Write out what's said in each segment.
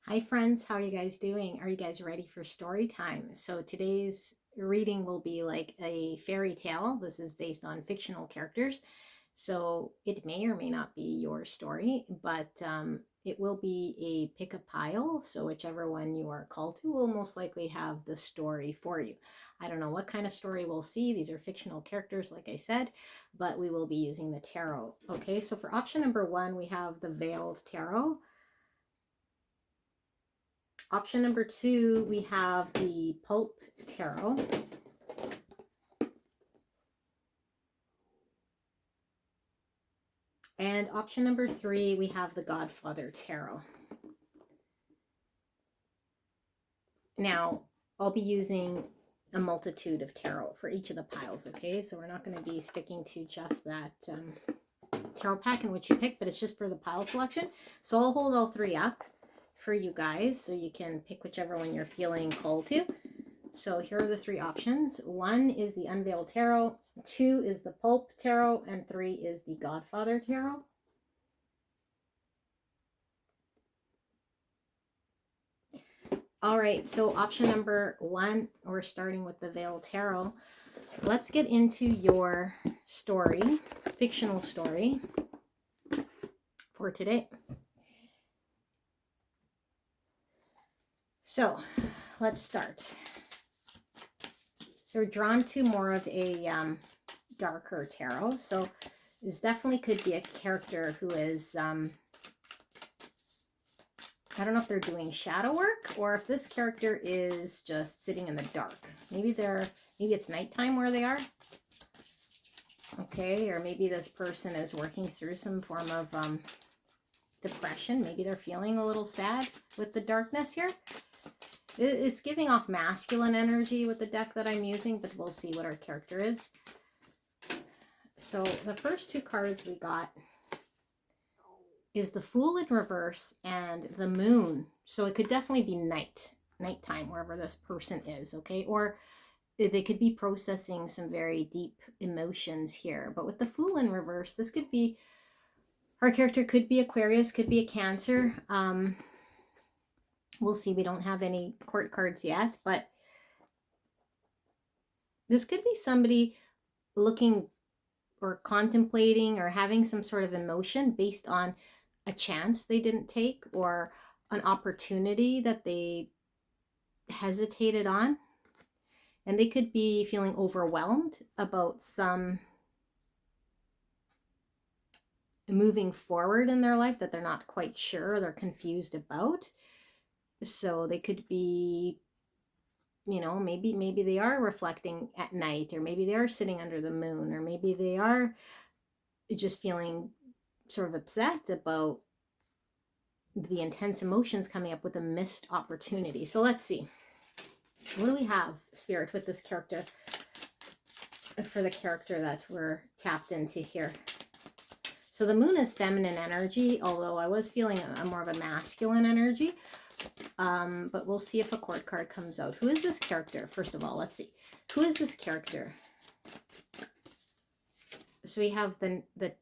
Hi friends, how are you guys doing? Are you guys ready for story time? So today's reading will be like a fairy tale. This is based on fictional characters. So it may or may not be your story, but it will be a pick a pile. So whichever one you are called to will most likely have the story for you. I don't know what kind of story we'll see. These are fictional characters, like I said, but we will be using the tarot. Okay, so for option number one, we have the Veiled Tarot. Option number two, we have the Pulp Tarot. And option number three, we have the Godfather Tarot. Now, I'll be using a multitude of tarot for each of the piles, okay? So we're not going to be sticking to just that tarot pack in which you pick, but it's just for the pile selection. So I'll hold all three up for you guys so you can pick whichever one you're feeling called to. So here are the three options. One is the Unveiled Tarot, two is the Pulp Tarot, and three is the Godfather Tarot. All right, so option number one, we're starting with the Veiled Tarot. Let's get into your story, fictional story for today. So let's start. So we're drawn to more of a darker tarot. So this definitely could be a character who is, I don't know if they're doing shadow work or if this character is just sitting in the dark. Maybe it's nighttime where they are. Okay, or maybe this person is working through some form of depression. Maybe they're feeling a little sad with the darkness here. It's giving off masculine energy with the deck that I'm using, but we'll see what our character is. So the first two cards we got is the Fool in reverse and the Moon. So it could definitely be nighttime, wherever this person is, okay? Or they could be processing some very deep emotions here. But with the Fool in reverse, this could be, our character could be Aquarius, could be a Cancer. We'll see. We don't have any court cards yet, but this could be somebody looking or contemplating or having some sort of emotion based on a chance they didn't take or an opportunity that they hesitated on. And they could be feeling overwhelmed about some moving forward in their life that they're not quite sure, they're confused about. So they could be, you know, maybe they are reflecting at night, or maybe they are sitting under the moon, or maybe they are just feeling sort of upset about the intense emotions coming up with a missed opportunity. So let's see. What do we have, Spirit, with this character, for the character that we're tapped into here? So the moon is feminine energy, although I was feeling a more of a masculine energy. But we'll see if a court card comes out. Who is this character? First of all, let's see. Who is this character? So we have the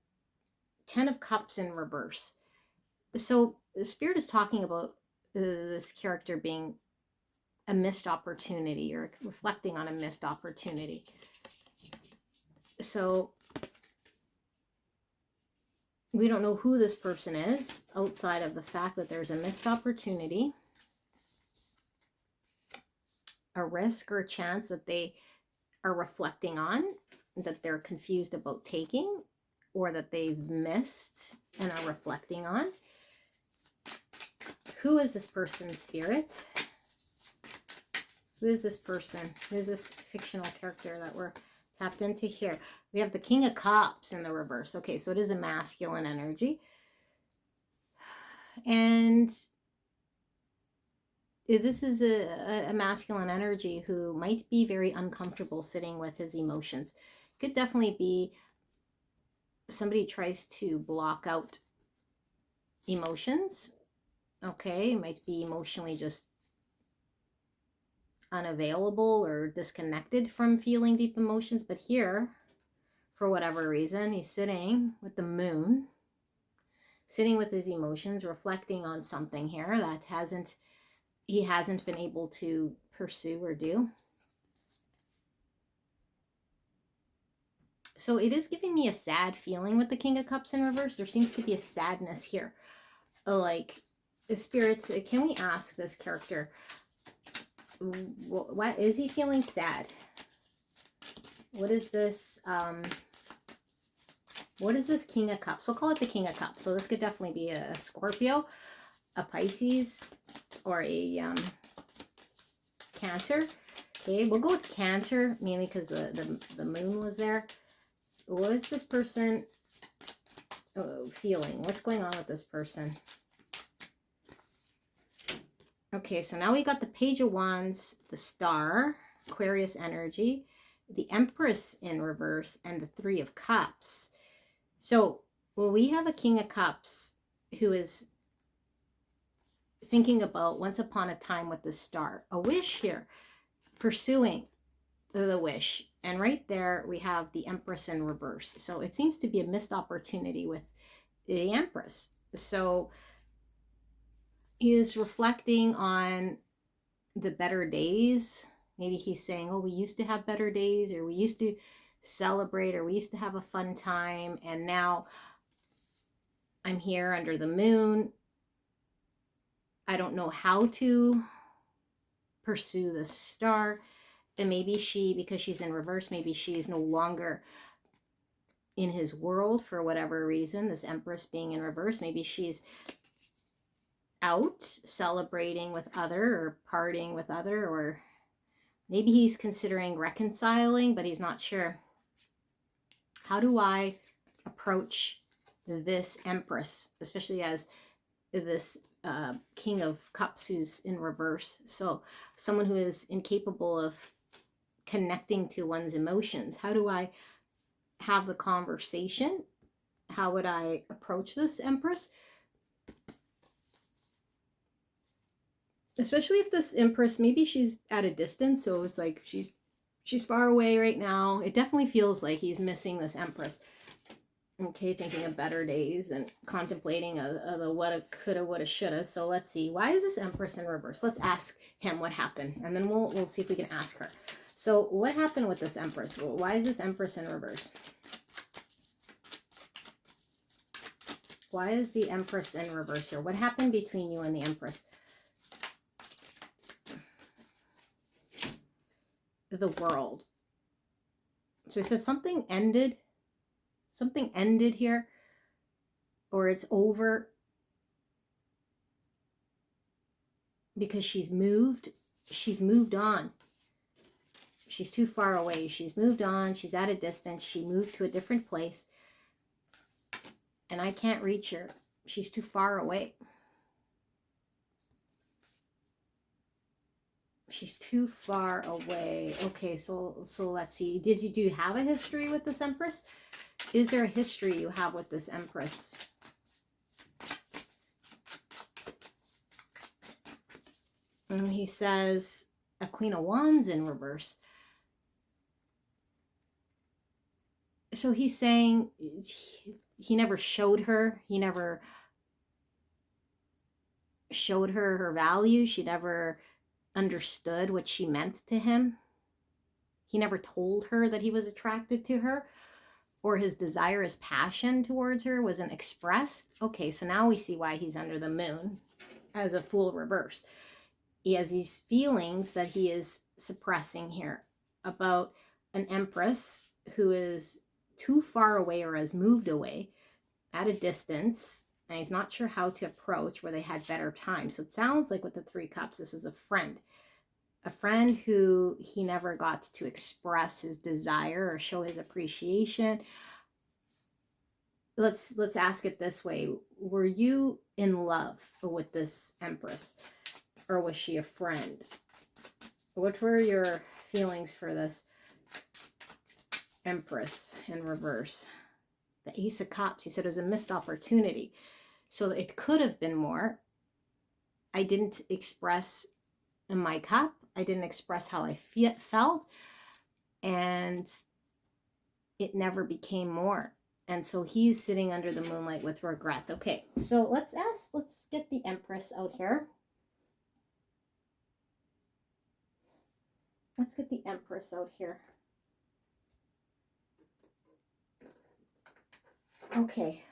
Ten of Cups in reverse. So the Spirit is talking about this character being a missed opportunity or reflecting on a missed opportunity. So we don't know who this person is outside of the fact that there's a missed opportunity, a risk or a chance that they are reflecting on, that they're confused about taking, or that they've missed and are reflecting on. Who is this person, Spirit? Who is this person? Who is this fictional character that we're tapped into here? We have the King of Cups in the reverse. Okay, so it is a masculine energy. And this is a masculine energy who might be very uncomfortable sitting with his emotions. Could definitely be somebody tries to block out emotions. Okay, might be emotionally just unavailable or disconnected from feeling deep emotions. But here, for whatever reason, he's sitting with the moon. sitting with his emotions, reflecting on something here that he hasn't been able to pursue or do. So it is giving me a sad feeling with the King of Cups in reverse. There seems to be a sadness here. Like, the spirits, can we ask this character, what is he feeling sad? What is this, what is this King of Cups? We'll call it the King of Cups. So this could definitely be a Scorpio, a Pisces, or a Cancer. Okay, we'll go with Cancer, mainly because the moon was there. What is this person feeling? What's going on with this person? Okay, so now we got the Page of Wands, the Star, Aquarius energy, the Empress in reverse, and the Three of Cups. So, well, we have a King of Cups who is thinking about once upon a time with the Star, a wish here, pursuing the wish. And right there, we have the Empress in reverse. So it seems to be a missed opportunity with the Empress. So he is reflecting on the better days. Maybe he's saying, oh, we used to have better days, or we used to celebrate, or we used to have a fun time, and now I'm here under the moon. I don't know how to pursue the Star. And maybe she, because she's in reverse, maybe she is no longer in his world for whatever reason, this Empress being in reverse. Maybe she's out celebrating with other, or partying with other, or maybe he's considering reconciling, but he's not sure. How do I approach this Empress, especially as this King of Cups who's in reverse? So someone who is incapable of connecting to one's emotions. How do I have the conversation? How would I approach this Empress? Especially if this Empress, maybe she's at a distance, so it's like she's far away right now. It definitely feels like he's missing this Empress. Okay, thinking of better days and contemplating the woulda, coulda, woulda, shoulda. So let's see. Why is this Empress in reverse? Let's ask him what happened, and then we'll see if we can ask her. So what happened with this Empress? Why is this Empress in reverse? Why is the Empress in reverse here? What happened between you and the Empress? The World. So it says something ended. Something ended here. Or it's over. Because she's moved. She's moved on. She's too far away. She's moved on. She's at a distance. She moved to a different place. And I can't reach her. She's too far away. She's too far away. Okay, so let's see. Do you have a history with this Empress? Is there a history you have with this Empress? And he says a Queen of Wands in reverse. So he's saying he never showed her. He never showed her her value. She never understood what she meant to him. He never told her that he was attracted to her, or his desire, his passion towards her wasn't expressed. Okay, so now we see why he's under the moon as a Fool reverse. He has these feelings that he is suppressing here about an Empress who is too far away, or has moved away at a distance, and he's not sure how to approach where they had better time. So it sounds like with the Three Cups, this is a friend who he never got to express his desire or show his appreciation. Let's ask it this way. Were you in love with this Empress, or was she a friend? What were your feelings for this Empress in reverse? The Ace of Cups, he said it was a missed opportunity. So it could have been more. I didn't express in my cup. I didn't express how I felt. And it never became more. And so he's sitting under the moonlight with regret. Okay, so let's get the Empress out here. Let's get the Empress out here. Okay.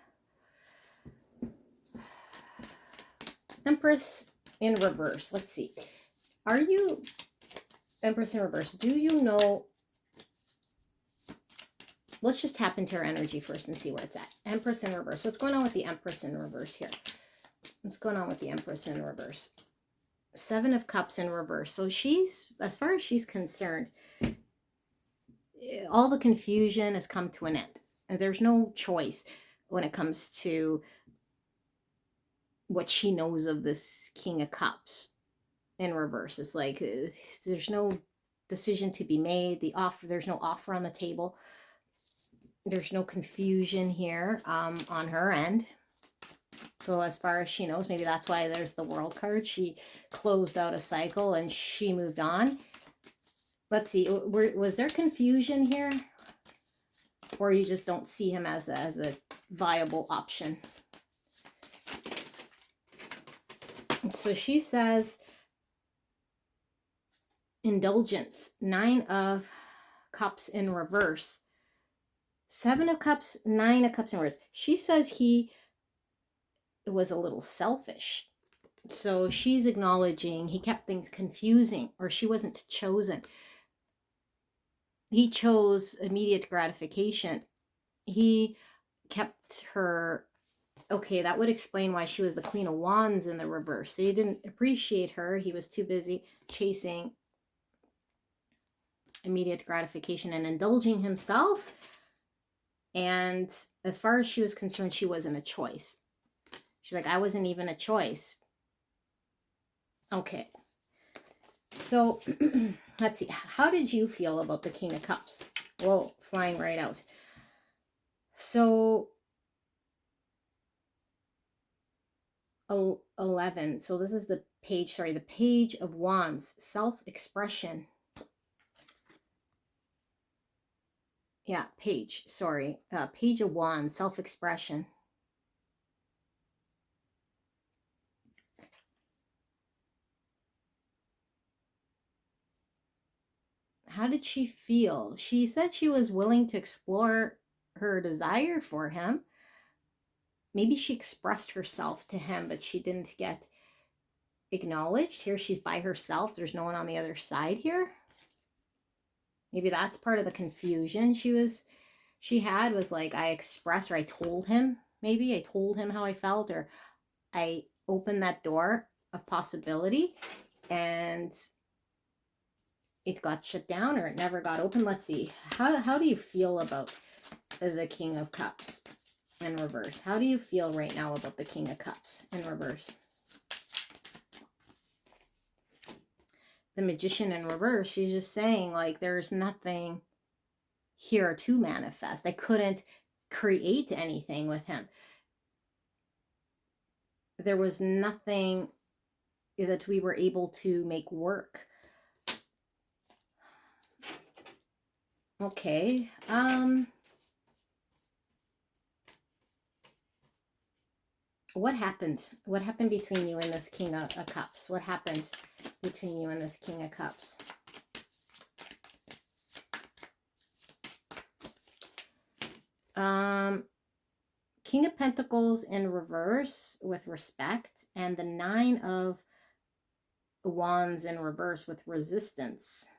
Empress in reverse. Let's see. Are you Empress in reverse? Do you know? Let's just tap into her energy first and see where it's at. Empress in reverse. What's going on with the Empress in reverse here? What's going on with the Empress in reverse? Seven of Cups in reverse. So she's, as far as she's concerned, all the confusion has come to an end. And there's no choice when it comes to what she knows of this King of Cups in reverse. It's like there's no decision to be made. There's no offer on the table. There's no confusion here on her end. So as far as she knows, maybe that's why there's the World card. She closed out a cycle and she moved on. Let's see, was there confusion here? Or you just don't see him as a viable option? So she says, indulgence, 9 of Cups in reverse. 7 of Cups, 9 of Cups in reverse. She says he was a little selfish. So she's acknowledging he kept things confusing, or she wasn't chosen. He chose immediate gratification. He kept her. Okay, that would explain why she was the Queen of Wands in the reverse. So he didn't appreciate her. He was too busy chasing immediate gratification and indulging himself. And as far as she was concerned, she wasn't a choice. She's like, I wasn't even a choice. Okay. So let's see. How did you feel about the King of Cups? Whoa, flying right out. So 11. So this is the page, sorry, the Page of Wands, self-expression. Yeah, Page of Wands, self-expression. How did she feel? She said she was willing to explore her desire for him. Maybe she expressed herself to him, but she didn't get acknowledged. Here she's by herself. There's no one on the other side here. Maybe that's part of the confusion she had, was like, I expressed, or I told him, maybe I told him how I felt, or I opened that door of possibility and it got shut down, or it never got open. Let's see. How do you feel about the King of Cups in reverse? How do you feel right now about the King of Cups in reverse? The Magician in reverse, she's just saying, like, there's nothing here to manifest. I couldn't create anything with him. There was nothing that we were able to make work. Okay. What happened? What happened between you and this King of Cups? What happened between you and this King of Cups? King of Pentacles in reverse with respect, and the 9 of Wands in reverse with resistance.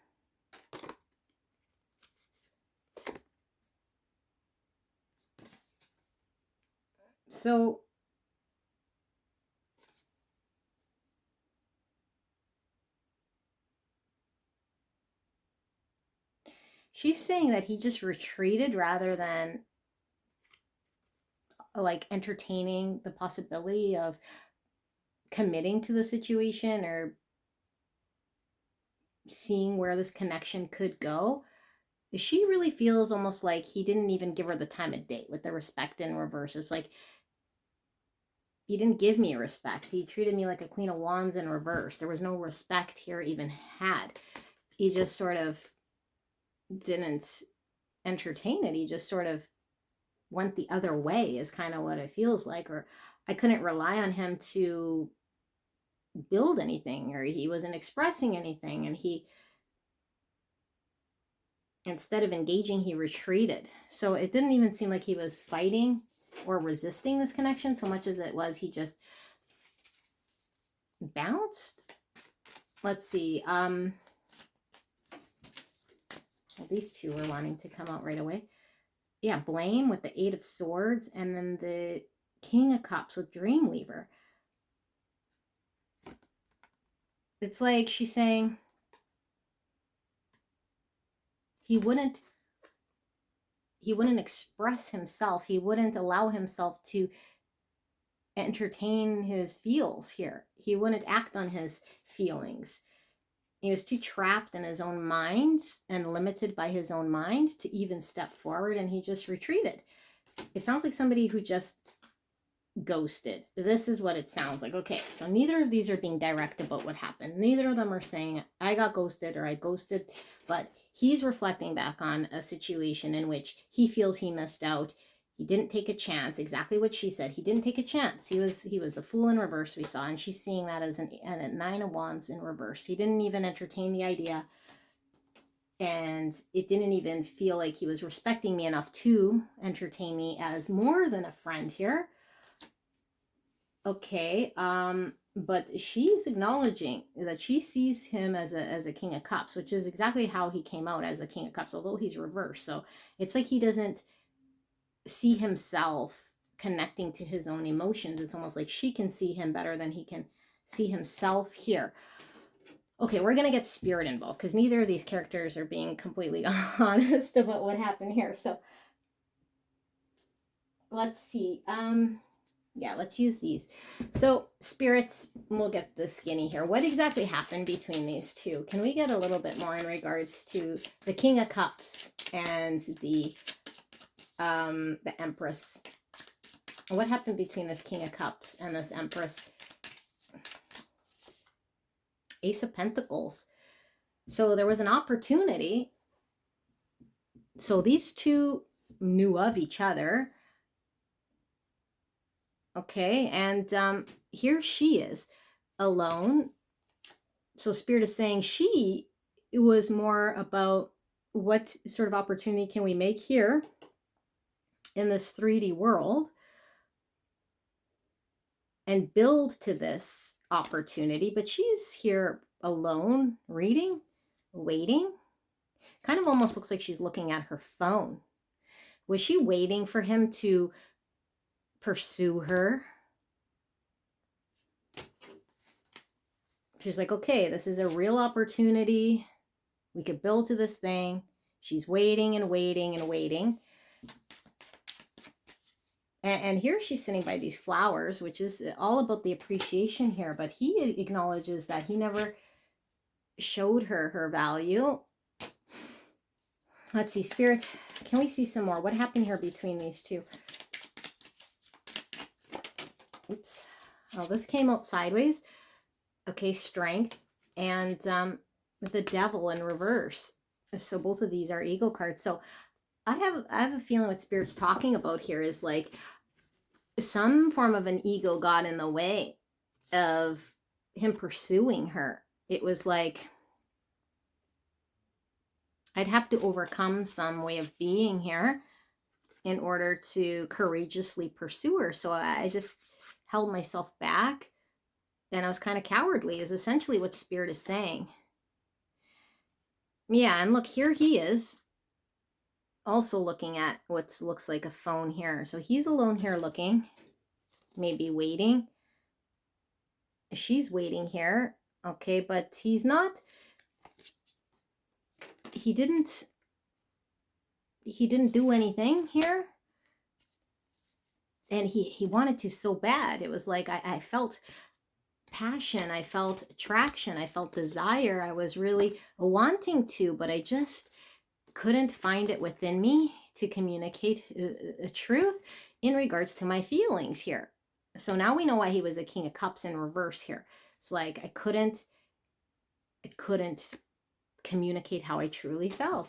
So she's saying that he just retreated rather than like entertaining the possibility of committing to the situation or seeing where this connection could go. She really feels almost like he didn't even give her the time of day with the respect in reverse. It's like, he didn't give me respect. He treated me like a Queen of Wands in reverse. There was no respect here even had. He just sort of didn't entertain it. He just sort of went the other way is kind of what it feels like. Or I couldn't rely on him to build anything, or he wasn't expressing anything, and he, instead of engaging, he retreated. So it didn't even seem like he was fighting or resisting this connection so much as it was he just bounced. Let's see. Well, these two were wanting to come out right away. Yeah, blame with the 8 of Swords, and then the King of Cups with Dreamweaver. It's like she's saying he wouldn't express himself. He wouldn't allow himself to entertain his feels here. He wouldn't act on his feelings. He was too trapped in his own mind and limited by his own mind to even step forward, and he just retreated. It sounds like somebody who just ghosted. This is what it sounds like. Okay, so neither of these are being direct about what happened. Neither of them are saying I got ghosted or I ghosted, but he's reflecting back on a situation in which he feels he missed out. He didn't take a chance. Exactly what she said. He didn't take a chance. He was the Fool in reverse, we saw, and she's seeing that as a 9 of Wands in reverse. He didn't even entertain the idea, and it didn't even feel like he was respecting me enough to entertain me as more than a friend here. Okay, but she's acknowledging that she sees him as a King of Cups, which is exactly how he came out as a King of Cups, although he's reversed. So it's like he doesn't see himself connecting to his own emotions. It's almost like she can see him better than he can see himself here. Okay, we're going to get spirit involved because neither of these characters are being completely honest about what happened here. So let's see. Yeah, let's use these. So spirits, we'll get the skinny here. What exactly happened between these two? Can we get a little bit more in regards to the King of Cups and the Empress? What happened between this King of Cups and this Empress? Ace of Pentacles. So there was an opportunity. So these two knew of each other. Okay, and here she is alone. So Spirit is saying it was more about what sort of opportunity can we make here in this 3D world and build to this opportunity. But she's here alone, reading, waiting. Kind of almost looks like she's looking at her phone. Was she waiting for him to pursue her? She's like, okay, this is a real opportunity. We could build to this thing. She's waiting and waiting and waiting. And here she's sitting by these flowers, which is all about the appreciation here. But he acknowledges that he never showed her value. Let's see, Spirit, can we see some more? What happened here between these two? Oops. Oh, this came out sideways. Okay, Strength and the Devil in reverse. So both of these are ego cards. So I have a feeling what Spirit's talking about here is like some form of an ego got in the way of him pursuing her. It was like I'd have to overcome some way of being here in order to courageously pursue her. So I just held myself back, and I was kind of cowardly, is essentially what Spirit is saying. Yeah, and look, here he is also looking at what looks like a phone here. So he's alone here looking, maybe waiting. She's waiting here. Okay, but he's not, he didn't do anything here. And he wanted to so bad. It was like I felt passion, I felt attraction, I felt desire. I was really wanting to, but I just couldn't find it within me to communicate a truth in regards to my feelings here. So now we know why he was a King of Cups in reverse here. It's like I couldn't communicate how I truly felt.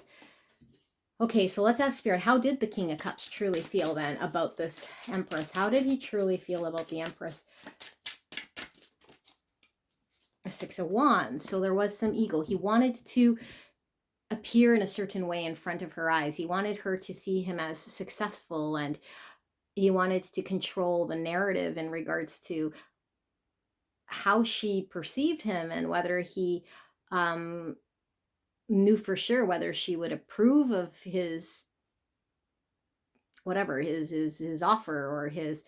Okay, so let's ask Spirit, how did the King of Cups truly feel then about this Empress? How did he truly feel about the Empress? A Six of Wands. So there was some ego. He wanted to appear in a certain way in front of her eyes. He wanted her to see him as successful, and he wanted to control the narrative in regards to how she perceived him and whether he knew for sure whether she would approve of his whatever his offer, or his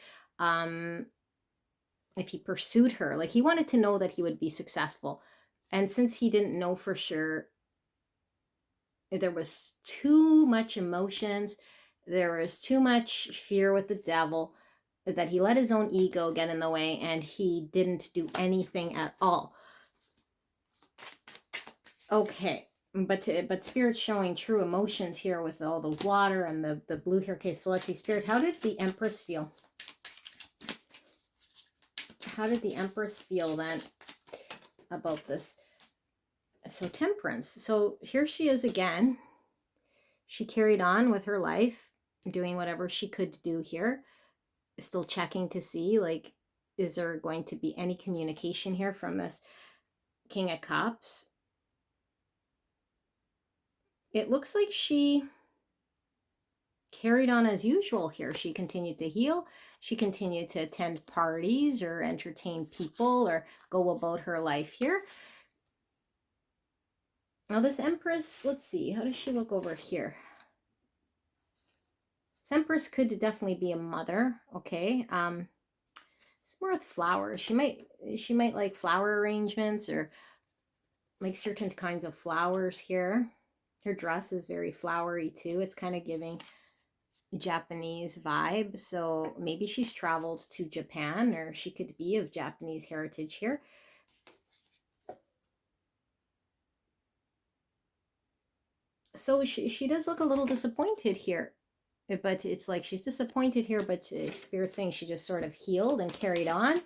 if he pursued her. Like, he wanted to know that he would be successful. And since he didn't know for sure, there was too much emotions, there was too much fear with the devil, that he let his own ego get in the way, and he didn't do anything at all. Okay, but Spirit's showing true emotions here with all the water and the blue here. Okay, so let's see, Spirit, how did the Empress feel? How did the Empress feel then about this? So Temperance. So here she is again. She carried on with her life, doing whatever she could do here. Still checking to see, like, is there going to be any communication here from this King of Cups? It looks like she carried on as usual here. She continued to heal. She continued to attend parties or entertain people or go about her life here. Now this Empress, let's see, how does she look over here? This Empress could definitely be a mother. Okay. It's more with flowers. She might like flower arrangements or like certain kinds of flowers here. Her dress is very flowery too. It's kind of giving Japanese vibe. So maybe she's traveled to Japan, or she could be of Japanese heritage here. So she does look a little disappointed here, but it's like she's disappointed here, but Spirit's saying she just sort of healed and carried on.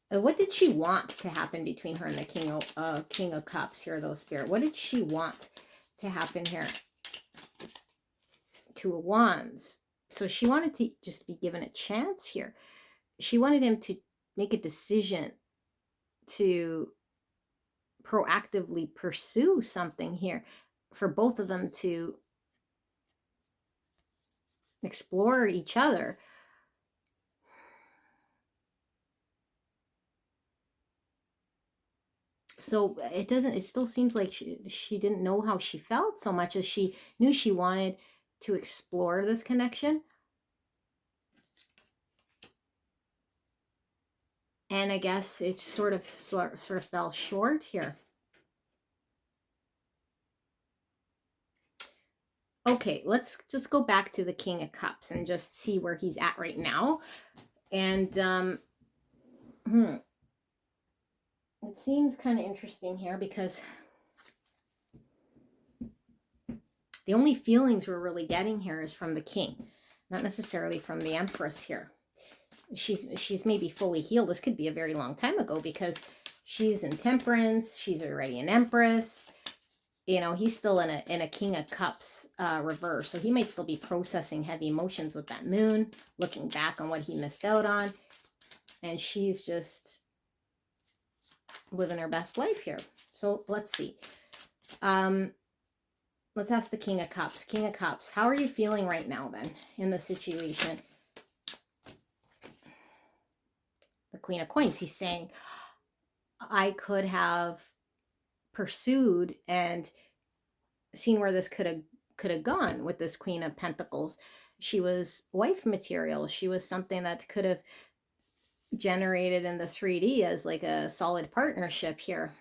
What did she want to happen between her and the King of Cups here, though, Spirit? What did she want to happen here? Two of Wands. So she wanted to just be given a chance here. She wanted him to make a decision to proactively pursue something here, for both of them to explore each other. So it still seems like she didn't know how she felt so much as she knew she wanted to explore this connection. And I guess it sort of fell short here. Okay, let's just go back to the King of Cups and just see where he's at right now. And it seems kind of interesting here, because the only feelings we're really getting here is from the King, not necessarily from the Empress here. She's maybe fully healed. This could be a very long time ago, because she's in Temperance. She's already an Empress. You know, he's still in a King of Cups reverse. So he might still be processing heavy emotions with that moon, looking back on what he missed out on. And she's just living her best life here. So let's see. Let's ask the King of Cups. King of Cups, how are you feeling right now then in the situation? The Queen of Coins, he's saying, I could have pursued and seen where this could have gone with this Queen of Pentacles. She was wife material. She was something that could have generated in the 3D as like a solid partnership here.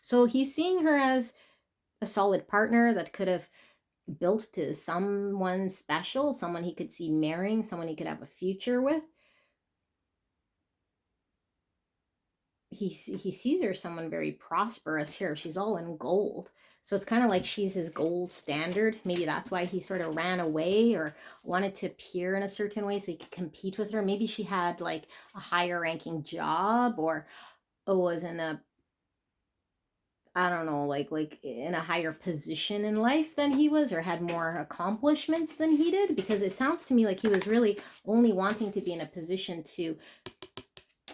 So he's seeing her as a solid partner that could have built to someone special, someone he could see marrying, someone he could have a future with. He sees her someone very prosperous here. She's all in gold. So it's kind of like she's his gold standard. Maybe that's why he sort of ran away or wanted to appear in a certain way so he could compete with her. Maybe she had like a higher ranking job, or was in a I don't know, like in a higher position in life than he was, or had more accomplishments than he did, because it sounds to me like he was really only wanting to be in a position to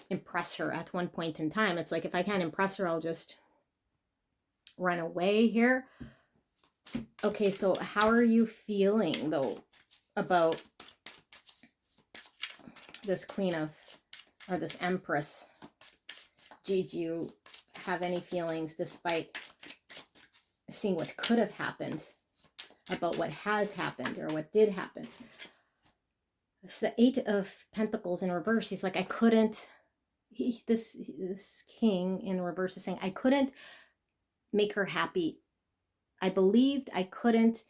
impress her at one point in time. It's like, if I can't impress her, I'll just run away here. Okay, so how are you feeling though about this Queen of, or this Empress? Do you have any feelings, despite seeing what could have happened, about what has happened or what did happen? It's the Eight of Pentacles in reverse. He's like, I couldn't, this king in reverse is saying, I couldn't make her happy. I believed I couldn't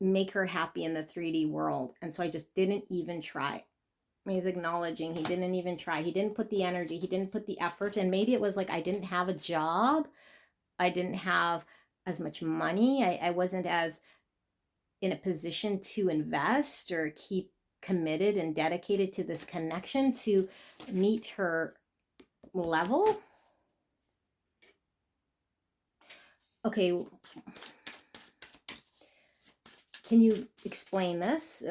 make her happy in the 3D world, and so I just didn't even try. He's acknowledging he didn't even try. He didn't put the energy, he didn't put the effort. And maybe it was like, I didn't have a job, I didn't have as much money, I wasn't as in a position to invest or keep committed and dedicated to this connection to meet her level. Okay, can you explain this?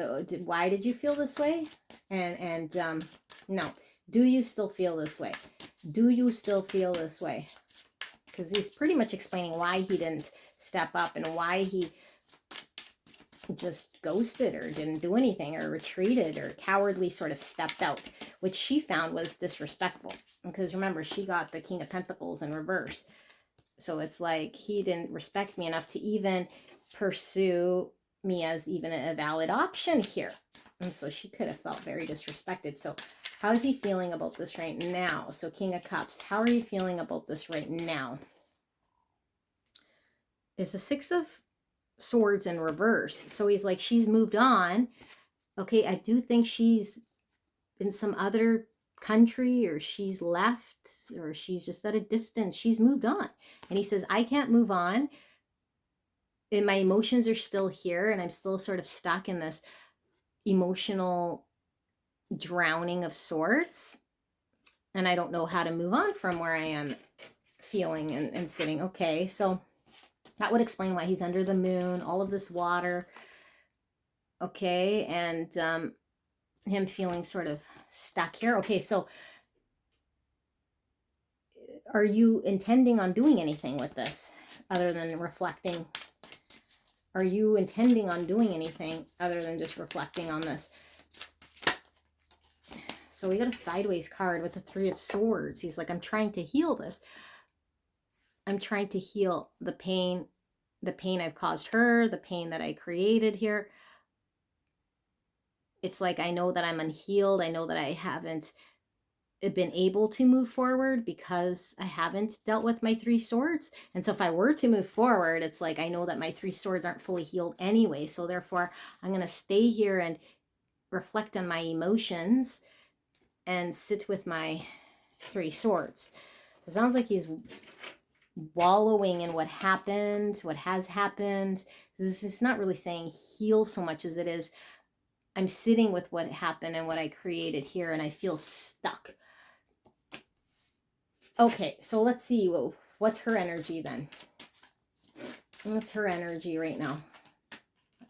Why did you feel this way? And no, do you still feel this way? Do you still feel this way? Because he's pretty much explaining why he didn't step up and why he just ghosted or didn't do anything or retreated or cowardly sort of stepped out, which she found was disrespectful. Because remember, she got the King of Pentacles in reverse. So it's like, he didn't respect me enough to even pursue me as even a valid option here. And so she could have felt very disrespected. So how's he feeling about this right now? So King of Cups, how are you feeling about this right now? It's the Six of Swords in reverse. So he's like, she's moved on. Okay, I do think she's in some other country, or she's left, or she's just at a distance. She's moved on. And he says, I can't move on. And my emotions are still here, and I'm still sort of stuck in this emotional drowning of sorts. And I don't know how to move on from where I am feeling and sitting. Okay, so that would explain why he's under the moon, all of this water. Okay, and him feeling sort of stuck here. Okay, so are you intending on doing anything with this other than reflecting? Are you intending on doing anything other than just reflecting on this? So we got a sideways card with the Three of Swords. He's like, I'm trying to heal this. I'm trying to heal the pain I've caused her, the pain that I created here. It's like, I know that I'm unhealed. I know that I haven't been able to move forward because I haven't dealt with my Three Swords. And so if I were to move forward, it's like, I know that my Three Swords aren't fully healed anyway. So therefore, I'm going to stay here and reflect on my emotions and sit with my Three Swords. So it sounds like he's wallowing in what happened, what has happened. This is not really saying heal so much as it is, I'm sitting with what happened and what I created here, and I feel stuck. Okay, so let's see. What's her energy then? What's her energy right now?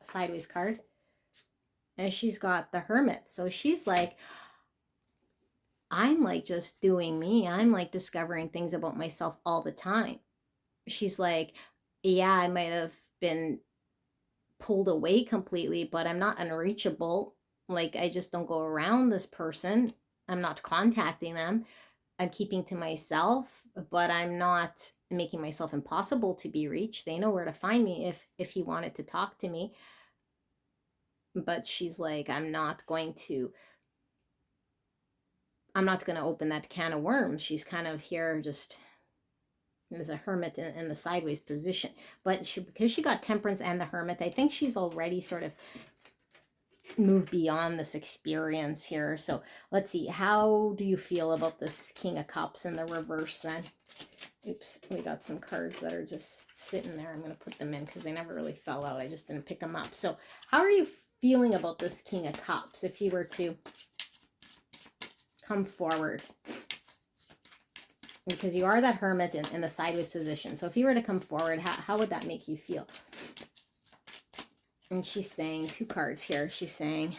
Sideways card. And she's got the Hermit. So she's like, I'm like just doing me. I'm like discovering things about myself all the time. She's like, yeah, I might have been pulled away completely, but I'm not unreachable. Like, I just don't go around this person. I'm not contacting them. I'm keeping to myself, but I'm not making myself impossible to be reached. They know where to find me if he wanted to talk to me. But she's like, I'm not going to open that can of worms. She's kind of here just as a hermit in the sideways position. But because she got Temperance and the Hermit, I think she's already sort of moved beyond this experience here. So let's see, how do you feel about this King of Cups in the reverse then? Oops, we got some cards that are just sitting there. I'm going to put them in because they never really fell out. I just didn't pick them up. So how are you feeling about this King of Cups if you were to come forward? because you are that hermit in the sideways position. So if you were to come forward, how would that make you feel? And she's saying 2 cards here. She's saying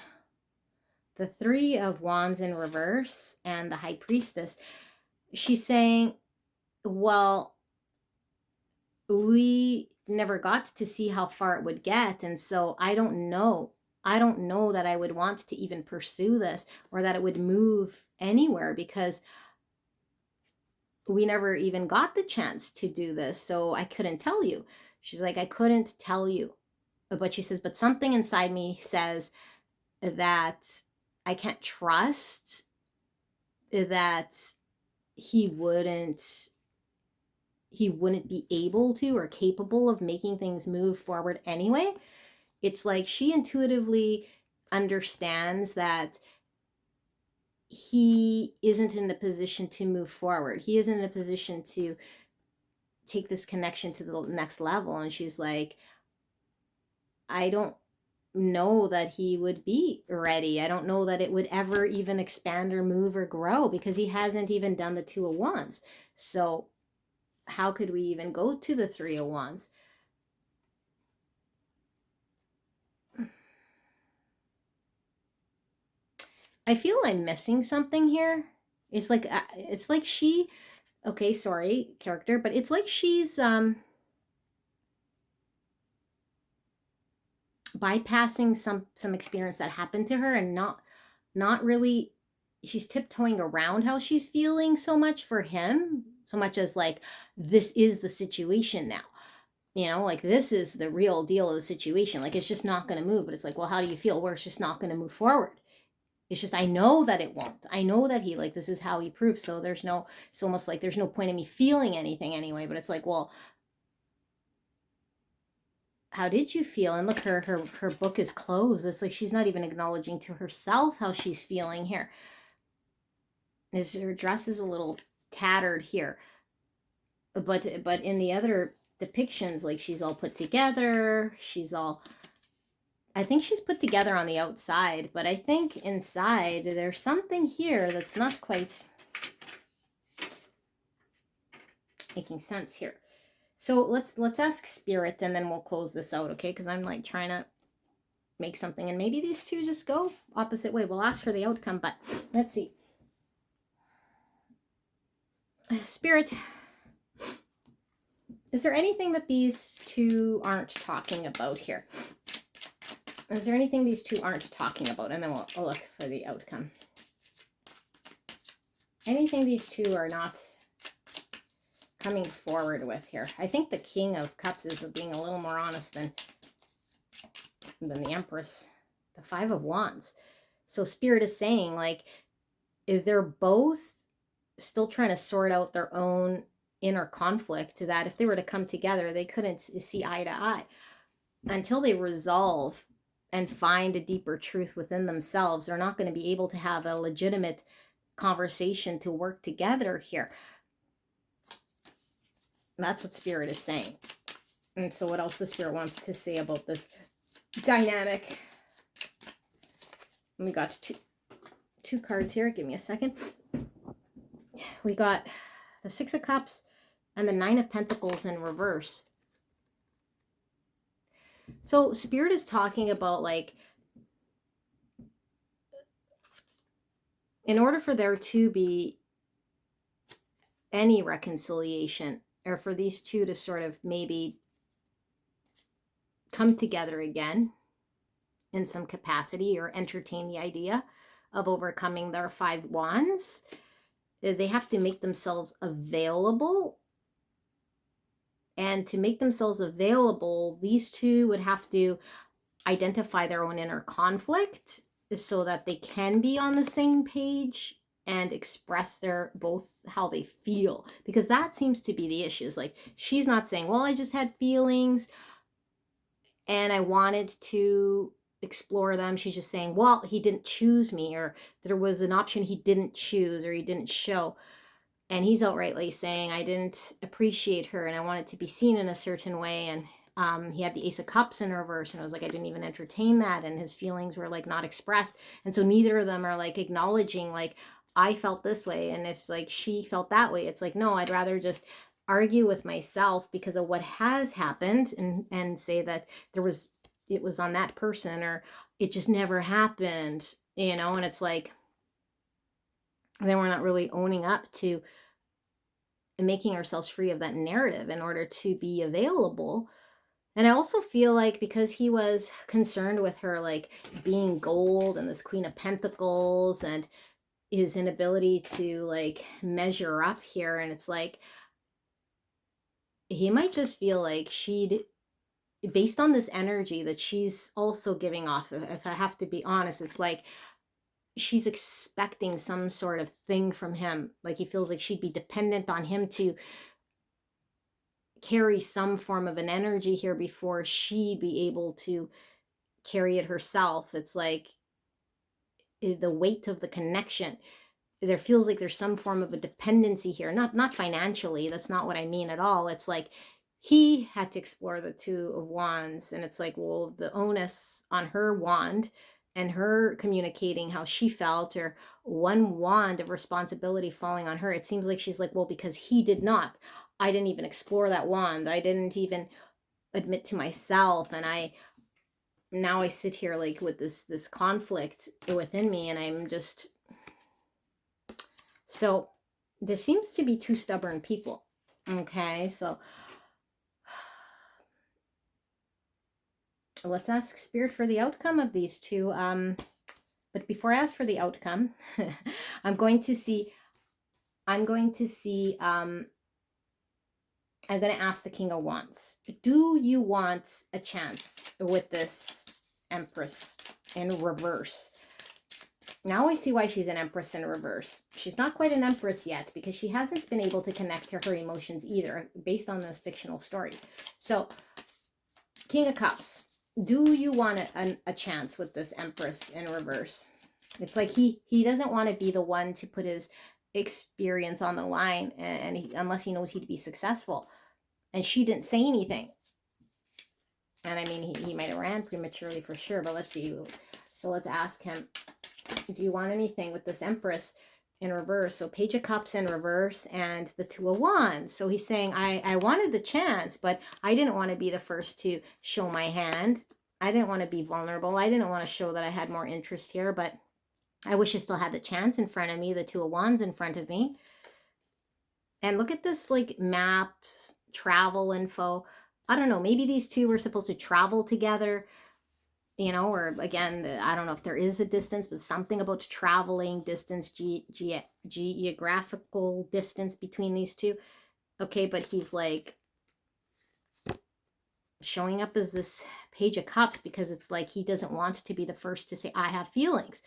the 3 of Wands in reverse and the High Priestess. She's saying, well, we never got to see how far it would get. And so I don't know. I don't know that I would want to even pursue this or that it would move anywhere because we never even got the chance to do this. So I couldn't tell you. She's like, I couldn't tell you. But she says, but something inside me says that I can't trust that he wouldn't be able to or capable of making things move forward anyway. It's like she intuitively understands that he isn't in a position to move forward. He isn't in a position to take this connection to the next level. And she's like, I don't know that he would be ready. I don't know that it would ever even expand or move or grow because he hasn't even done the 2 of Wands. So how could we even go to the 3 of Wands? I feel I'm missing something here. It's like she, okay, sorry, character, but it's like she's bypassing some experience that happened to her and not really, she's tiptoeing around how she's feeling so much for him, so much as like, this is the situation now. You know, like this is the real deal of the situation. Like it's just not going to move. But it's like, well, how do you feel? Where it's just not going to move forward. It's just, I know that it won't. I know that he, like, this is how he proves. So there's no, it's almost like there's no point in me feeling anything anyway. But it's like, well, how did you feel? And look, her book is closed. It's like she's not even acknowledging to herself how she's feeling here. Her dress is a little tattered here. But in the other depictions, like she's all put together. She's all, I think she's put together on the outside, but I think inside there's something here that's not quite making sense here. So let's ask Spirit and then we'll close this out, okay? Because I'm like trying to make something and maybe these 2 just go opposite way. We'll ask for the outcome, but let's see. Spirit, is there anything that these 2 aren't talking about here? Is there anything these 2 aren't talking about? And then we'll look for the outcome. Anything these 2 are not coming forward with here? I think the King of Cups is being a little more honest than the Empress. The 5 of Wands. So Spirit is saying, like, if they're both still trying to sort out their own inner conflict, that if they were to come together, they couldn't see eye to eye. Until they resolve and find a deeper truth within themselves, they're not going to be able to have a legitimate conversation to work together here. That's what Spirit is saying. And so what else the Spirit wants to say about this dynamic? We got two cards here. Give me a second. We got the 6 of Cups and the 9 of Pentacles in reverse. So Spirit is talking about, like, in order for there to be any reconciliation, or for these 2 to sort of maybe come together again in some capacity or entertain the idea of overcoming their 5 wands, they have to make themselves available. And to make themselves available, these 2 would have to identify their own inner conflict so that they can be on the same page and express their both how they feel, because that seems to be the issue. Is like, she's not saying, well, I just had feelings and I wanted to explore them. She's just saying, well, he didn't choose me, or there was an option he didn't choose, or he didn't show. And he's outrightly saying, I didn't appreciate her and I wanted to be seen in a certain way. And he had the Ace of Cups in reverse, and I was like, I didn't even entertain that, and his feelings were like not expressed. And so neither of them are like acknowledging, like, I felt this way, and it's like she felt that way. It's like, no, I'd rather just argue with myself because of what has happened, and say that it was on that person, or it just never happened, and it's like, then we're not really owning up to making ourselves free of that narrative in order to be available. And I also feel like because he was concerned with her like being gold and this Queen of Pentacles, and his inability to like measure up here, and it's like he might just feel like based on this energy that she's also giving off, if I have to be honest, it's like she's expecting some sort of thing from him. Like he feels like she'd be dependent on him to carry some form of an energy here before she'd be able to carry it herself. It's like the weight of the connection. There feels like there's some form of a dependency here. Not financially. That's not what I mean at all. It's like he had to explore the Two of Wands, and it's like, well, the onus on her wand and her communicating how she felt, or one wand of responsibility falling on her. It seems like she's like, well, because he did not. I didn't even explore that wand. I didn't even admit to myself, and now I sit here like with this conflict within me, and I'm just, so there seems to be two stubborn people. Okay, so let's ask Spirit for the outcome of these two. But before I ask for the outcome, I'm going to ask the King of Wands. Do you want a chance with this Empress in reverse? Now I see why she's an Empress in reverse. She's not quite an Empress yet because she hasn't been able to connect to her emotions either, based on this fictional story. So, King of Cups, do you want a chance with this Empress in reverse? It's like he doesn't want to be the one to put his experience on the line, and unless he knows he'd be successful. And she didn't say anything. And I mean, he might have ran prematurely for sure, but let's see. So let's ask him, do you want anything with this Empress in reverse? So Page of Cups in reverse and the Two of Wands. So he's saying, I wanted the chance, but I didn't want to be the first to show my hand. I didn't want to be vulnerable. I didn't want to show that I had more interest here, but I wish I still had the chance in front of me, the Two of Wands in front of me. And look at this, like, maps, travel info. I don't know, maybe these two were supposed to travel together, or again, I don't know if there is a distance, but something about traveling, distance, geographical distance between these two. Okay, but he's like showing up as this Page of Cups because it's like he doesn't want to be the first to say, I have feelings.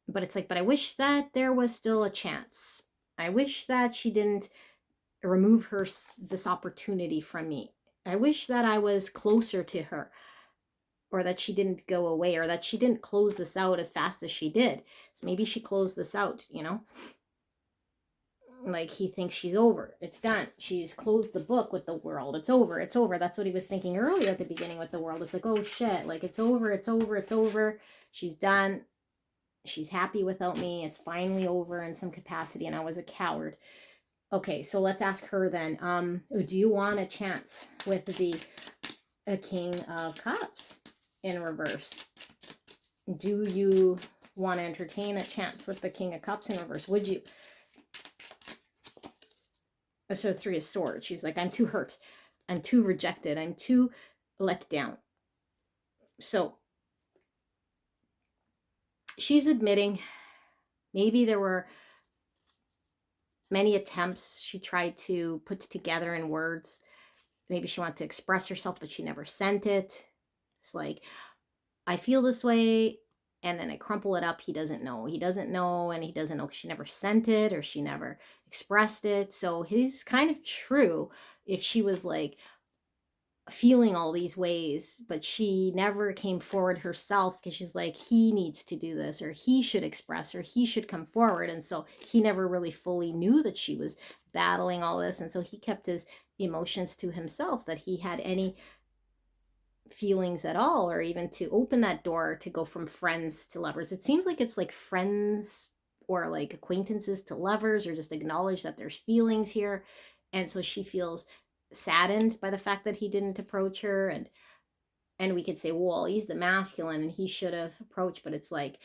But it's like, but I wish that there was still a chance. I wish that she didn't remove this opportunity from me. I wish that I was closer to her, or that she didn't go away, or that she didn't close this out as fast as she did. So maybe she closed this out, like he thinks she's over. It's done. She's closed the book with the world. It's over. It's over. That's what he was thinking earlier at the beginning with the world. It's like, oh shit, like it's over. It's over. It's over. She's done. She's happy without me. It's finally over in some capacity, and I was a coward. Okay, so let's ask her then. Do you want a chance with the King of Cups in reverse? Do you want to entertain a chance with the King of Cups in reverse? Would you? So Three of Swords. She's like, I'm too hurt. I'm too rejected. I'm too let down. So she's admitting maybe there were many attempts she tried to put together in words. Maybe she wanted to express herself, but she never sent it. It's like, I feel this way, and then I crumple it up. He doesn't know. He doesn't know, and he doesn't know because she never sent it or she never expressed it. So he's kind of true if she was like feeling all these ways, but she never came forward herself because she's like, he needs to do this, or he should express, or he should come forward. And so he never really fully knew that she was battling all this. And so he kept his emotions to himself, that he had any feelings at all, or even to open that door to go from friends to lovers. It seems like it's like friends or like acquaintances to lovers, or just acknowledge that there's feelings here. And so she feels saddened by the fact that he didn't approach her. And we could say, well, he's the masculine and he should have approached, but it's like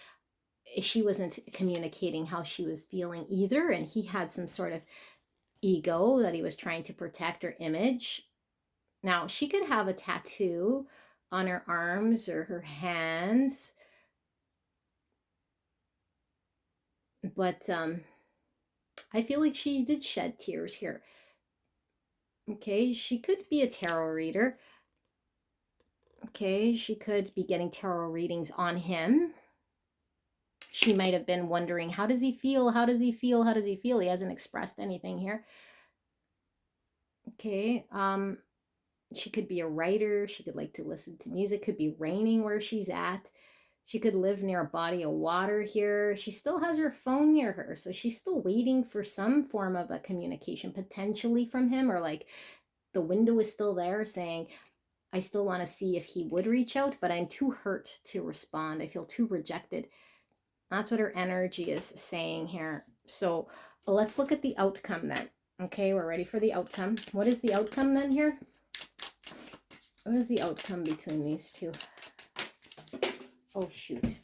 she wasn't communicating how she was feeling either, and he had some sort of ego that he was trying to protect, or image. Now, she could have a tattoo on her arms or her hands, but I feel like she did shed tears here. Okay, she could be a tarot reader. Okay, she could be getting tarot readings on him. She might have been wondering, how does he feel? How does he feel? How does he feel? He hasn't expressed anything here. Okay, she could be a writer. She could like to listen to music. Could be raining where she's at. She could live near a body of water here. She still has her phone near her, so she's still waiting for some form of a communication potentially from him, or like the window is still there saying, I still want to see if he would reach out, but I'm too hurt to respond. I feel too rejected. That's what her energy is saying here. So let's look at the outcome then. Okay, we're ready for the outcome. What is the outcome then here? What is the outcome between these two? Oh, shoot.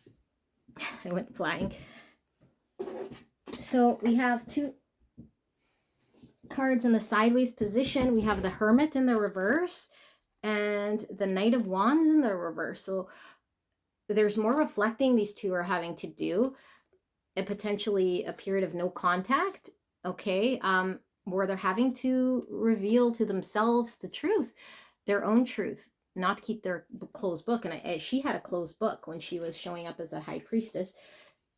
I went flying. So we have two cards in the sideways position. We have the Hermit in the reverse and the Knight of Wands in the reverse. So there's more reflecting these two are having to do. Potentially a period of no contact, okay, where they're having to reveal to themselves the truth, their own truth, not keep their closed book. And she had a closed book when she was showing up as a high priestess.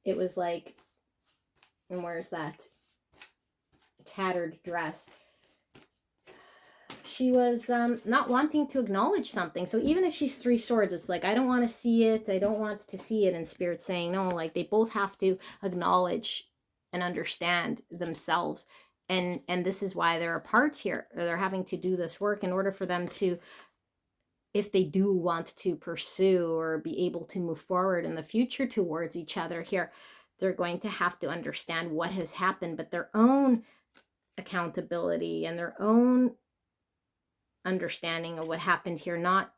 It was like, and where's that tattered dress? She was not wanting to acknowledge something. So even if she's three swords, it's like, I don't want to see it. I don't want to see it. And Spirit saying, no, like they both have to acknowledge and understand themselves. And this is why they're apart here. They're having to do this work in order for them to, if they do want to pursue or be able to move forward in the future towards each other here, they're going to have to understand what has happened, but their own accountability and their own understanding of what happened here, not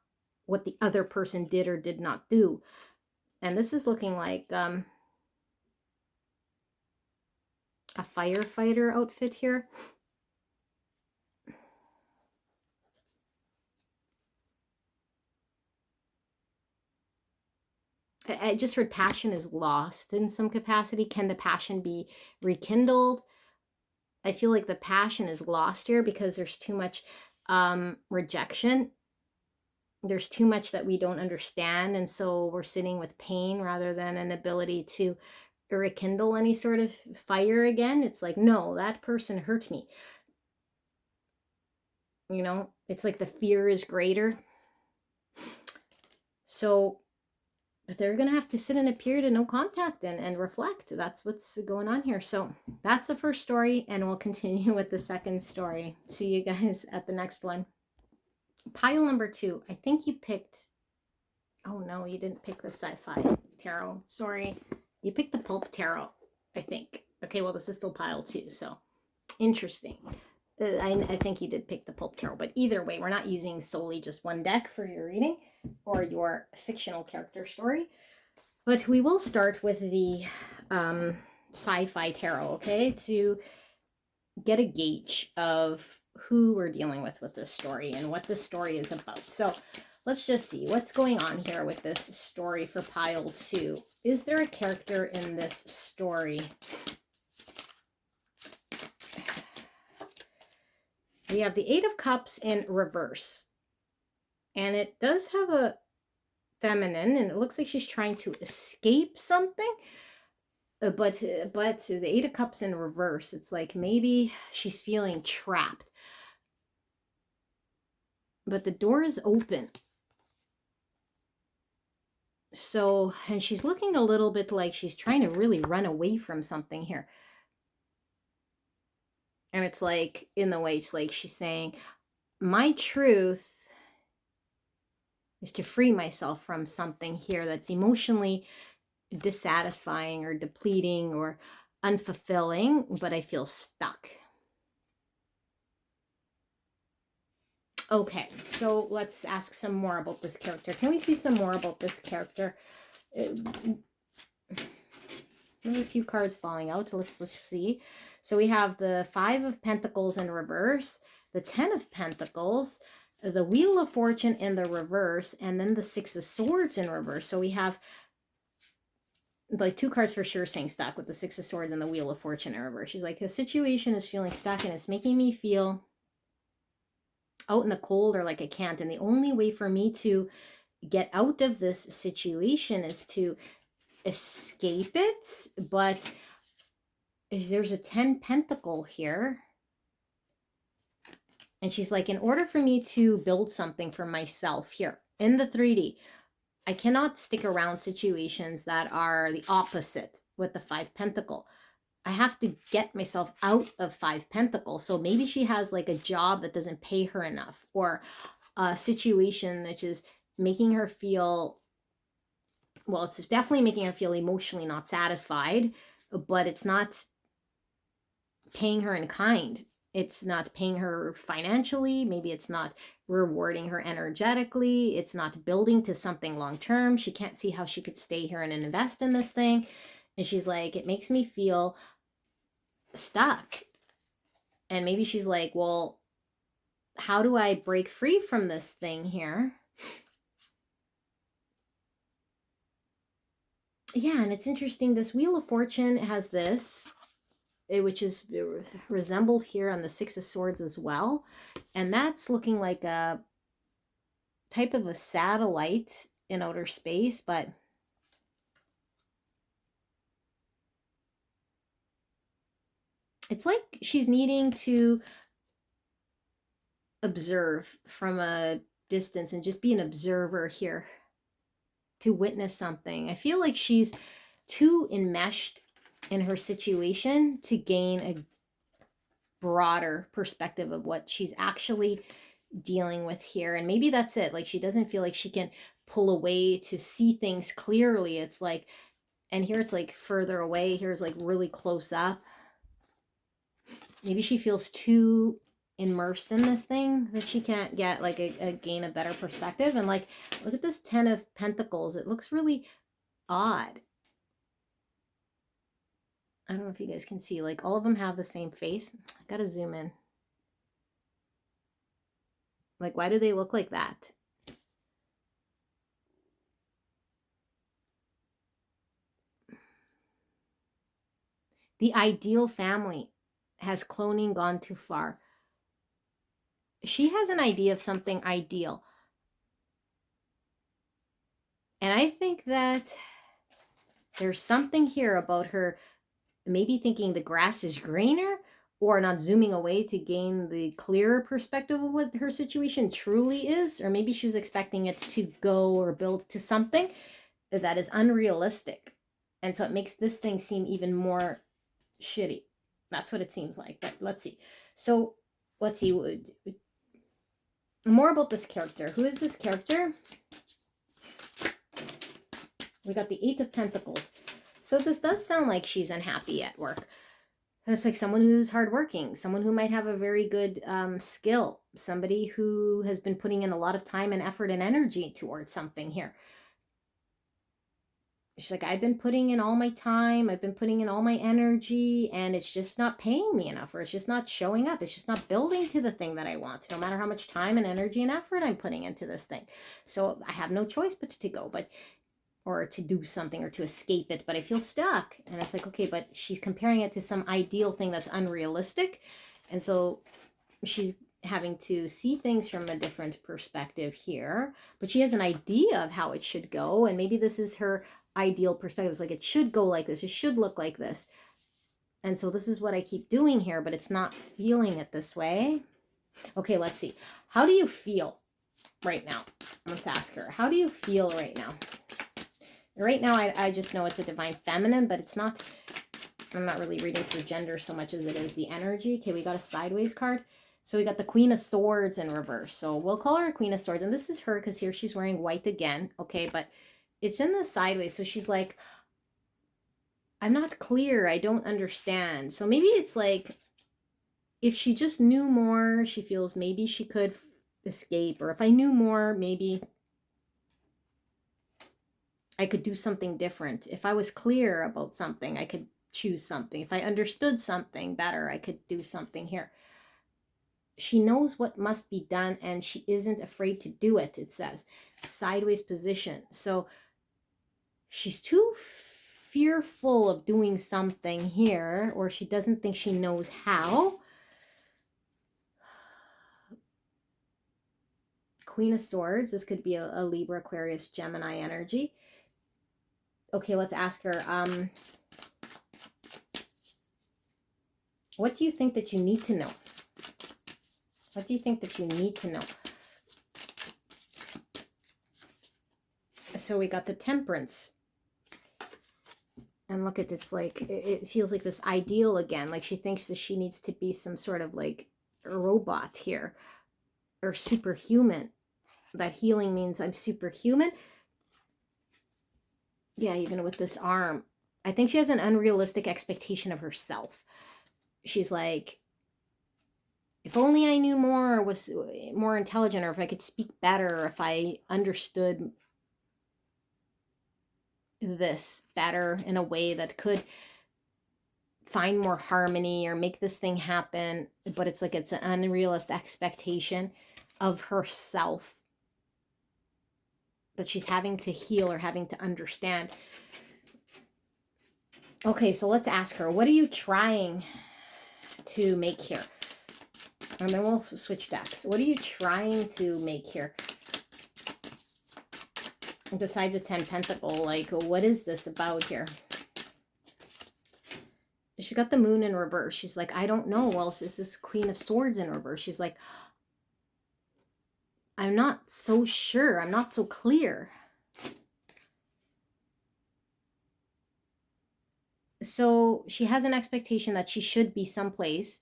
what the other person did or did not do. And this is looking like a firefighter outfit here. I just heard passion is lost in some capacity. Can the passion be rekindled? I feel like the passion is lost here because there's too much rejection. There's too much that we don't understand, and so we're sitting with pain rather than an ability to rekindle any sort of fire again. It's like, no, that person hurt me. You know, it's like the fear is greater. So they're going to have to sit in a period of no contact and reflect. That's what's going on here. So that's the first story, and we'll continue with the second story. See you guys at the next one. Pile number 2. I think you picked, oh no, you didn't pick the sci-fi tarot. Sorry. You picked the pulp tarot, I think. Okay, well, this is still pile 2, so interesting. I think you did pick the pulp tarot, but either way, we're not using solely just one deck for your reading or your fictional character story. But we will start with the sci-fi tarot, okay, to get a gauge of who we're dealing with this story and what this story is about. So let's just see what's going on here with this story for pile 2. Is there a character in this story? We have the 8 of Cups in reverse. And it does have a feminine, and it looks like she's trying to escape something. But the 8 of Cups in reverse, it's like maybe she's feeling trapped. But the door is open. So, and she's looking a little bit like she's trying to really run away from something here. And it's like, in the way, it's like she's saying, my truth is to free myself from something here that's emotionally dissatisfying or depleting, or unfulfilling, but I feel stuck. Okay, so let's ask some more about this character. Can we see some more about this character? There's a few cards falling out. Let's see. So we have the 5 of Pentacles in reverse, the 10 of Pentacles, the Wheel of Fortune in the reverse, and then the 6 of Swords in reverse. So we have like 2 cards for sure saying stuck with the 6 of Swords and the Wheel of Fortune in reverse. She's like, the situation is feeling stuck and it's making me feel out in the cold, or like I can't. And the only way for me to get out of this situation is to escape it. But there's a 10 pentacle here. And she's like, in order for me to build something for myself here in the 3D, I cannot stick around situations that are the opposite with the 5 pentacle. I have to get myself out of 5 pentacles. So maybe she has like a job that doesn't pay her enough, or a situation that is making her feel, well, it's definitely making her feel emotionally not satisfied, but it's not paying her in kind. It's not paying her financially. Maybe it's not rewarding her energetically. It's not building to something long term. She can't see how she could stay here and invest in this thing. And she's like, it makes me feel stuck. And maybe she's like, well, how do I break free from this thing here? Yeah, and it's interesting. This Wheel of Fortune has this, which is resembled here on the 6 of Swords as well. And that's looking like a type of a satellite in outer space, but it's like she's needing to observe from a distance and just be an observer here to witness something. I feel like she's too enmeshed in her situation to gain a broader perspective of what she's actually dealing with here. And maybe that's it. Like, she doesn't feel like she can pull away to see things clearly. It's like, and here it's like further away. Here's like really close up. Maybe she feels too immersed in this thing that she can't get like gain a better perspective. And like, look at this 10 of Pentacles. It looks really odd. I don't know if you guys can see, like all of them have the same face. I gotta zoom in. Like, why do they look like that? The ideal family. Has cloning gone too far? She has an idea of something ideal. And I think that there's something here about her maybe thinking the grass is greener, or not zooming away to gain the clearer perspective of what her situation truly is. Or maybe she was expecting it to go or build to something that is unrealistic. And so it makes this thing seem even more shitty. That's what it seems like. But let's see. So let's see. More about this character. Who is this character? We got the 8 of Pentacles. So this does sound like she's unhappy at work. It's like someone who's hardworking, someone who might have a very good skill, somebody who has been putting in a lot of time and effort and energy towards something here. She's like, I've been putting in all my time, I've been putting in all my energy, and it's just not paying me enough, or it's just not showing up. It's just not building to the thing that I want, no matter how much time and energy and effort I'm putting into this thing. So I have no choice but to go, or to do something, or to escape it, but I feel stuck. And it's like, okay, but she's comparing it to some ideal thing that's unrealistic. And so she's having to see things from a different perspective here, but she has an idea of how it should go. And maybe this is her ideal perspective. It's like, it should go like this. It should look like this. And so this is what I keep doing here, but it's not feeling it this way. Okay, let's see. How do you feel right now? Let's ask her. How do you feel right now? Right now, I just know it's a divine feminine, but it's not, I'm not really reading for gender so much as it is the energy. Okay, we got a sideways card. So we got the Queen of Swords in reverse. So we'll call her a Queen of Swords. And this is her because here she's wearing white again. Okay, but it's in the sideways. So she's like, I'm not clear. I don't understand. So maybe it's like, if she just knew more, she feels maybe she could escape. Or if I knew more, maybe I could do something different. If I was clear about something, I could choose something. If I understood something better, I could do something here. She knows what must be done and she isn't afraid to do it, it says. Sideways position. So she's too fearful of doing something here, or she doesn't think she knows how. Queen of Swords. This could be a Libra, Aquarius, Gemini energy. Okay, let's ask her. What do you think that you need to know? What do you think that you need to know? So we got the Temperance. And look at it's like, it feels like this ideal again. Like she thinks that she needs to be some sort of like a robot here. Or superhuman. That healing means I'm superhuman. Yeah, even with this arm. I think she has an unrealistic expectation of herself. She's like, if only I knew more, or was more intelligent, or if I could speak better, or if I understood this better in a way that could find more harmony or make this thing happen. But it's like it's an unrealistic expectation of herself that she's having to heal or having to understand. Okay, so let's ask her, what are you trying to make here? And then we'll switch decks. What are you trying to make here? Besides the 10 Pentacle, like, what is this about here? She's got the Moon in reverse. She's like, I don't know. Well, is this Queen of Swords in reverse? She's like, I'm not so sure. I'm not so clear. So she has an expectation that she should be someplace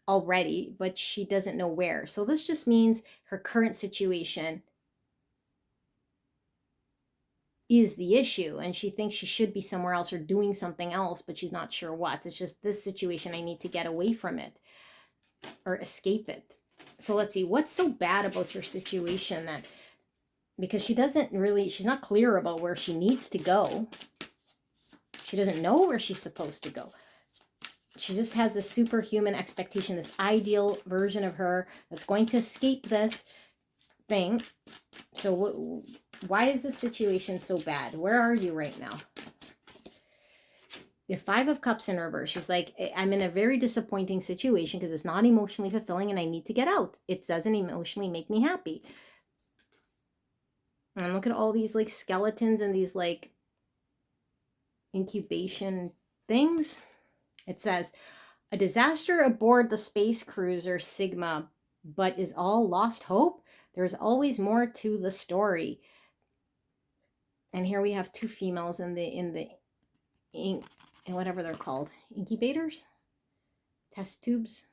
already, but she doesn't know where. So this just means her current situation is the issue, and she thinks she should be somewhere else or doing something else, but she's not sure what. It's just this situation, I need to get away from it or escape it. So let's see, what's so bad about your situation that, because she doesn't really, she's not clear about where she needs to go. She doesn't know where she's supposed to go. She just has this superhuman expectation, this ideal version of her that's going to escape this thing. So why is this situation so bad? Where are you right now? The 5 of Cups in reverse. She's like, I'm in a very disappointing situation because it's not emotionally fulfilling and I need to get out. It doesn't emotionally make me happy. And look at all these like skeletons and these like incubation things. It says, a disaster aboard the space cruiser Sigma, but is all lost hope? There's always more to the story. And here we have 2 females in the whatever they're called, incubators, test tubes.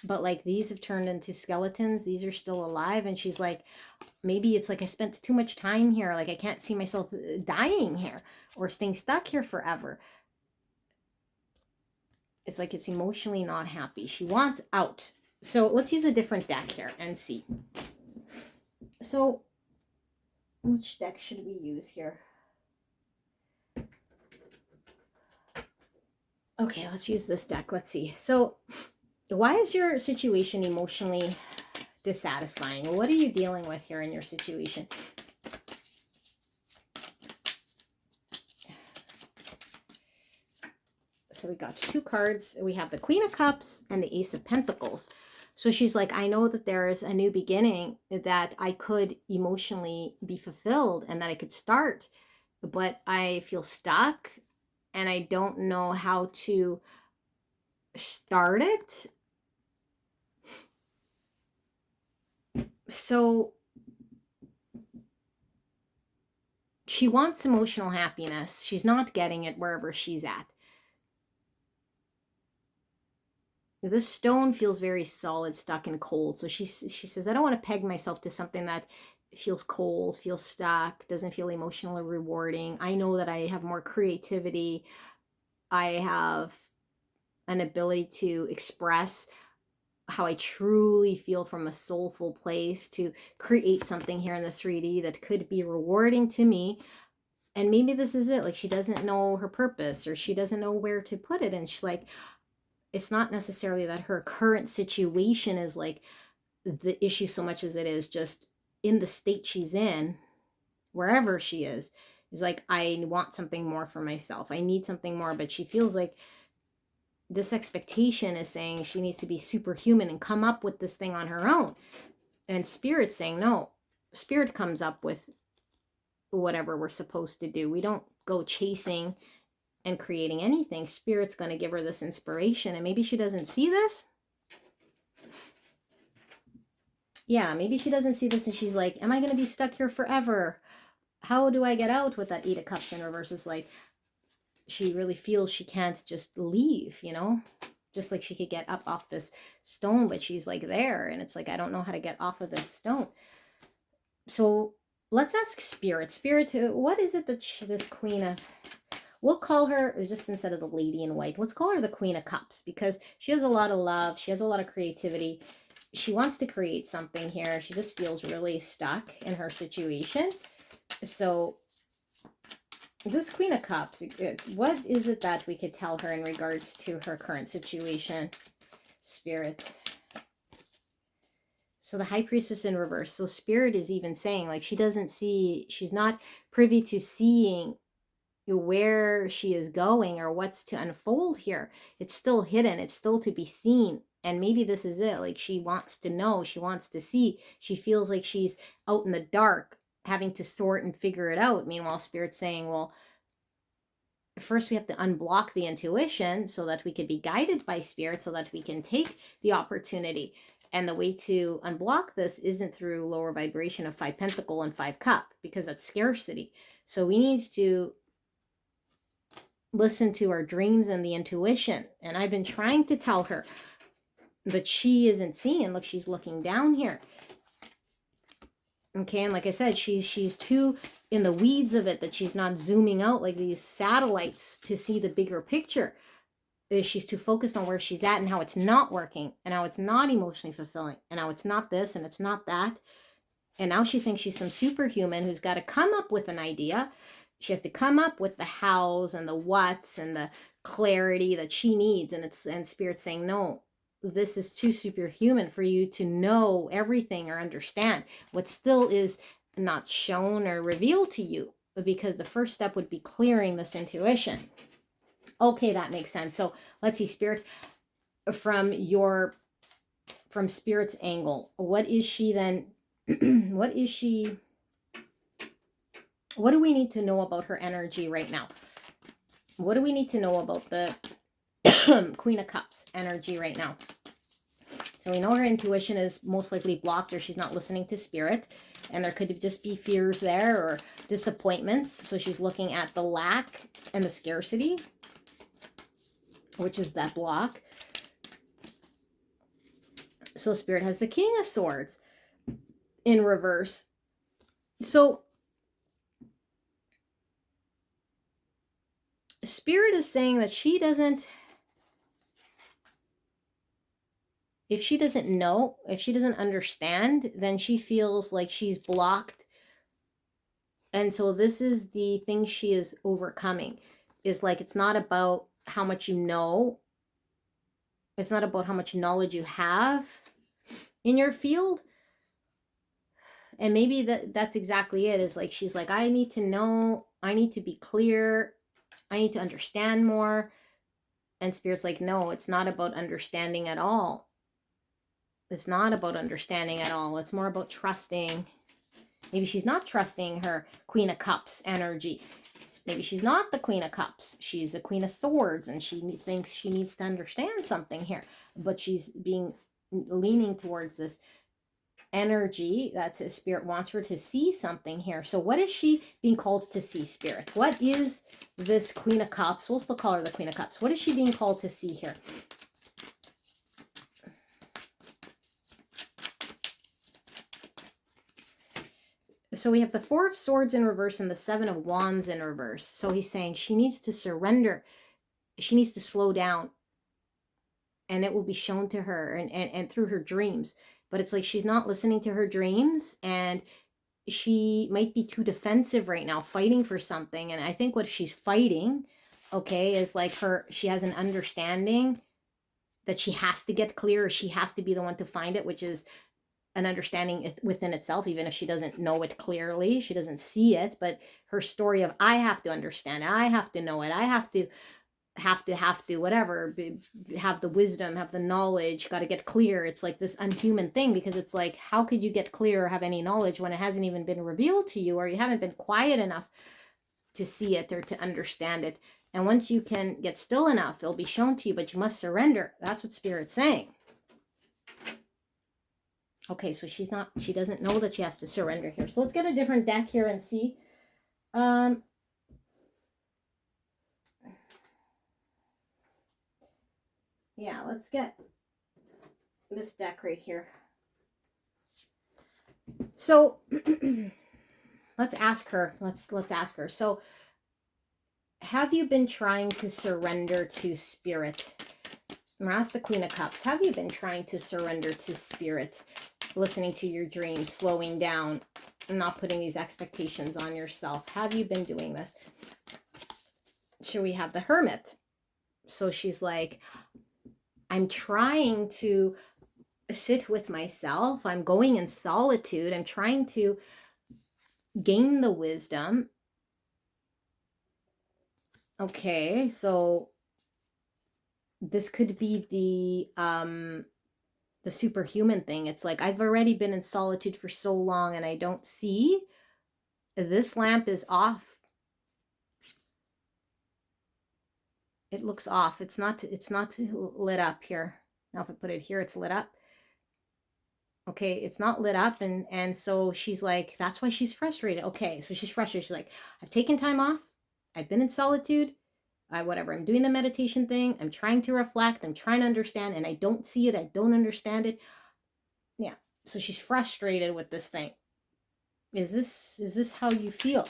But like these have turned into skeletons. These are still alive. And she's like, maybe it's like I spent too much time here. Like I can't see myself dying here or staying stuck here forever. It's like it's emotionally not happy. She wants out. So let's use a different deck here and see. So which deck should we use here? Okay, let's use this deck. Let's see. So why is your situation emotionally dissatisfying? What are you dealing with here in your situation? So we got 2 cards. We have the Queen of Cups and the Ace of Pentacles. So she's like, I know that there is a new beginning, that I could emotionally be fulfilled and that I could start, but I feel stuck and I don't know how to start it. So she wants emotional happiness. She's not getting it wherever she's at. This stone feels very solid, stuck and cold. So she says, I don't want to peg myself to something that feels cold, feels stuck, doesn't feel emotionally rewarding. I know that I have more creativity. I have an ability to express how I truly feel from a soulful place, to create something here in the 3D that could be rewarding to me. And maybe this is it. Like, she doesn't know her purpose, or she doesn't know where to put it. And she's like, it's not necessarily that her current situation is like the issue so much as it is just in the state she's in, wherever she is like, I want something more for myself. I need something more. But she feels like this expectation is saying she needs to be superhuman and come up with this thing on her own. And Spirit's saying, no, Spirit comes up with whatever we're supposed to do. We don't go chasing and creating anything. Spirit's going to give her this inspiration. And maybe she doesn't see this. Yeah, maybe she doesn't see this and she's like, am I going to be stuck here forever? How do I get out with that 8 of Cups in reverse? It's like, she really feels she can't just leave, you know? Just like she could get up off this stone, but she's like there. And it's like, I don't know how to get off of this stone. So let's ask Spirit. Spirit, what is it that this Queen of... We'll call her, just instead of the Lady in White, let's call her the Queen of Cups, because she has a lot of love. She has a lot of creativity. She wants to create something here. She just feels really stuck in her situation. So this Queen of Cups, what is it that we could tell her in regards to her current situation, Spirit? So the High Priestess in reverse. So Spirit is even saying, like, she doesn't see, she's not privy to seeing where she is going or what's to unfold here. It's still hidden. It's still to be seen. And maybe this is it. Like, she wants to know. She wants to see. She feels like she's out in the dark, having to sort and figure it out. Meanwhile, Spirit's saying, well, first we have to unblock the intuition so that we could be guided by Spirit, so that we can take the opportunity. And the way to unblock this isn't through lower vibration of 5 Pentacle and 5 Cup, because that's scarcity. So we need to listen to our dreams and the intuition. And I've been trying to tell her, but she isn't seeing. Look, she's looking down here. Okay, and like I said, she's too in the weeds of it that she's not zooming out like these satellites to see the bigger picture. She's too focused on where she's at and how it's not working, and how it's not emotionally fulfilling, and how it's not this and it's not that. And now she thinks she's some superhuman who's got to come up with an idea. She has to come up with the hows and the whats and the clarity that she needs. And Spirit's saying, no, this is too superhuman for you to know everything or understand. What still is not shown or revealed to you, because the first step would be clearing this intuition. Okay, that makes sense. So let's see, Spirit, from Spirit's angle, what is she then? What is she? What do we need to know about her energy right now? What do we need to know about the Queen of Cups energy right now? So we know her intuition is most likely blocked, or she's not listening to Spirit. And there could just be fears there or disappointments. So she's looking at the lack and the scarcity, which is that block. So Spirit has the King of Swords in reverse. So Spirit is saying that she doesn't, if she doesn't know, if she doesn't understand, then she feels like she's blocked. And so this is the thing she is overcoming. Is like, it's not about how much you know. It's not about how much knowledge you have in your field. And maybe that's exactly it. Is like, she's like, I need to know, I need to be clear, I need to understand more. And Spirit's like, no, it's not about understanding at all. It's not about understanding at all. It's more about trusting. Maybe she's not trusting her Queen of Cups energy. Maybe she's not the Queen of Cups. She's the Queen of Swords, and she thinks she needs to understand something here. But she's leaning towards this energy that Spirit wants her to see something here. So what is she being called to see, Spirit? What is this Queen of Cups? We'll still call her the Queen of Cups. What is she being called to see here? So we have the Four of Swords in reverse and the Seven of Wands in reverse. So he's saying she needs to surrender. She needs to slow down, and it will be shown to her and through her dreams. But it's like she's not listening to her dreams, and she might be too defensive right now, fighting for something. And I think what she's fighting, okay, is like she has an understanding that she has to get clear, or she has to be the one to find it, which is an understanding within itself, even if she doesn't know it clearly, she doesn't see it. But her story of, I have to understand it, I have to know it, I have to whatever, have the wisdom, have the knowledge, got to get clear. It's like this unhuman thing, because it's like, how could you get clear or have any knowledge when it hasn't even been revealed to you, or you haven't been quiet enough to see it or to understand it? And once you can get still enough, it'll be shown to you, but you must surrender. That's what Spirit's saying. Okay, so she doesn't know that she has to surrender here. So let's get a different deck here and see. Yeah, let's get this deck right here. So let's ask her. Let's ask her. So have you been trying to surrender to Spirit? I'm gonna ask the Queen of Cups. Have you been trying to surrender to Spirit? Listening to your dreams, slowing down, and not putting these expectations on yourself. Have you been doing this? Should we have the Hermit? So she's like, I'm trying to sit with myself. I'm going in solitude. I'm trying to gain the wisdom. Okay, so this could be the superhuman thing. It's like, I've already been in solitude for so long and I don't see. This lamp is off. It looks off. It's not lit up here. Now if I put it here, it's lit up. Okay, it's not lit up, and so she's like, that's why she's frustrated. Okay, so she's frustrated. She's like, I've taken time off. I've been in solitude. Whatever, I'm doing the meditation thing. I'm trying to reflect. I'm trying to understand, and I don't see it. I don't understand it. Yeah, so she's frustrated with this thing. Is this how you feel?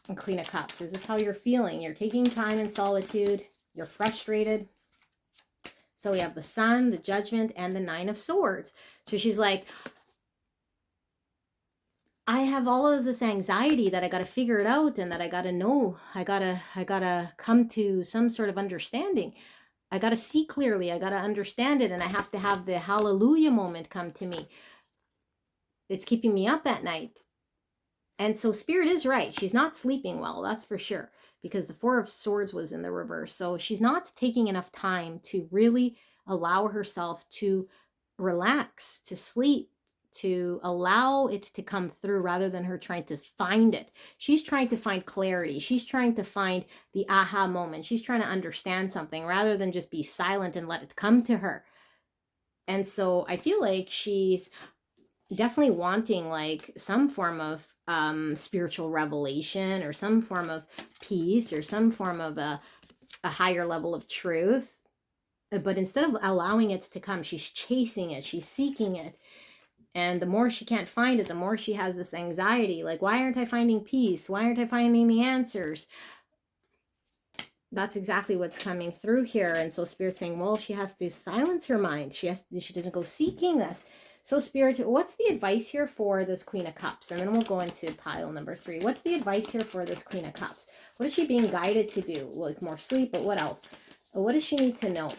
And Queen of Cups, is this how you're feeling? You're taking time in solitude. You're frustrated. So we have the Sun, the Judgment, and the Nine of Swords. So she's like, I have all of this anxiety that I got to figure it out, and that I got to know. I gotta come to some sort of understanding. I got to see clearly. I got to understand it, and I have to have the hallelujah moment come to me. It's keeping me up at night. And so Spirit is right. She's not sleeping well, that's for sure, because the Four of Swords was in the reverse. So she's not taking enough time to really allow herself to relax, to sleep, to allow it to come through, rather than her trying to find it. She's trying to find clarity. She's trying to find the aha moment. She's trying to understand something rather than just be silent and let it come to her. And so I feel like she's definitely wanting like some form of spiritual revelation, or some form of peace, or some form of a higher level of truth. But instead of allowing it to come, she's chasing it, she's seeking it. And the more she can't find it, the more she has this anxiety. Like, why aren't I finding peace? Why aren't I finding the answers? That's exactly what's coming through here. And so Spirit's saying, well, she has to silence her mind. She doesn't go seeking this. So Spirit, what's the advice here for this Queen of Cups? And then we'll go into pile number 3. What's the advice here for this Queen of Cups? What is she being guided to do? Like more sleep, but what else? What does she need to know?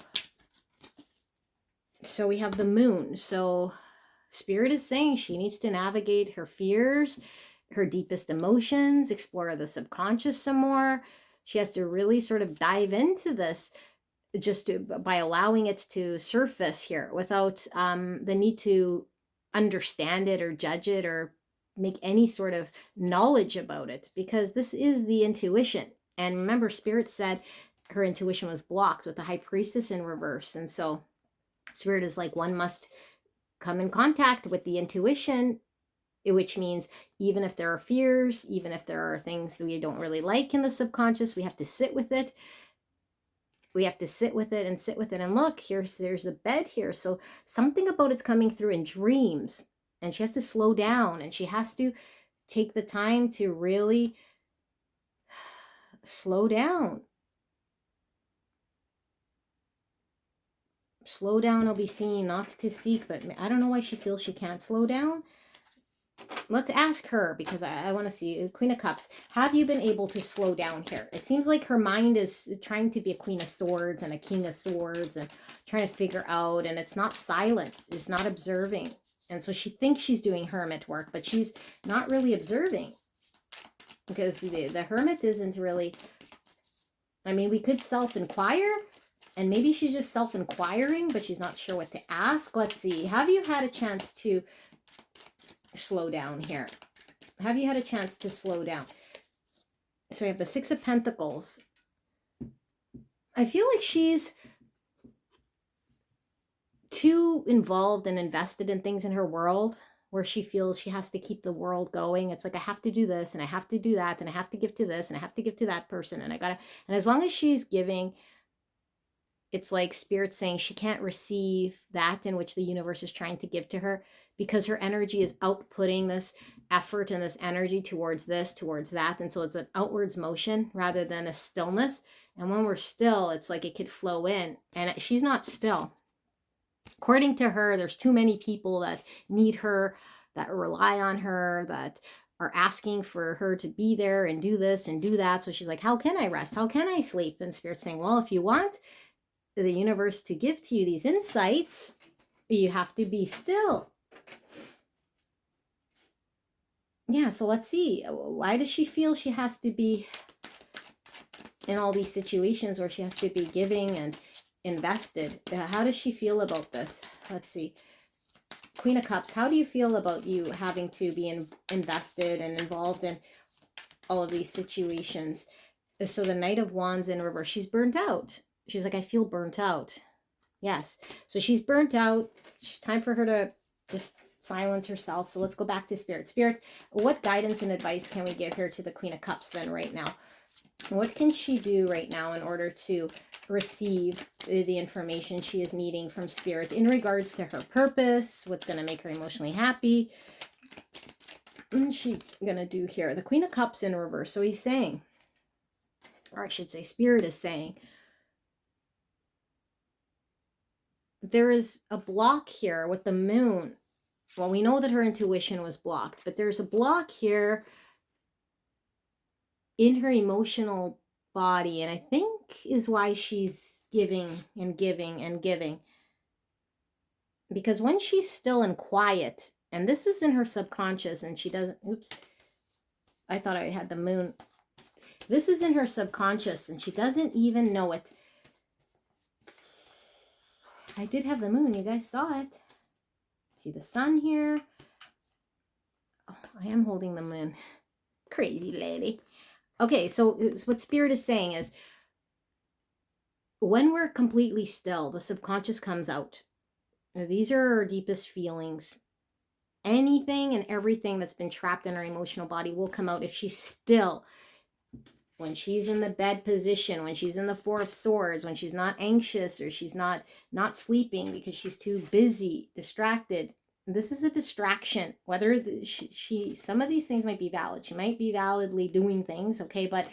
So we have the Moon. So Spirit is saying she needs to navigate her fears, her deepest emotions, explore the subconscious some more. She has to really sort of dive into this by allowing it to surface here without the need to understand it or judge it or make any sort of knowledge about it, because this is the intuition. And remember, Spirit said her intuition was blocked with the High Priestess in reverse. And so Spirit is like, one must come in contact with the intuition, which means even if there are fears, even if there are things that we don't really like in the subconscious, we have to sit with it. We have to sit with it and sit with it. And look, there's a bed here. So something about it's coming through in dreams, and she has to slow down, and she has to take the time to really slow down. Slow down will be seen, not to seek, but I don't know why she feels she can't slow down. Let's ask her, because I want to see. Queen of Cups, have you been able to slow down here? It seems like her mind is trying to be a Queen of Swords and a King of Swords and trying to figure out, and it's not silence, it's not observing. And so she thinks she's doing hermit work, but she's not really observing, because the hermit isn't really, I mean, we could self-inquire, and maybe she's just self-inquiring, but she's not sure what to ask. Let's see. Have you had a chance to slow down here? Have you had a chance to slow down? So we have the Six of Pentacles. I feel like she's too involved and invested in things in her world, where she feels she has to keep the world going. It's like, I have to do this and I have to do that and I have to give to this and I have to give to that person and I gotta, and as long as she's giving, it's like Spirit saying she can't receive that in which the universe is trying to give to her, because her energy is outputting this effort and this energy towards this, towards that. And so it's an outwards motion rather than a stillness. And when we're still, it's like it could flow in. And she's not still. According to her, there's too many people that need her, that rely on her, that are asking for her to be there and do this and do that. So she's like, how can I rest? How can I sleep? And Spirit's saying, well, if you want the universe to give to you these insights, you have to be still. Yeah, so let's see. Why does she feel she has to be in all these situations where she has to be giving and invested? How does she feel about this? Let's see. Queen of Cups, how do you feel about you having to be invested and involved in all of these situations? So the Knight of Wands in reverse, she's burnt out. She's like, I feel burnt out. Yes. So she's burnt out. It's time for her to just silence herself. So let's go back to Spirit. Spirit, what guidance and advice can we give her to the Queen of Cups then right now? What can she do right now in order to receive the information she is needing from Spirit in regards to her purpose? What's going to make her emotionally happy? What's she going to do here? The Queen of Cups in reverse. So he's saying, or I should say Spirit is saying, there is a block here with the moon. Well, we know that her intuition was blocked, but there's a block here in her emotional body, and I think is why she's giving and giving and giving. Because when she's still and quiet, and this is in her subconscious, and she doesn't, oops, I thought I had the moon. This is in her subconscious, and she doesn't even know it. I did have the moon. You guys saw it. See the sun here. Oh, I am holding the moon. Crazy lady. Okay, so what Spirit is saying is, when we're completely still, the subconscious comes out. These are our deepest feelings. Anything and everything that's been trapped in our emotional body will come out if she's still. When she's in the bed position, when she's in the Four of Swords, when she's not anxious or she's not sleeping because she's too busy, distracted. This is a distraction. Whether she some of these things might be valid. She might be validly doing things, okay, but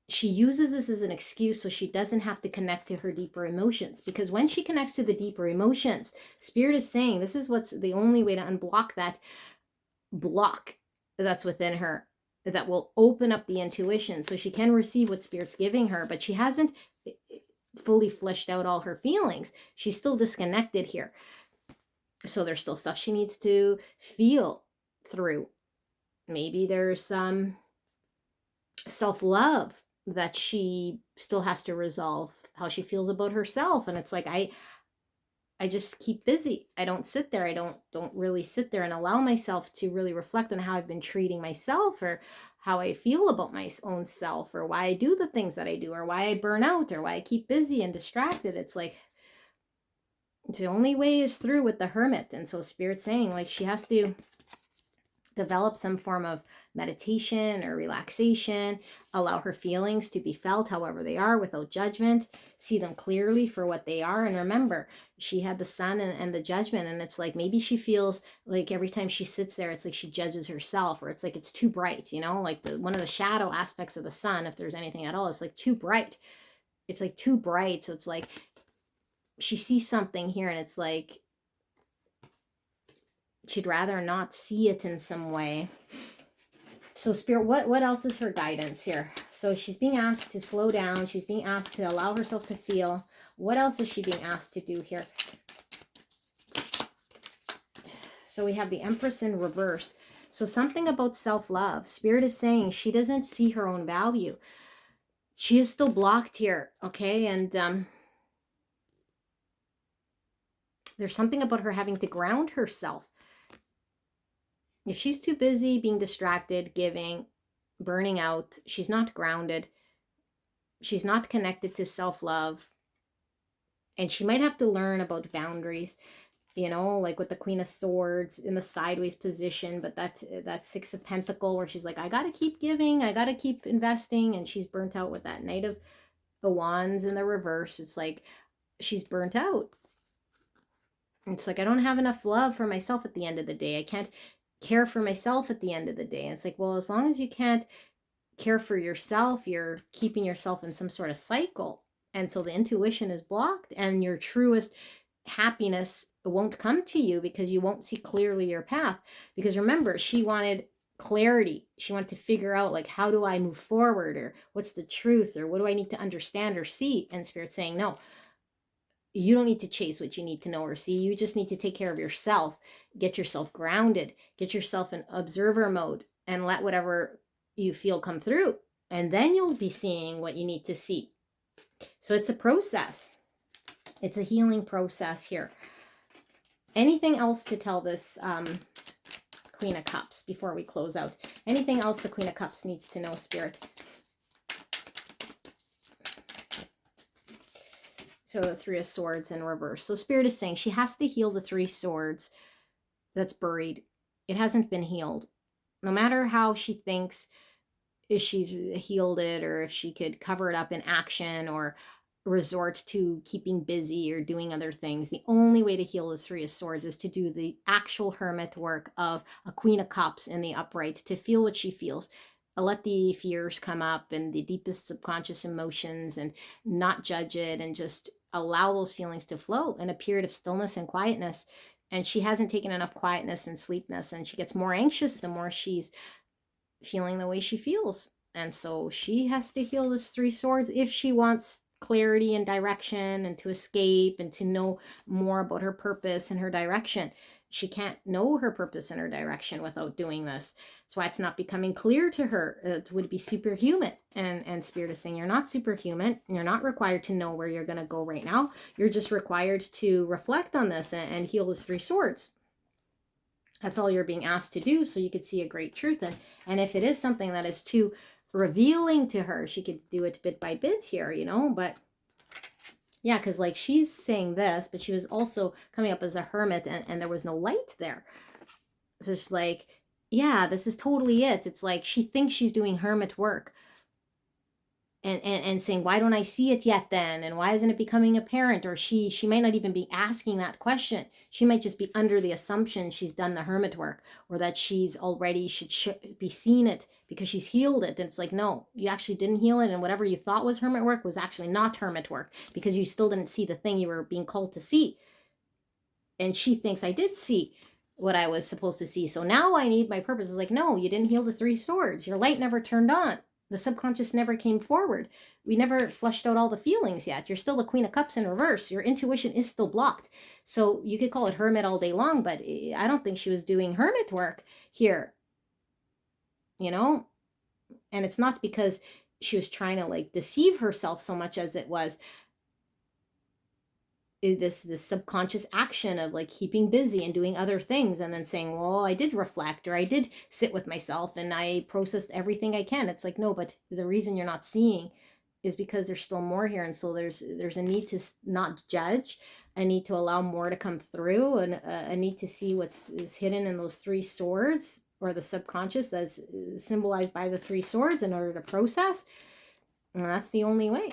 she uses this as an excuse so she doesn't have to connect to her deeper emotions. Because when she connects to the deeper emotions, Spirit is saying this is what's the only way to unblock that block that's within her, that will open up the intuition so she can receive what Spirit's giving her, but she hasn't fully fleshed out all her feelings. She's still disconnected here. So there's still stuff she needs to feel through. Maybe there's some self-love that she still has to resolve, how she feels about herself. And it's like, I just keep busy. I don't sit there. I don't really sit there and allow myself to really reflect on how I've been treating myself, or how I feel about my own self, or why I do the things that I do, or why I burn out, or why I keep busy and distracted. It's like, the only way is through with the Hermit. And so Spirit's saying, like, she has to develop some form of meditation or relaxation, allow her feelings to be felt however they are without judgment, see them clearly for what they are. And remember, she had the sun and the judgment, and it's like maybe she feels like every time she sits there, it's like she judges herself, or it's like it's too bright, you know, like one of the shadow aspects of the sun, if there's anything at all, it's like too bright. It's like too bright. So it's like she sees something here and it's like she'd rather not see it in some way. So Spirit, what else is her guidance here? So she's being asked to slow down. She's being asked to allow herself to feel. What else is she being asked to do here? So we have the Empress in reverse. So something about self-love. Spirit is saying she doesn't see her own value. She is still blocked here, okay? And there's something about her having to ground herself. If she's too busy being distracted, giving, burning out, she's not grounded. She's not connected to self-love. And she might have to learn about boundaries, you know, like with the Queen of Swords in the sideways position, but that Six of Pentacles where she's like, I got to keep giving, I got to keep investing. And she's burnt out with that Knight of the Wands in the reverse. It's like she's burnt out. It's like, I don't have enough love for myself at the end of the day. I can't care for myself at the end of the day. And it's like, well, as long as you can't care for yourself, you're keeping yourself in some sort of cycle. And so the intuition is blocked, and your truest happiness won't come to you because you won't see clearly your path. Because remember, she wanted clarity. She wanted to figure out, like, how do I move forward, or what's the truth, or what do I need to understand or see? And Spirit's saying, no, you don't need to chase what you need to know or see. You just need to take care of yourself, get yourself grounded, get yourself in observer mode, and let whatever you feel come through. And then you'll be seeing what you need to see. So it's a process. It's a healing process here. Anything else to tell this Queen of Cups before we close out? Anything else the Queen of Cups needs to know, Spirit? So the Three of Swords in reverse. So Spirit is saying she has to heal the Three Swords that's buried. It hasn't been healed. No matter how she thinks if she's healed it, or if she could cover it up in action or resort to keeping busy or doing other things, the only way to heal the Three of Swords is to do the actual hermit work of a Queen of Cups in the upright, to feel what she feels. Let the fears come up and the deepest subconscious emotions, and not judge it, and just allow those feelings to flow in a period of stillness and quietness. And she hasn't taken enough quietness and sleepness, and she gets more anxious the more she's feeling the way she feels. And so she has to heal this Three Swords if she wants clarity and direction, and to escape and to know more about her purpose and her direction. She can't know her purpose and her direction without doing this. That's why it's not becoming clear to her. It would be superhuman. And Spirit is saying you're not superhuman. You're not required to know where you're going to go right now. You're just required to reflect on this and heal this Three Swords. That's all you're being asked to do, so you could see a great truth. And if it is something that is too revealing to her, she could do it bit by bit here, you know. But yeah, because like she's saying this, but she was also coming up as a hermit, and there was no light there. So it's like, yeah, this is totally it. It's like she thinks she's doing hermit work, and saying, why don't I see it yet then? And why isn't it becoming apparent? Or she might not even be asking that question. She might just be under the assumption she's done the hermit work, or that she's already should be seen it because she's healed it. And it's like, no, you actually didn't heal it. And whatever you thought was hermit work was actually not hermit work, because you still didn't see the thing you were being called to see. And she thinks, I did see what I was supposed to see, so now I need my purpose. It's like, no, you didn't heal the Three Swords. Your light never turned on. The subconscious never came forward. We never flushed out all the feelings yet. You're still the Queen of Cups in reverse. Your intuition is still blocked. So you could call it hermit all day long, but I don't think she was doing hermit work here, you know? And it's not because she was trying to like deceive herself so much as it was this subconscious action of like keeping busy and doing other things, and then saying, well, I did reflect, or I did sit with myself and I processed everything I can. It's like, no, but the reason you're not seeing is because there's still more here. And so there's a need to not judge, a need to allow more to come through, and a need to see what's hidden in those Three Swords, or the subconscious that's symbolized by the 3 swords in order to process. And that's the only way.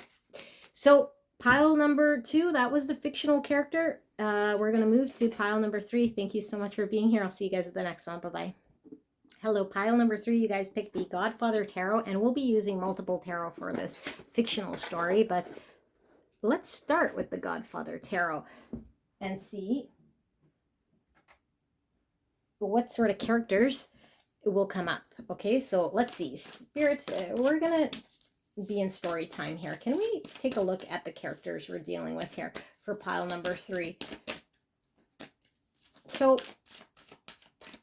So pile number 2, that was the fictional character. We're going to move to pile number 3. Thank you so much for being here. I'll see you guys at the next one. Bye-bye. Hello, pile number 3. You guys picked the Godfather Tarot, and we'll be using multiple tarot for this fictional story, but let's start with the Godfather Tarot and see what sort of characters will come up. Okay, so let's see. Spirit, we're going to be in story time here. Can we take a look at the characters we're dealing with here for pile number 3? So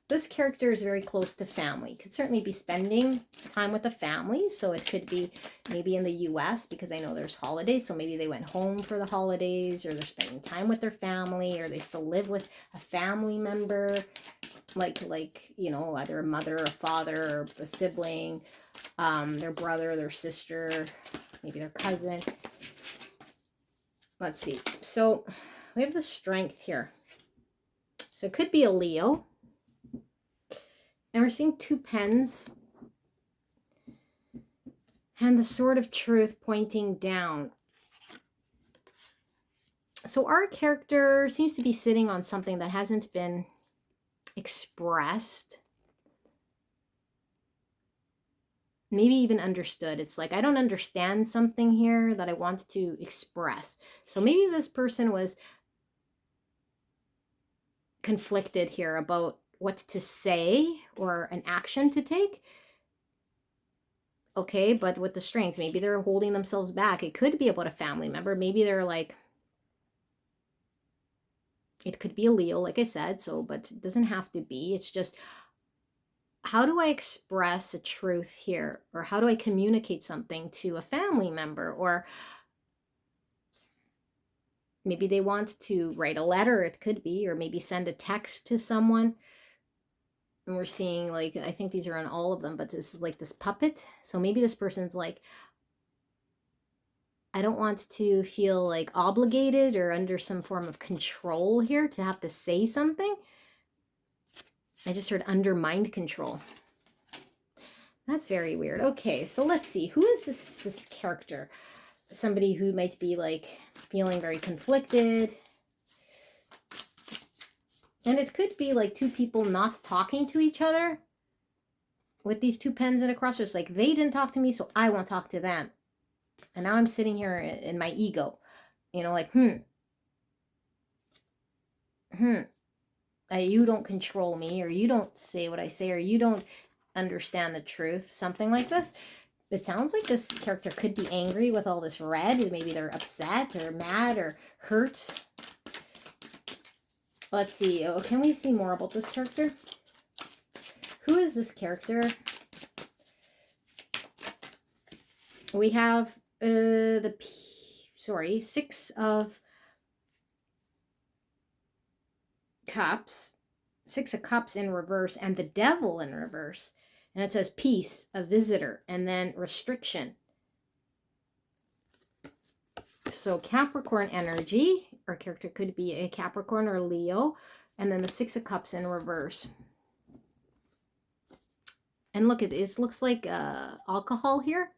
this character is very close to family. Could certainly be spending time with the family. So it could be maybe in the US, because I know there's holidays. So maybe they went home for the holidays, or they're spending time with their family, or they still live with a family member, like you know, either a mother, a father, or a sibling, their brother, their sister, maybe their cousin. Let's see. So we have the Strength here. So it could be a Leo. And we're seeing 2 pens and the Sword of Truth pointing down. So our character seems to be sitting on something that hasn't been expressed, maybe even understood. It's like, I don't understand something here that I want to express. So maybe this person was conflicted here about what to say or an action to take. Okay, but with the Strength, maybe they're holding themselves back. It could be about a family member. Maybe they're like, it could be a Leo, like I said, so, but it doesn't have to be. It's just, how do I express a truth here? Or how do I communicate something to a family member? Or maybe they want to write a letter, it could be, or maybe send a text to someone. And we're seeing, like, I think these are on all of them, but this is like this puppet. So maybe this person's like, I don't want to feel like obligated or under some form of control here to have to say something. I just heard under mind control. That's very weird. Okay, so let's see. Who is this character? Somebody who might be like feeling very conflicted. And it could be like 2 people not talking to each other with these 2 pens and a cross. It's like, they didn't talk to me, so I won't talk to them. And now I'm sitting here in my ego, you know, like, you don't control me, or you don't say what I say, or you don't understand the truth, something like this. It sounds like this character could be angry with all this red. Maybe they're upset or mad or hurt. Let's see. Oh, can we see more about this character? Who is this character? We have Six of Cups. 6 of Cups in reverse, and the Devil in reverse. And it says peace, a visitor, and then restriction. So Capricorn energy. Our character could be a Capricorn or Leo. And then the 6 of Cups in reverse. And look at this. Looks like alcohol here.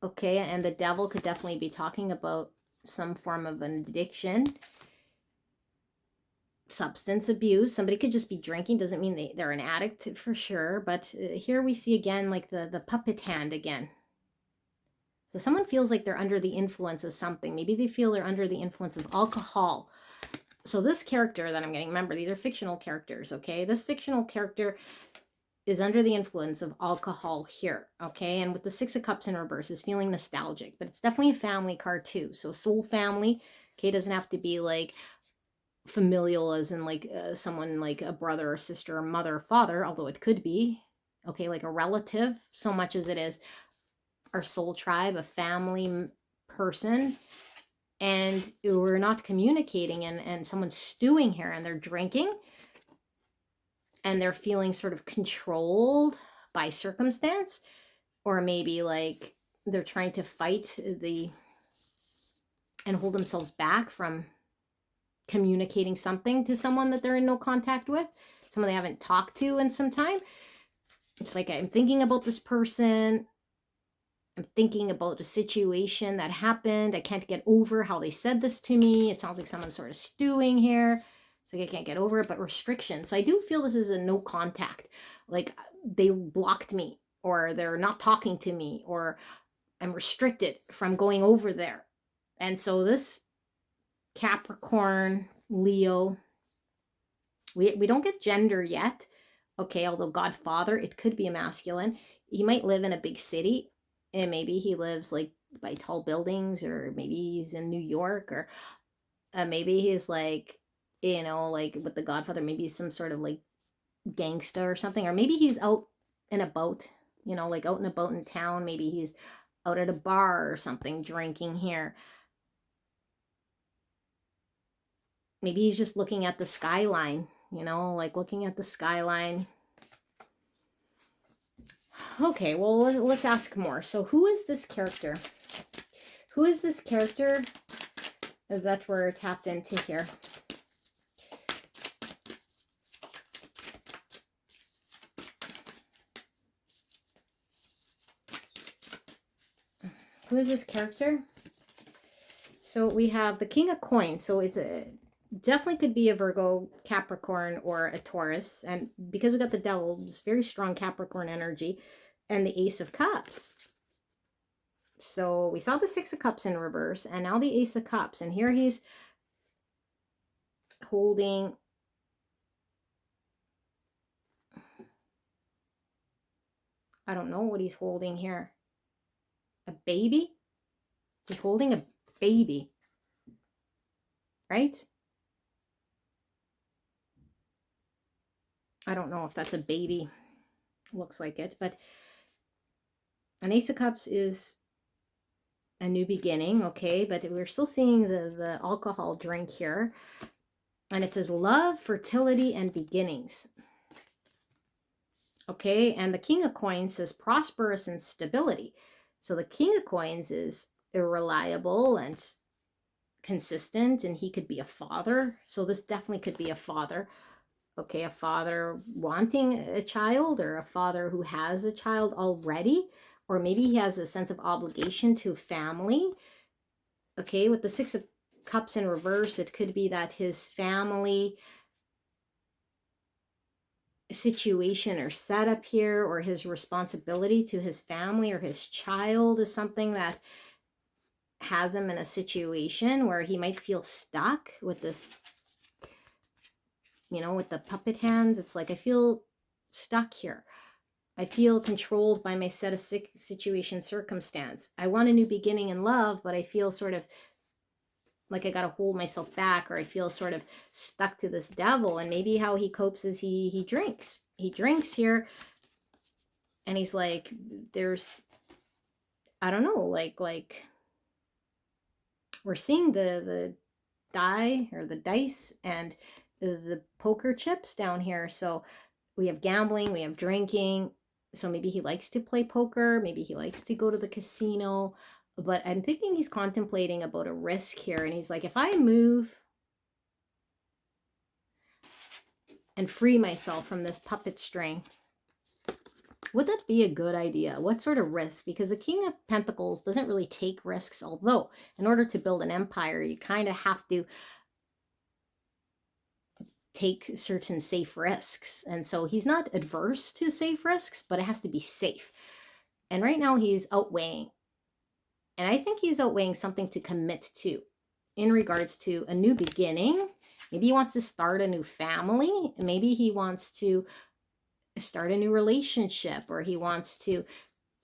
Okay, and the Devil could definitely be talking about some form of an addiction. Substance abuse. Somebody could just be drinking. Doesn't mean they're an addict for sure. But here we see again like the puppet hand again. So someone feels like they're under the influence of something. Maybe they feel they're under the influence of alcohol. So this character that I'm getting, remember, these are fictional characters, okay? This fictional character is under the influence of alcohol here, okay? And with the 6 of Cups in reverse, is feeling nostalgic. But it's definitely a family card too. So soul family, okay? Doesn't have to be like familial as in like someone like a brother or sister or mother or father, although it could be, okay, like a relative, so much as it is our soul tribe, a family person, and we're not communicating, and someone's stewing here and they're drinking and they're feeling sort of controlled by circumstance, or maybe like they're trying to fight and hold themselves back from communicating something to someone that they're in no contact with. someone they haven't talked to in some time. It's like, I'm thinking about this person. I'm thinking about a situation that happened. I can't get over how they said this to me. It sounds like someone's sort of stewing here. So I can't get over it, but restriction. So I do feel this is a no contact. Like they blocked me, or they're not talking to me, or I'm restricted from going over there. And so this Capricorn, Leo, we don't get gender yet. Okay, although Godfather, it could be a masculine. He might live in a big city, and maybe he lives like by tall buildings, or maybe he's in New York, or maybe he's like, you know, like with the Godfather, maybe he's some sort of like gangsta or something, or maybe he's out and about, you know, like out and about in town. Maybe he's out at a bar or something drinking here. Maybe he's just looking at the skyline, you know, like looking at the skyline. Okay, well, let's ask more. So who is this character? Who is this character that we're tapped into here? Who is this character? So we have the King of Coins. So it's definitely could be a Virgo, Capricorn, or a Taurus. And because we got the Devil, it's very strong Capricorn energy. And the Ace of Cups. So we saw the Six of Cups in reverse, and now the Ace of Cups. And here he's holding... I don't know what he's holding here. A baby? He's holding a baby. Right? I don't know if that's a baby. Looks like it, but an Ace of Cups is a new beginning, okay? But we're still seeing the alcohol drink here. And it says love, fertility, and beginnings. Okay, and the King of Coins says prosperous and stability. So the King of Coins is reliable and consistent, and he could be a father. So this definitely could be a father. Okay, a father wanting a child, or a father who has a child already, or maybe he has a sense of obligation to family. Okay, with the Six of Cups in reverse, it could be that his family situation or setup here, or his responsibility to his family or his child, is something that has him in a situation where he might feel stuck with this, you know, with the puppet hands. It's like, I feel stuck here. I feel controlled by my set of situation circumstance. I want a new beginning in love, but I feel sort of like I got to hold myself back, or I feel sort of stuck to this devil. And maybe how he copes is he drinks. He drinks here, and he's like, there's, I don't know, like we're seeing the die or the dice and the poker chips down here. So we have gambling, we have drinking. So maybe he likes to play poker, maybe he likes to go to the casino, but I'm thinking he's contemplating about a risk here. And he's like, if I move and free myself from this puppet string, would that be a good idea? What sort of risk? Because the King of Pentacles doesn't really take risks, although in order to build an empire, you kind of have to take certain safe risks. And so he's not adverse to safe risks, but it has to be safe. And right now he's outweighing. And I think he's outweighing something to commit to in regards to a new beginning. Maybe he wants to start a new family. Maybe he wants to start a new relationship, or he wants to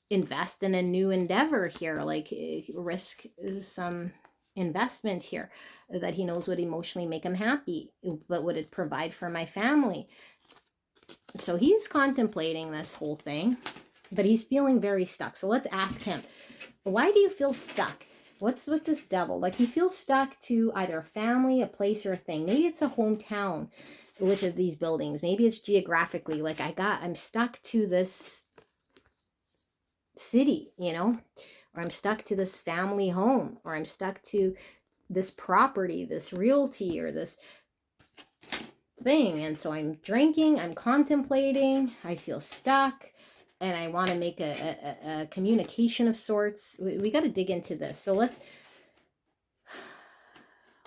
invest in a new endeavor here, like risk some investment here that he knows would emotionally make him happy, but would it provide for my family? So he's contemplating this whole thing, but he's feeling very stuck. So let's ask him, why do you feel stuck? What's with this devil? Like, he feels stuck to either a family, a place, or a thing. Maybe it's a hometown with these buildings. Maybe it's geographically, like I'm stuck to this city, you know, or I'm stuck to this family home, or I'm stuck to this property, this realty, or this thing. And so I'm drinking, I'm contemplating, I feel stuck, and I want to make a communication of sorts. We got to dig into this. So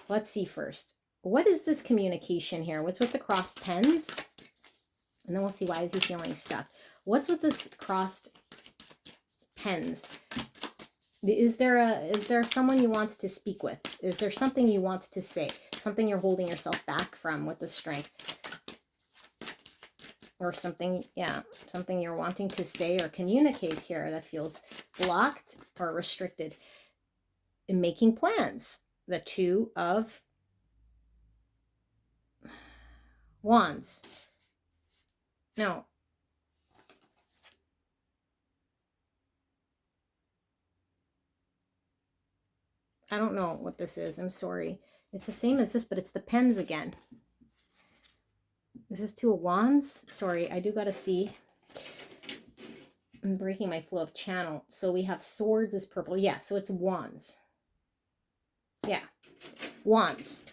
let's see first. What is this communication here? What's with the crossed pens? And then we'll see, why is he feeling stuck? What's with this crossed pens? Is there someone you want to speak with? Is there something you want to say? Something you're holding yourself back from with the strength? Or something, yeah, something you're wanting to say or communicate here that feels blocked or restricted. In making plans, the Two of Wands. Now, I don't know what this is. I'm sorry. It's the same as this, but it's the pens again. This is Two of Wands. Sorry, I do got to see. I'm breaking my flow of channel. So we have swords is purple. Yeah, so it's wands. Yeah, wands.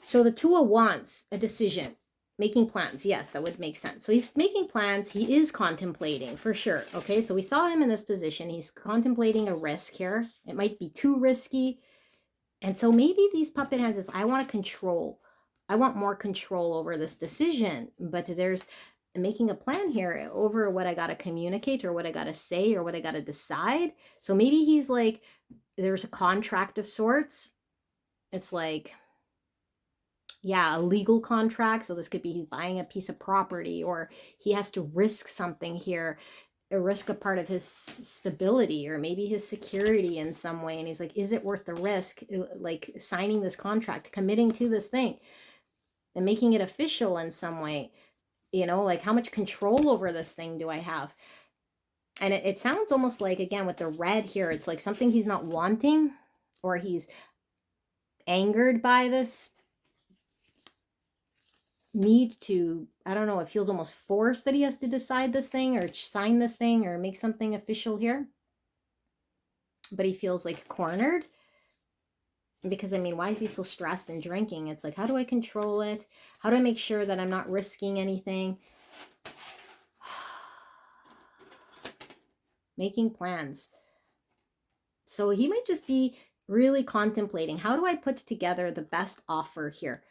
So the Two of Wands, a decision. Making plans. Yes, that would make sense. So he's making plans. He is contemplating for sure. Okay, so we saw him in this position. He's contemplating a risk here. It might be too risky. And so maybe these puppet hands is, I want to control. I want more control over this decision. But there's making a plan here over what I got to communicate or what I got to say or what I got to decide. So maybe he's like, there's a contract of sorts. It's like, yeah, a legal contract. So this could be he's buying a piece of property, or he has to risk something here, risk a part of his stability or maybe his security in some way. And he's like, is it worth the risk? Like signing this contract, committing to this thing and making it official in some way, you know, like how much control over this thing do I have? And it sounds almost like, again, with the red here, it's like something he's not wanting, or he's angered by this need to, I don't know, it feels almost forced that he has to decide this thing or sign this thing or make something official here. But he feels like cornered. Because, I mean, why is he so stressed and drinking? It's like, how do I control it? How do I make sure that I'm not risking anything? Making plans. So he might just be really contemplating, how do I put together the best offer here?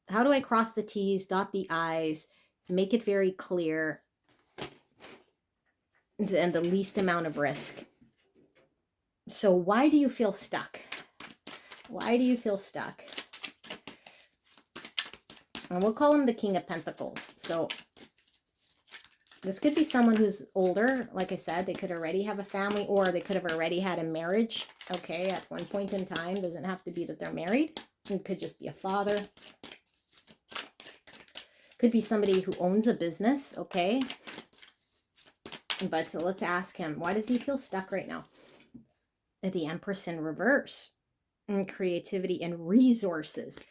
How do I cross the T's, dot the I's, make it very clear, and the least amount of risk? So why do you feel stuck? Why do you feel stuck? And we'll call him the King of Pentacles. So this could be someone who's older. Like I said, they could already have a family, or they could have already had a marriage, okay, at one point in time. Doesn't have to be that they're married. It could just be a father. Could be somebody who owns a business, okay? But so let's ask him, why does he feel stuck right now? The Empress in reverse. And creativity and resources.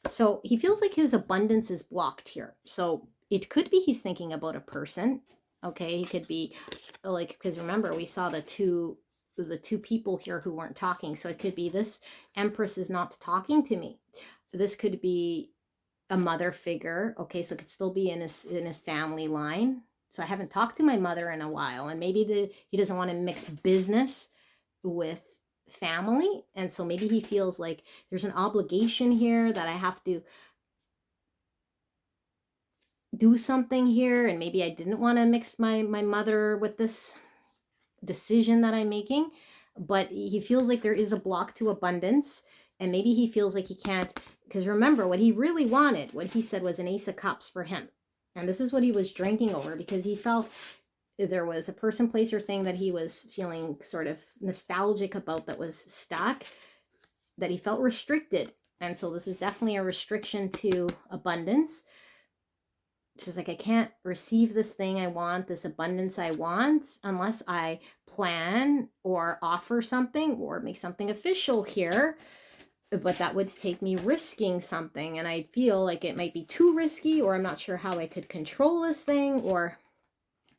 So he feels like his abundance is blocked here. So it could be he's thinking about a person, okay? He could be like, because remember, we saw the two people here who weren't talking. So it could be this Empress is not talking to me. This could be a mother figure, okay? So it could still be in his family line. So I haven't talked to my mother in a while, and maybe he doesn't want to mix business with family, and so maybe he feels like there's an obligation here that I have to do something here, and maybe I didn't want to mix my mother with this decision that I'm making, but he feels like there is a block to abundance, and maybe he feels like he can't, because remember, what he really wanted, what he said was an Ace of Cups for him, and this is what he was drinking over, because he felt there was a person, place, or thing that he was feeling sort of nostalgic about that was stuck, that he felt restricted. And so this is definitely a restriction to abundance. It's just like, I can't receive this thing I want, this abundance I want, unless I plan or offer something or make something official here. But that would take me risking something, and I feel like it might be too risky, or I'm not sure how I could control this thing, or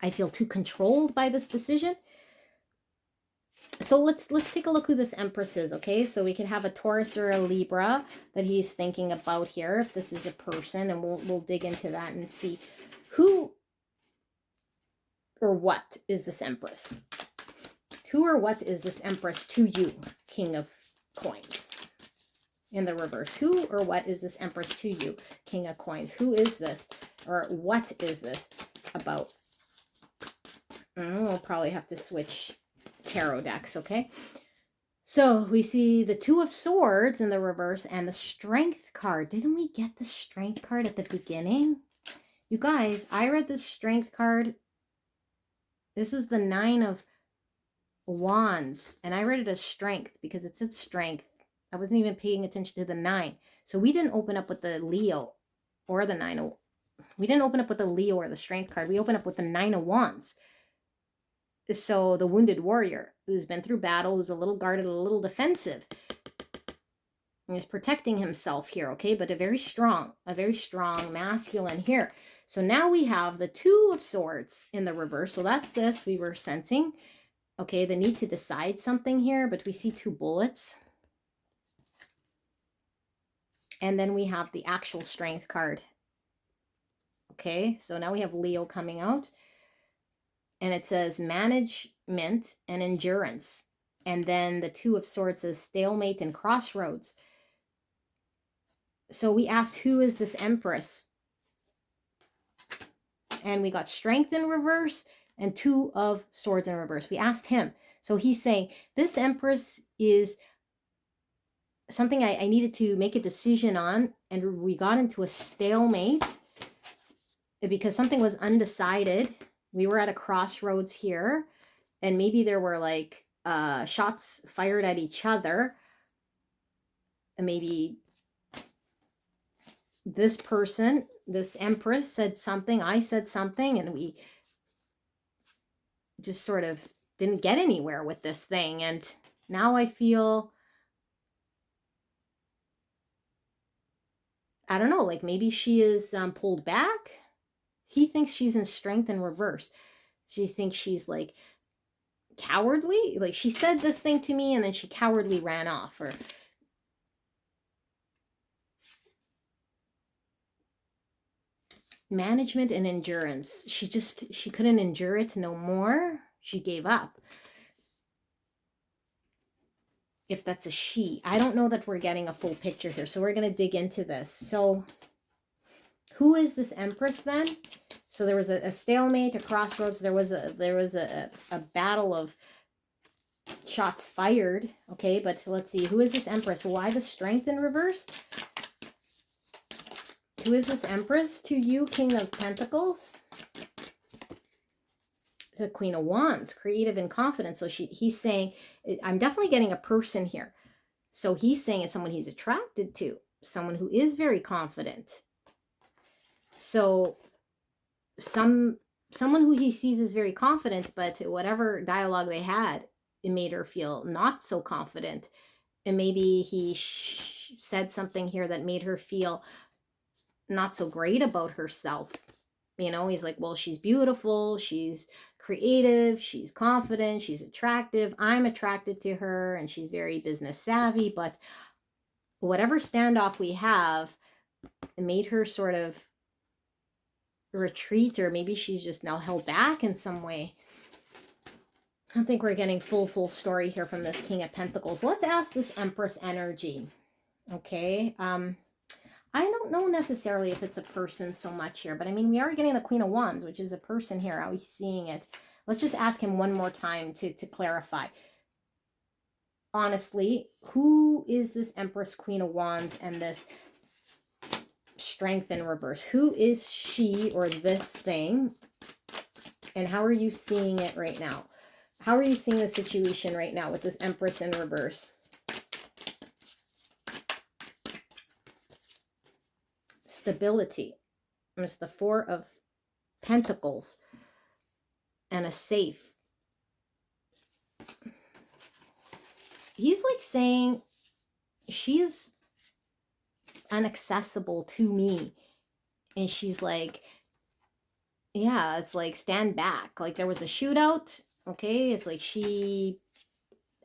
I feel too controlled by this decision. So let's take a look who this Empress is, okay? So we could have a Taurus or a Libra that he's thinking about here, if this is a person, and we'll dig into that and see who or what is this Empress. Who or what is this Empress to you, King of Coins? In the reverse, who or what is this Empress to you, King of Coins? Who is this, or what is this about? We'll probably have to switch tarot decks, okay? So we see the Two of Swords in the reverse and the Strength card. Didn't we get the Strength card at the beginning? You guys, I read the Strength card. This was the Nine of Wands, and I read it as Strength because it said Strength. I wasn't even paying attention to the 9. So we didn't open up with the Leo or the 9 of... We didn't open up with the Leo or the Strength card. We opened up with the 9 of Wands. So the wounded warrior who's been through battle, who's a little guarded, a little defensive, and is protecting himself here, okay? But a very strong masculine here. So now we have the Two of Swords in the reverse. So that's this we were sensing. Okay, the need to decide something here, but we see 2 bullets. And then we have the actual Strength card. Okay, so now we have Leo coming out. And it says management and endurance. And then the Two of Swords says stalemate and crossroads. So we asked, who is this Empress? And we got Strength in reverse and Two of Swords in reverse. We asked him. So he's saying, this Empress is something I needed to make a decision on, and we got into a stalemate because something was undecided. We were at a crossroads here, and maybe there were like shots fired at each other, and maybe this person, this Empress, said something, I said something, and we just sort of didn't get anywhere with this thing. And now I feel, I don't know, like maybe she is pulled back. He thinks she's in Strength in reverse. She thinks she's like cowardly. Like she said this thing to me and then she cowardly ran off. Or management and endurance. She couldn't endure it no more. She gave up. If that's a she. I don't know that we're getting a full picture here. So we're going to dig into this. So who is this Empress then? So there was a stalemate, a crossroads. There was a battle of shots fired. Okay, but let's see. Who is this Empress? Why the Strength in reverse? Who is this Empress to you, King of Pentacles? The Queen of Wands, creative and confident. So he's saying, I'm definitely getting a person here. So he's saying it's someone he's attracted to, someone who is very confident. So someone who he sees as very confident, but whatever dialogue they had, it made her feel not so confident. And maybe he said something here that made her feel not so great about herself. You know, he's like, well, she's beautiful, she's creative, she's confident, she's attractive, I'm attracted to her, and she's very business savvy. But whatever standoff we have, it made her sort of retreat, or maybe she's just now held back in some way. I don't think we're getting full story here from this King of Pentacles. Let's ask this Empress energy. Okay, I don't know necessarily if it's a person so much here, but I mean, we are getting the Queen of Wands, which is a person here. How he's seeing it. Let's just ask him one more time to clarify. Honestly, who is this Empress, Queen of Wands, and this Strength in reverse? Who is she or this thing? And how are you seeing it right now? How are you seeing the situation right now with this Empress in reverse? Stability. It's the Four of Pentacles and a safe. He's like saying she's inaccessible to me, and she's like, yeah, it's like stand back. Like there was a shootout. Okay, it's like she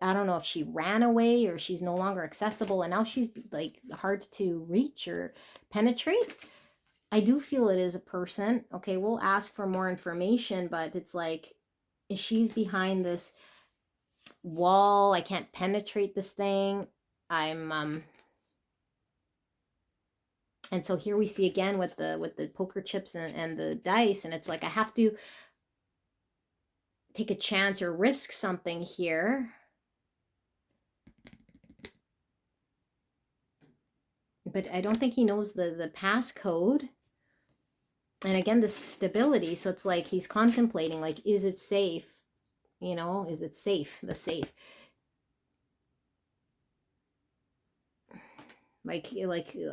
I don't know if she ran away or she's no longer accessible and now she's like hard to reach or penetrate. I do feel it is a person. Okay, we'll ask for more information, but it's like, if she's behind this wall, I can't penetrate this thing. And so here we see again with the poker chips and the dice, and it's like I have to take a chance or risk something here. But I don't think he knows the passcode. And again, this stability. So it's like he's contemplating, like, is it safe? You know, is it safe? The safe. Like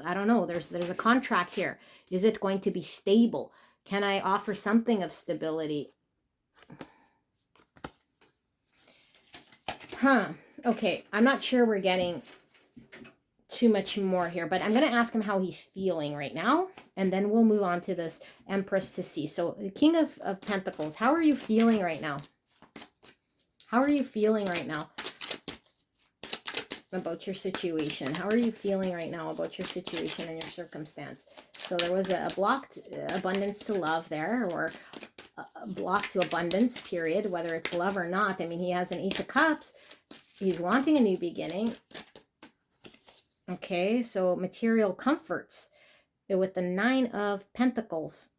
I don't know. There's a contract here. Is it going to be stable? Can I offer something of stability? Okay, I'm not sure we're getting too much more here, but I'm going to ask him how he's feeling right now, and then we'll move on to this Empress to see. So King of Pentacles, how are you feeling right now? How are you feeling right now about your situation? How are you feeling right now about your situation and your circumstance? So there was a blocked abundance to love there, or a block to abundance, period, whether it's love or not. I mean, he has an Ace of Cups. He's wanting a new beginning. Okay, so material comforts with the Nine of Pentacles.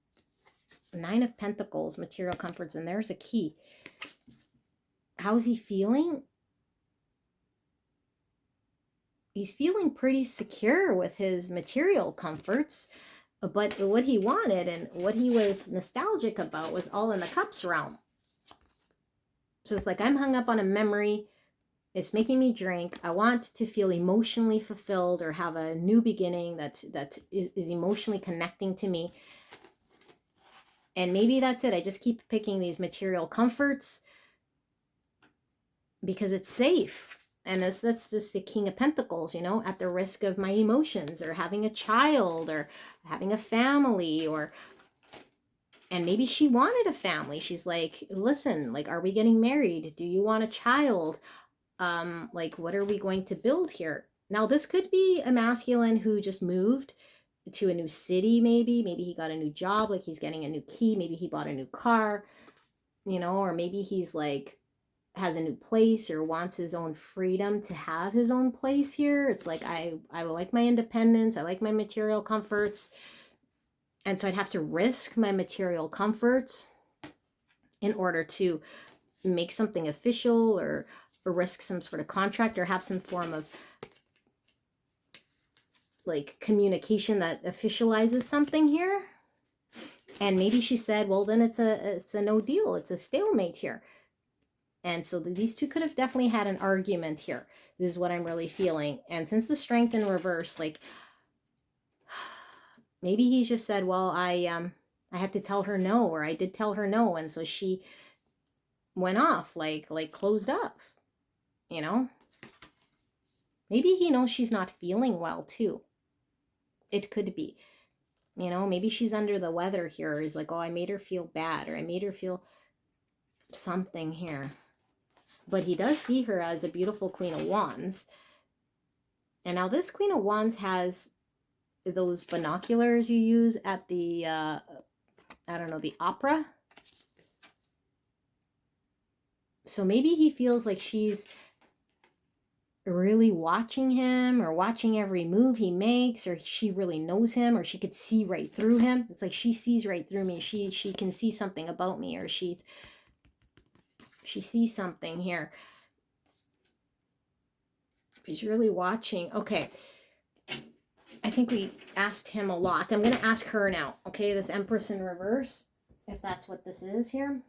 Nine of Pentacles, material comforts, and there's a key. How's he feeling? He's feeling pretty secure with his material comforts, but what he wanted and what he was nostalgic about was all in the Cups realm. So it's like, I'm hung up on a memory. It's making me drink. I want to feel emotionally fulfilled or have a new beginning that is emotionally connecting to me. And maybe that's it. I just keep picking these material comforts because it's safe. And that's just the King of Pentacles, you know, at the risk of my emotions or having a child or having a family, and maybe she wanted a family. She's like, listen, like, are we getting married? Do you want a child? Like, what are we going to build here? Now, this could be a masculine who just moved to a new city, maybe he got a new job, like he's getting a new key, maybe he bought a new car, you know, or maybe he's like has a new place or wants his own freedom to have his own place here. It's like, I like my independence, I like my material comforts, and so I'd have to risk my material comforts in order to make something official or risk some sort of contract or have some form of like communication that officializes something here. And maybe she said, well, then it's a no deal, it's a stalemate here. And so these two could have definitely had an argument here. This is what I'm really feeling. And since the Strength in reverse, like, maybe he just said, well, I had to tell her no, or I did tell her no, and so she went off, like closed up, you know? Maybe he knows she's not feeling well too. It could be, you know, maybe she's under the weather here. He's like, oh, I made her feel bad, or I made her feel something here. But he does see her as a beautiful Queen of Wands. And now this Queen of Wands has those binoculars you use at the, I don't know, the opera. So maybe he feels like she's really watching him or watching every move he makes, or she really knows him, or she could see right through him. It's like she sees right through me. She can see something about me, or she sees something here. She's really watching. Okay. I think we asked him a lot. I'm going to ask her now. Okay, this Empress in reverse, if that's what this is here.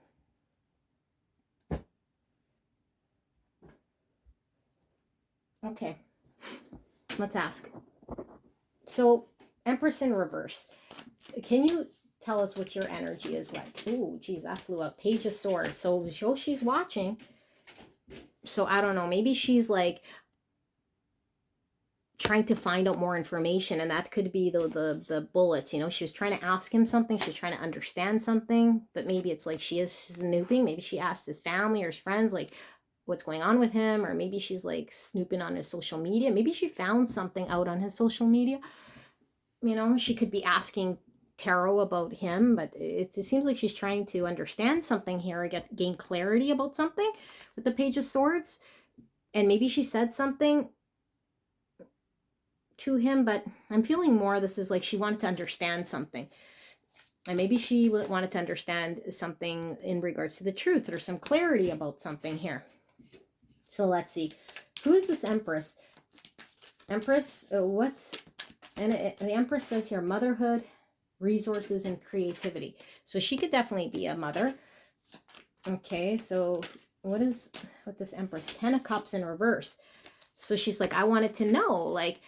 Okay, let's ask. So, Empress in reverse, can you tell us what your energy is like? Ooh, geez, that flew up. Page of Swords. So she's watching. So I don't know. Maybe she's like trying to find out more information, and that could be the bullets. You know, she was trying to ask him something. She's trying to understand something, but maybe it's like she is snooping. Maybe she asked his family or his friends, like, what's going on with him, or maybe she's like snooping on his social media. Maybe she found something out on his social media. She could be asking tarot about him, but it seems like she's trying to understand something here, or gain clarity about something with the Page of Swords. And maybe she said something to him, but I'm feeling more this is like she wanted to understand something. And maybe she wanted to understand something in regards to the truth, or some clarity about something here. So let's see. Who is this Empress? Empress, and the Empress says here, motherhood, resources, and creativity. So she could definitely be a mother. Okay, so what is with this Empress? 10 of Cups in reverse. So she's like, I wanted to know, like,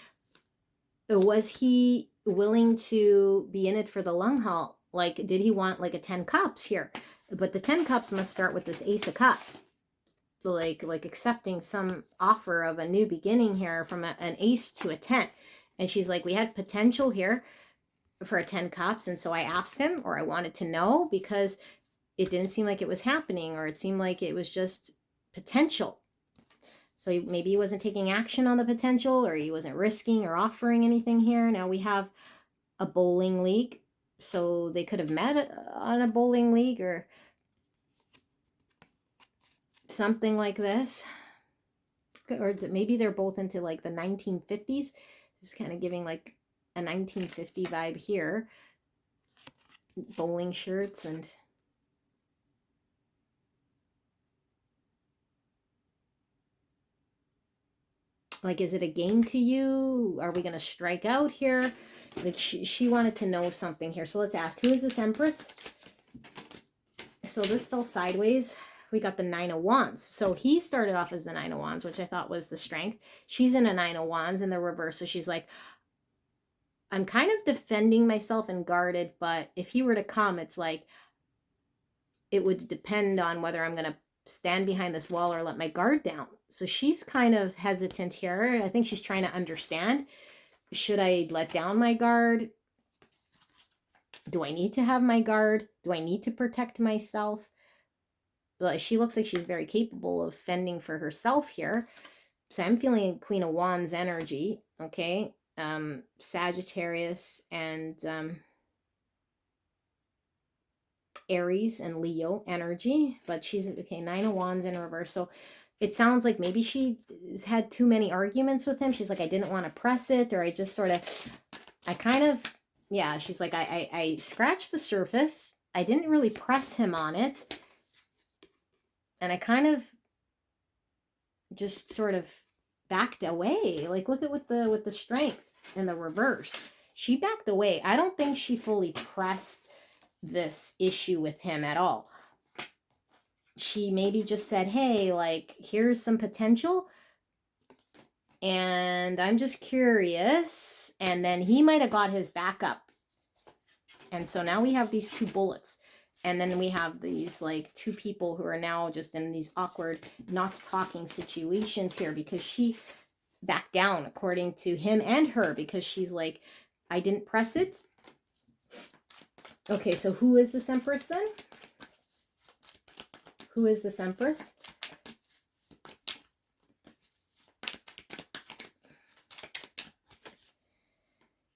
was he willing to be in it for the long haul? Like, did he want like a 10 Cups here? But the 10 Cups must start with this Ace of Cups. Like accepting some offer of a new beginning here, from an ace to a 10. And she's like, we had potential here for a 10 Cups. And so I asked him, or I wanted to know, because it didn't seem like it was happening, or it seemed like it was just potential. So maybe he wasn't taking action on the potential, or he wasn't risking or offering anything here. Now we have a bowling league. So they could have met on a bowling league, or something like this. Or maybe they're both into like the 1950s. Just kind of giving like a 1950 vibe here. Bowling shirts and... like, is it a game to you? Are we going to strike out here? Like, she wanted to know something here. So let's ask, who is this Empress? So this fell sideways. We got the 9 of Wands. So he started off as the 9 of Wands, which I thought was the strength. She's in a 9 of Wands in the reverse. So she's like, I'm kind of defending myself and guarded, but if he were to come, it's like, it would depend on whether I'm going to stand behind this wall or let my guard down. So she's kind of hesitant here. I think she's trying to understand, should I let down my guard? Do I need to have my guard? Do I need to protect myself? She looks like she's very capable of fending for herself here. So I'm feeling Queen of Wands energy, okay? Sagittarius and Aries and Leo energy, but she's, okay, 9 of Wands in reverse. So it sounds like maybe she had too many arguments with him. She's like, I didn't want to press it, or I just sort of, I kind of, yeah, she's like, I scratched the surface. I didn't really press him on it. And I kind of just sort of backed away. Like, look at with the strength in the reverse. She backed away. I don't think she fully pressed this issue with him at all. She maybe just said, hey, like, here's some potential, and I'm just curious. And then he might have got his back up. And so now we have these 2 bullets. And then we have these like 2 people who are now just in these awkward, not talking situations here, because she backed down, according to him and her, because she's like, I didn't press it. Okay, so who is this Empress then? Who is this Empress?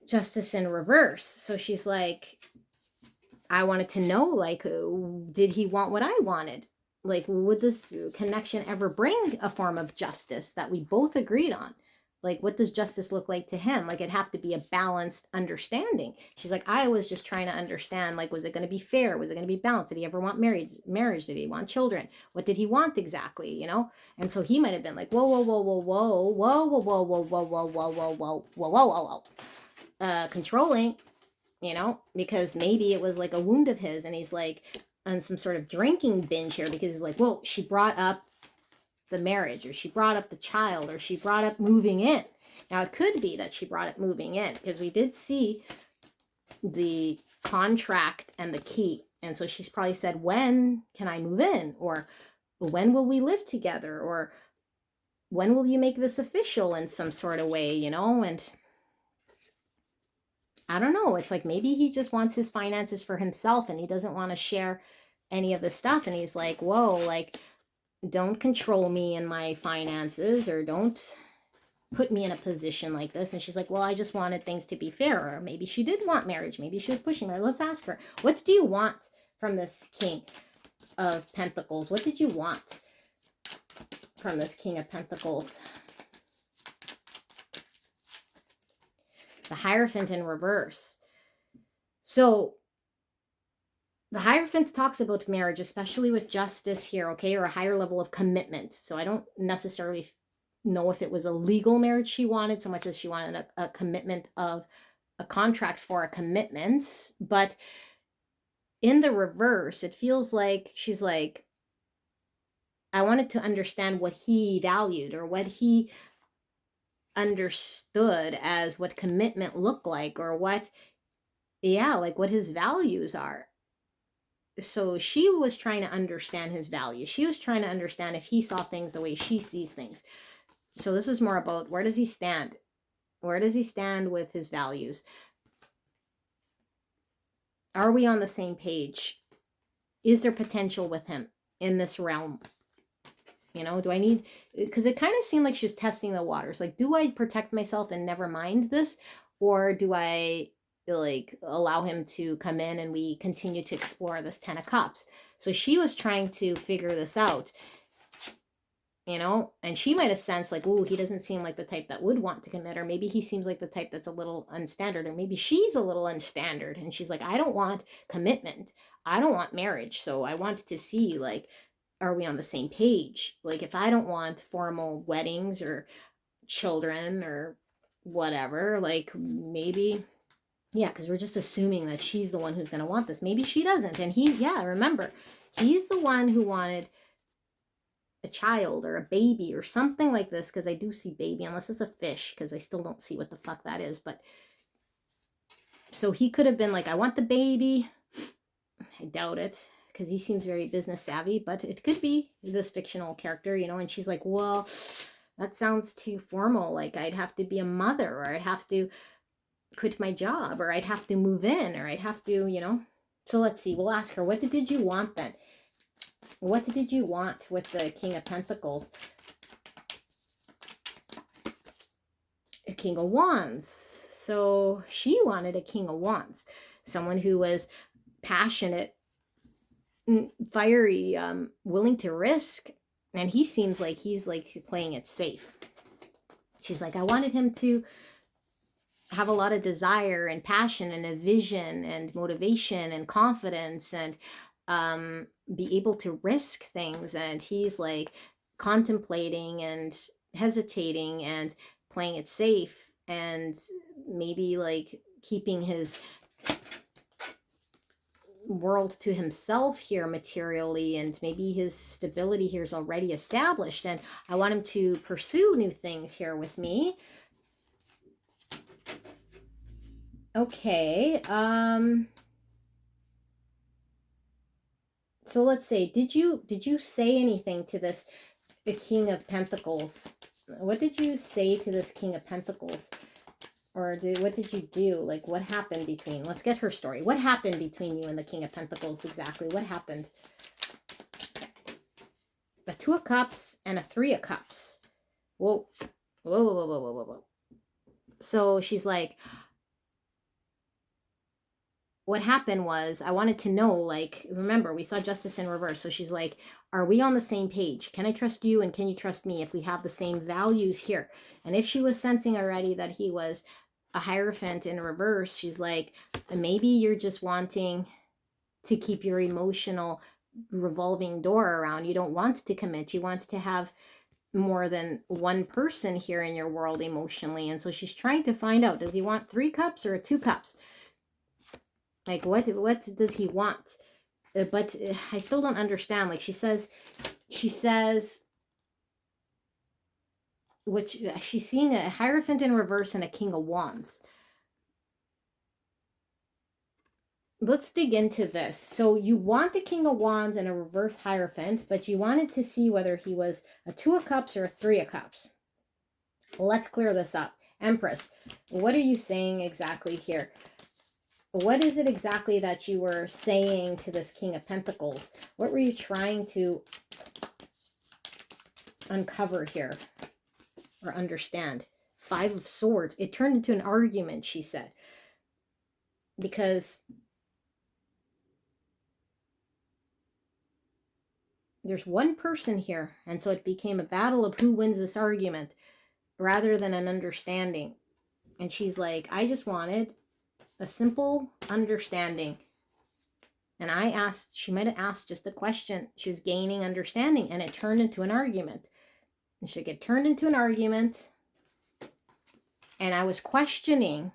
Justice in reverse. So she's like, I wanted to know, like, did he want what I wanted? Like, would this connection ever bring a form of justice that we both agreed on? Like, what does justice look like to him? Like, it'd have to be a balanced understanding. She's like, I was just trying to understand, like, was it going to be fair? Was it going to be balanced? Did he ever want marriage? Did he want children? What did he want exactly, you know? And so he might have been like, whoa, whoa, whoa, whoa, whoa, whoa, whoa, whoa, whoa, whoa, whoa, whoa, whoa, whoa, whoa, whoa, whoa, controlling, you know, because maybe it was like a wound of his, and he's like on some sort of drinking binge here, because he's like, whoa, she brought up the marriage, or she brought up the child, or she brought up moving in. Now, it could be that she brought up moving in, because we did see the contract and the key. And so she's probably said, when can I move in? Or when will we live together? Or when will you make this official in some sort of way, you know? And I don't know. It's like, maybe he just wants his finances for himself, and he doesn't want to share any of the stuff. And he's like, whoa, like, don't control me in my finances, or don't put me in a position like this. And she's like, well, I just wanted things to be fair. Or maybe she did want marriage. Maybe she was pushing her. Let's ask her, what do you want from this King of Pentacles? What did you want from this King of Pentacles? The Hierophant in reverse. So the Hierophant talks about marriage, especially with justice here, okay, or a higher level of commitment. So I don't necessarily know if it was a legal marriage she wanted so much as she wanted a commitment of a contract for a commitment. But in the reverse, it feels like she's like, I wanted to understand what he valued, or what he understood as what commitment looked like, or what, yeah, like what his values are. So she was trying to understand his values. She was trying to understand if he saw things the way she sees things. So this is more about, where does he stand? Where does he stand with his values? Are we on the same page? Is there potential with him in this realm? You know, do I need, because it kind of seemed like she was testing the waters. Like, do I protect myself and never mind this? Or do I like allow him to come in and we continue to explore this 10 of Cups? So she was trying to figure this out, you know, and she might have sensed like, ooh, he doesn't seem like the type that would want to commit, or maybe he seems like the type that's a little unstandard, or maybe she's a little unstandard and she's like, I don't want commitment, I don't want marriage, so I wanted to see, like, are we on the same page? Like, if I don't want formal weddings or children or whatever, like, maybe, yeah, because we're just assuming that she's the one who's going to want this. Maybe she doesn't. And he, yeah, remember, he's the one who wanted a child or a baby or something like this, because I do see baby, unless it's a fish, because I still don't see what the fuck that is. But so he could have been like, I want the baby. I doubt it, because he seems very business savvy, but it could be this fictional character, you know. And she's like, well, that sounds too formal. Like, I'd have to be a mother, or I'd have to quit my job, or I'd have to move in, or I'd have to, you know. So let's see, we'll ask her, what did you want then? What did you want with the King of Pentacles? A King of Wands. So she wanted a King of Wands, someone who was passionate, fiery, willing to risk. And he seems like he's like playing it safe. She's like, I wanted him to have a lot of desire and passion and a vision and motivation and confidence, and be able to risk things. And he's like contemplating and hesitating and playing it safe, and maybe like keeping his world to himself here materially, and maybe his stability here is already established, and I want him to pursue new things here with me. Okay, so let's say, did you say anything to this, the King of Pentacles? What did you say to this King of Pentacles? Or what did you do? Like, what happened between, let's get her story. What happened between you and the King of Pentacles exactly? What happened? A Two of Cups and a Three of Cups. Whoa. Whoa, whoa, whoa, whoa, whoa, whoa. So she's like, what happened was, I wanted to know, like, remember, we saw justice in reverse. So she's like, are we on the same page? Can I trust you, and can you trust me if we have the same values here? And if she was sensing already that he was a Hierophant in reverse, she's like, maybe you're just wanting to keep your emotional revolving door around. You don't want to commit. You want to have more than one person here in your world emotionally. And so she's trying to find out, does he want 3 cups or 2 cups? Like, what does he want? But I still don't understand. Like, she says, which she's seeing a Hierophant in reverse and a King of Wands. Let's dig into this. So you want the King of Wands and a reverse Hierophant, but you wanted to see whether he was a 2 of Cups or a 3 of Cups. Well, let's clear this up. Empress, what are you saying exactly here? What is it exactly that you were saying to this King of Pentacles? What were you trying to uncover here or understand. 5 of Swords. It turned into an argument, she said. Because there's one person here, and so it became a battle of who wins this argument rather than an understanding. And she's like, I just wanted a simple understanding. And I asked, she might have asked just a question. She was gaining understanding, and it turned into an argument. And she'd get turned into an argument. And I was questioning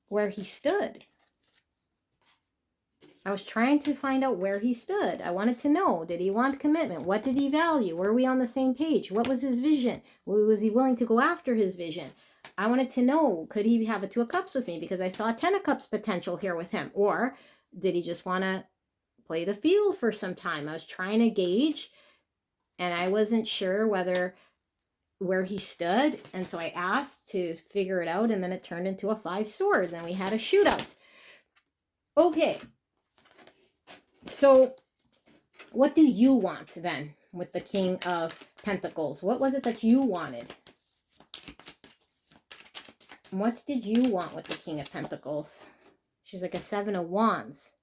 where he stood. I was trying to find out where he stood. I wanted to know, did he want commitment? What did he value? Were we on the same page? What was his vision? Was he willing to go after his vision? I wanted to know, could he have a 2 of Cups with me? Because I saw a 10 of Cups potential here with him. Or did he just want to play the field for some time? I was trying to gauge, and I wasn't sure where he stood. And so I asked to figure it out, and then it turned into a 5 Swords, and we had a shootout. Okay. So what do you want then with the King of Pentacles? What was it that you wanted? What did you want with the King of Pentacles? She's like a 7 of Wands.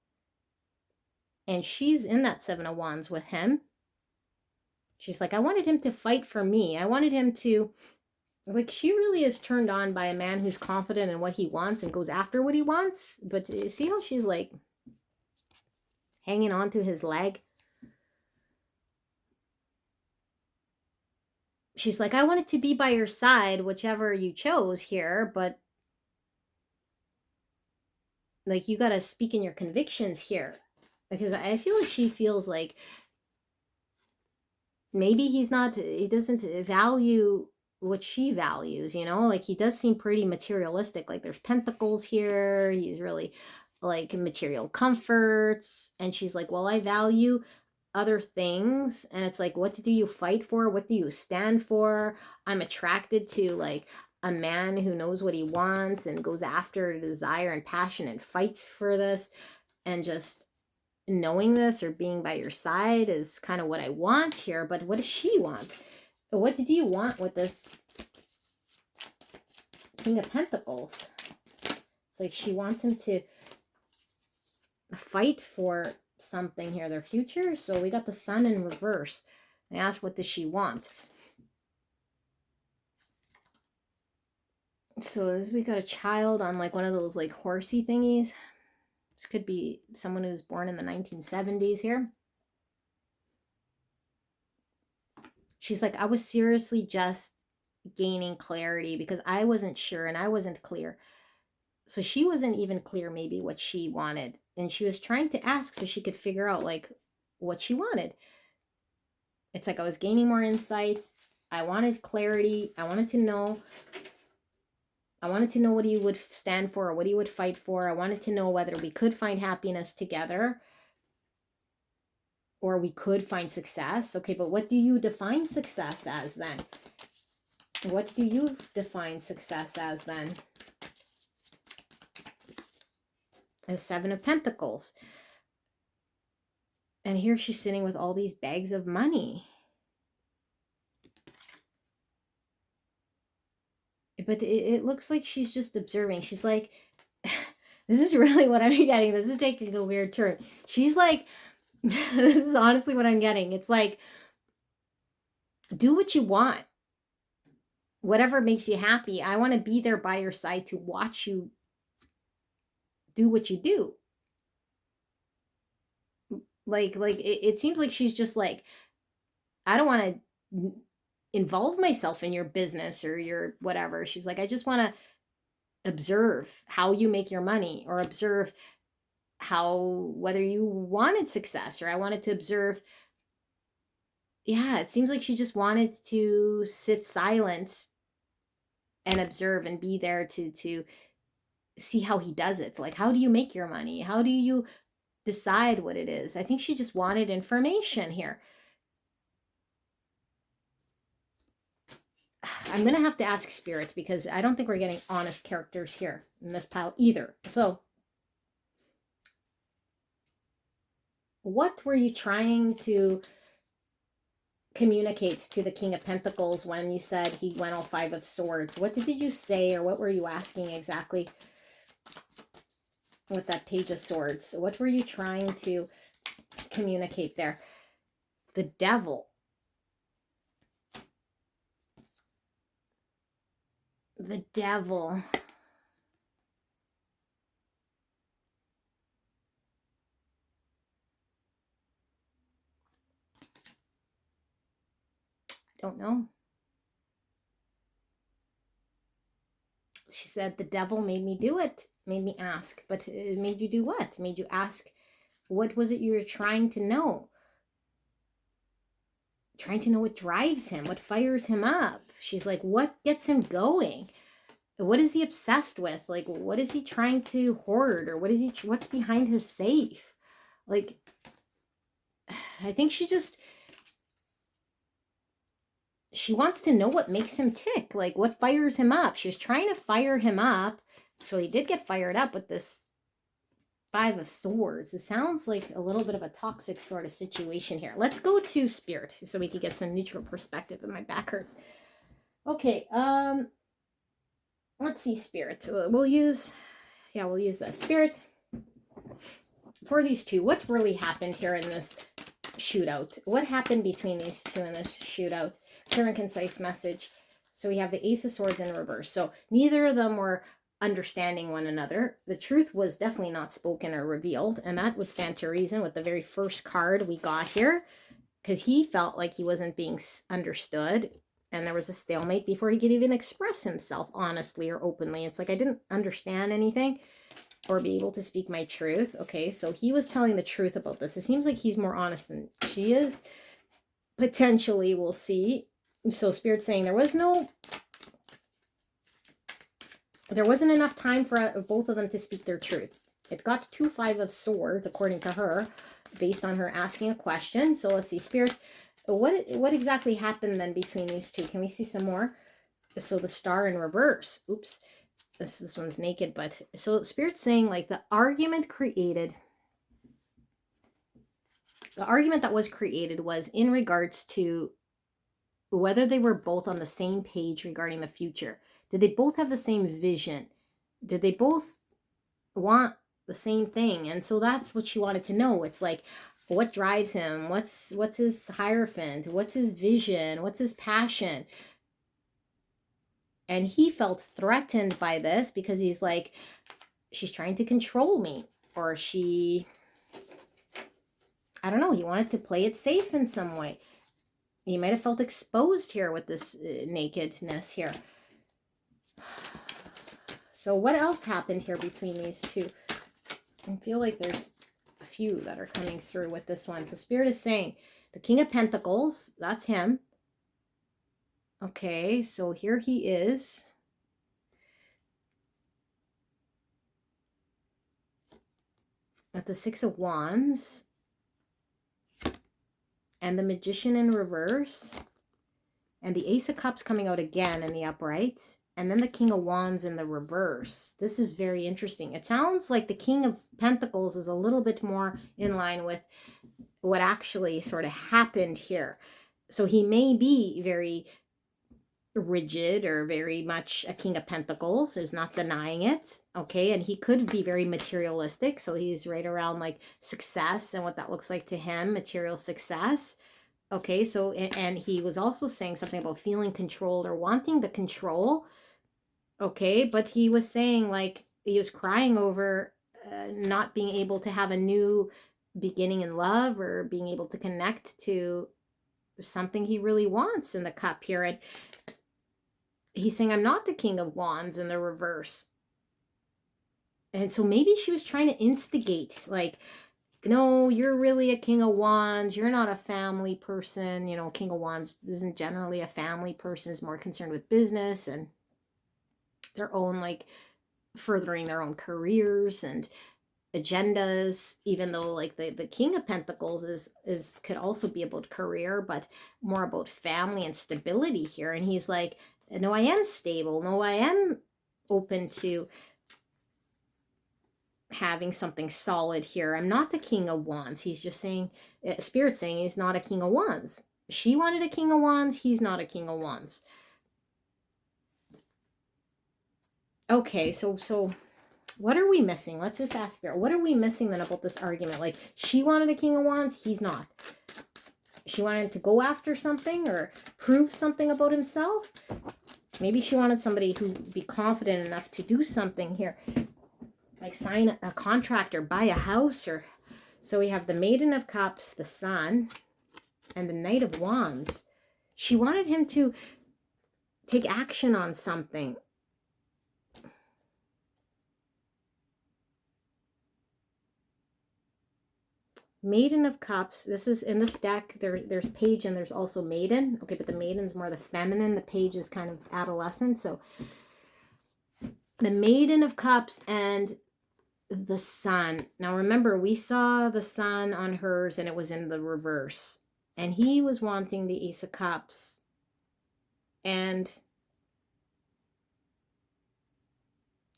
And she's in that 7 of Wands with him. She's like, I wanted him to fight for me. I wanted him to, like, she really is turned on by a man who's confident in what he wants and goes after what he wants. But see how she's like hanging on to his leg? She's like, I wanted to be by your side, whichever you chose here, but like, you got to speak in your convictions here. Because I feel like she feels like maybe he doesn't value what she values, you know? Like, he does seem pretty materialistic. Like, there's pentacles here. He's really like material comforts. And she's like, well, I value other things. And it's like, what do you fight for? What do you stand for? I'm attracted to like a man who knows what he wants and goes after desire and passion and fights for this. And just knowing this or being by your side is kind of what I want here. But what does she want? What did you want with this King of Pentacles? It's like she wants him to fight for something here, their future. So we got the Sun in reverse. I asked, what does she want? So we got a child on like one of those like horsey thingies. This could be someone who was born in the 1970s here. She's like, I was seriously just gaining clarity because I wasn't sure and I wasn't clear. So she wasn't even clear maybe what she wanted. And she was trying to ask so she could figure out like what she wanted. It's like I was gaining more insight. I wanted clarity. I wanted to know what he would stand for or what he would fight for. I wanted to know whether we could find happiness together or we could find success. Okay, but what do you define success as then? What do you define success as then? A 7 of Pentacles. And here she's sitting with all these bags of money. But it looks like she's just observing. She's like, this is really what I'm getting. This is taking a weird turn. She's like, this is honestly what I'm getting. It's like, do what you want. Whatever makes you happy. I want to be there by your side to watch you do what you do. Like it seems like she's just like, I don't want to involve myself in your business or your whatever. She's like, I just want to observe how you make your money or observe whether you wanted success, or I wanted to observe. Yeah, it seems like she just wanted to sit silent and observe and be there to see how he does it. Like, how do you make your money? How do you decide what it is? I think she just wanted information here. I'm going to have to ask spirits because I don't think we're getting honest characters here in this pile either. So what were you trying to communicate to the King of Pentacles when you said he went all 5 of Swords? What did you say, or what were you asking exactly with that Page of Swords? What were you trying to communicate there? The Devil. The Devil. Don't know. She said the devil made me do it, made me ask. But it made you do what? Made you ask, what was it you were trying to know? Trying to know what drives him, what fires him up. She's like, what gets him going? What is he obsessed with? Like, what is he trying to hoard? Or what's behind his safe? Like, I think she wants to know what makes him tick, like what fires him up. She was trying to fire him up, so he did get fired up with this 5 of Swords. It sounds like a little bit of a toxic sort of situation here. Let's go to Spirit so we can get some neutral perspective, and my back hurts. Okay, let's see, Spirit. We'll use that. Spirit, for these two, what really happened here in this shootout? What happened between these two in this shootout? Clear and concise message. So we have the Ace of Swords in reverse. So neither of them were understanding one another. The truth was definitely not spoken or revealed, and that would stand to reason with the very first card we got here, because he felt like he wasn't being understood, and there was a stalemate before he could even express himself honestly or openly. It's like, I didn't understand anything or be able to speak my truth. Okay, so he was telling the truth about this. It seems like he's more honest than she is. Potentially, we'll see. So Spirit's saying there wasn't enough time for both of them to speak their truth. It got to 5 of Swords, according to her, based on her asking a question. So let's see, Spirit, what exactly happened then between these two? Can we see some more? So the Star in reverse. Oops. This one's naked, but so Spirit's saying, like, the argument that was created was in regards to whether they were both on the same page regarding the future. Did they both have the same vision? Did they both want the same thing? And so that's what she wanted to know. It's like, what drives him? What's his hierophant? What's his vision? What's his passion? And he felt threatened by this because he's like, she's trying to control me. Or I don't know, he wanted to play it safe in some way. He might have felt exposed here with this nakedness here. So what else happened here between these two? I feel like there's a few that are coming through with this one. So Spirit is saying the King of Pentacles, that's him. Okay, so here he is. At the 6 of Wands. And the Magician in reverse. And the Ace of Cups coming out again in the upright. And then the King of Wands in the reverse. This is very interesting. It sounds like the King of Pentacles is a little bit more in line with what actually sort of happened here. So he may be very rigid or very much a King of Pentacles, is not denying it. Okay, and he could be very materialistic. So he's right around like success and what that looks like to him, material success. Okay, so, and he was also saying something about feeling controlled or wanting the control. Okay, but he was saying, like, he was crying over not being able to have a new beginning in love or being able to connect to something he really wants in the cup here. And he's saying, I'm not the King of Wands in the reverse. And so maybe she was trying to instigate, like, no, you're really a King of Wands. You're not a family person. You know, King of Wands isn't generally a family person, is more concerned with business and their own, like, furthering their own careers and agendas, even though, like, the King of Pentacles is could also be about career, but more about family and stability here. And he's like, no, I am stable. No, I am open to having something solid here. I'm not the King of Wands. He's just saying, Spirit saying he's not a King of Wands. She wanted a King of Wands. He's not a King of Wands. Okay, so what are we missing? Let's just ask her. What are we missing then about this argument? Like, she wanted a King of Wands. He's not. She wanted to go after something or prove something about himself. Maybe she wanted somebody who'd be confident enough to do something here. Like sign a contract or buy a house. Or so we have the Maiden of Cups, the Sun, and the Knight of Wands. She wanted him to take action on something. Maiden of Cups. This is in this deck. There's Page and there's also Maiden. Okay, but the Maiden's more the feminine. The Page is kind of adolescent. So the Maiden of Cups and the Sun. Now remember, we saw the Sun on hers and it was in the reverse. And he was wanting the Ace of Cups. And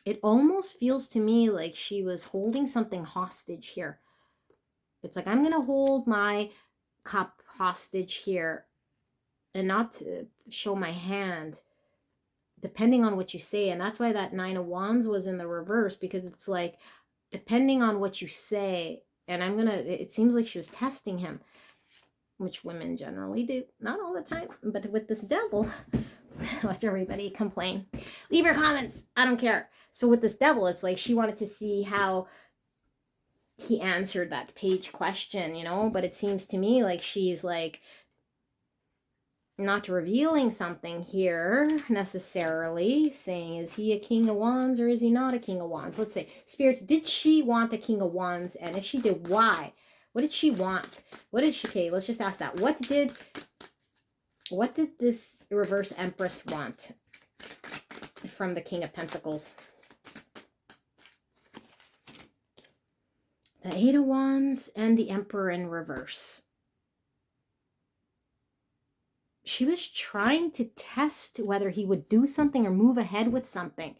it almost feels to me like she was holding something hostage here. It's like, I'm going to hold my cup hostage here and not to show my hand, depending on what you say. And that's why that Nine of Wands was in the reverse, because it's like, depending on what you say, and it seems like she was testing him, which women generally do. Not all the time, but with this Devil, watch everybody complain. Leave your comments. I don't care. So with this Devil, it's like she wanted to see how he answered that Page question, you know, but it seems to me like she's like not revealing something here necessarily, saying, is he a King of Wands or is he not a King of Wands? Let's say, spirits, did she want a King of Wands? And if she did, why? What did she want? What did she, okay, let's just ask that. What did this reverse Empress want from the King of Pentacles? The Eight of Wands and the Emperor in reverse. She was trying to test whether he would do something or move ahead with something,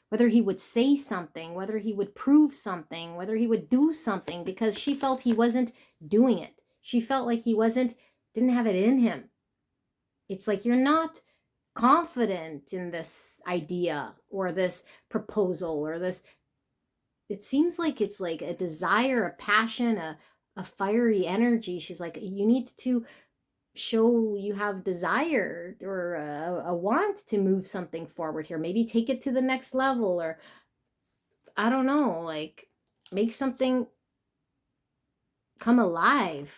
whether he would say something, whether he would prove something, whether he would do something, because she felt he wasn't doing it. She felt like he didn't have it in him. It's like, you're not confident in this idea or this proposal or this. It seems like it's like a desire, a passion, a fiery energy. She's like, you need to show you have desire or a want to move something forward here. Maybe take it to the next level, or I don't know, like make something come alive.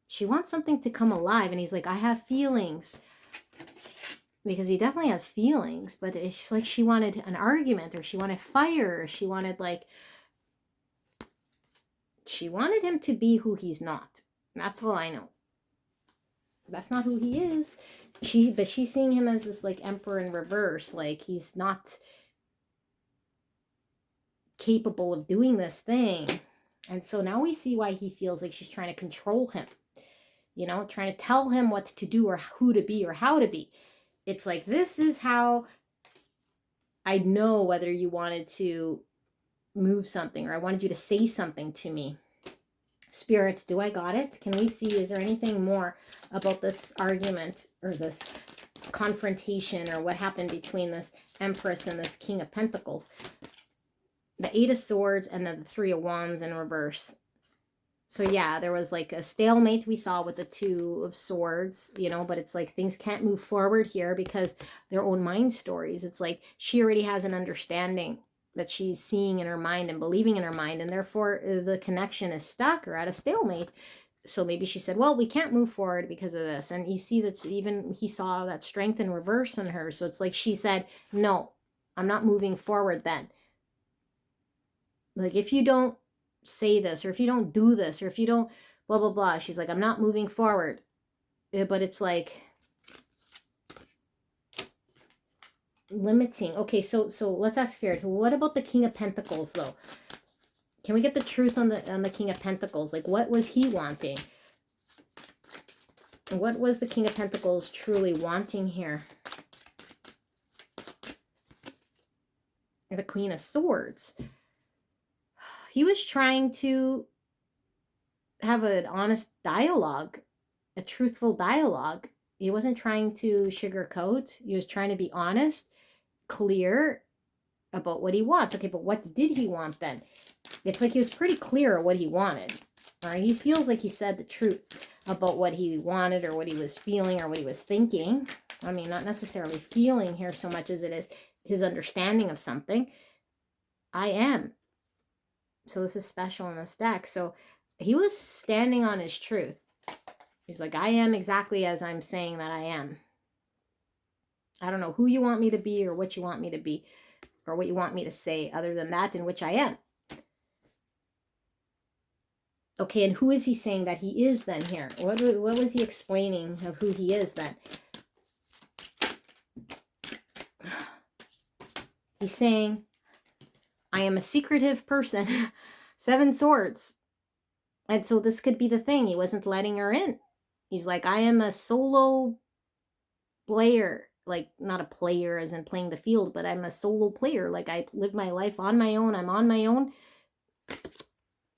She wants something to come alive. And he's like, I have feelings. Because he definitely has feelings, but it's like she wanted an argument, or she wanted fire, or she wanted him to be who he's not. That's all I know. That's not who he is. But she's seeing him as this like Emperor in reverse, like he's not capable of doing this thing. And so now we see why he feels like she's trying to control him, you know, trying to tell him what to do or who to be or how to be. It's like, this is how I know whether you wanted to move something or I wanted you to say something to me. Spirits, do I got it? Can we see, is there anything more about this argument or this confrontation or what happened between this Empress and this King of Pentacles? The Eight of Swords and then the Three of Wands in reverse. So yeah, there was like a stalemate we saw with the Two of Swords, you know, but it's like things can't move forward here because their own mind stories. It's like she already has an understanding that she's seeing in her mind and believing in her mind, and therefore the connection is stuck or at a stalemate. So maybe she said, well, we can't move forward because of this. And you see that even he saw that strength in reverse in her. So it's like she said, no, I'm not moving forward then. Like, if you don't say this, or if you don't do this, or if you don't blah blah blah, she's like, I'm not moving forward. But it's like limiting. Okay, so let's ask Spirit, what about the King of Pentacles though? Can we get the truth on the King of Pentacles? Like, what was he wanting? What was the King of Pentacles truly wanting here? The Queen of Swords. He was trying to have an honest dialogue a truthful dialogue. He wasn't trying to sugarcoat. He was trying to be honest, clear about what he wants. Okay, but what did he want then? It's like he was pretty clear what he wanted. All right, he feels like he said the truth about what he wanted or what he was feeling or what he was thinking. I mean, not necessarily feeling here so much as it is his understanding of something. I am. So this is special in this deck. So he was standing on his truth. He's like, I am exactly as I'm saying that I am. I don't know who you want me to be or what you want me to be or what you want me to say other than that in which I am. Okay, and who is he saying that he is then here? What was he explaining of who he is then? He's saying, I am a secretive person. 7 swords. And so this could be the thing. He wasn't letting her in. He's like, I am a solo player. Like, not a player as in playing the field, but I'm a solo player. Like, I live my life on my own. I'm on my own.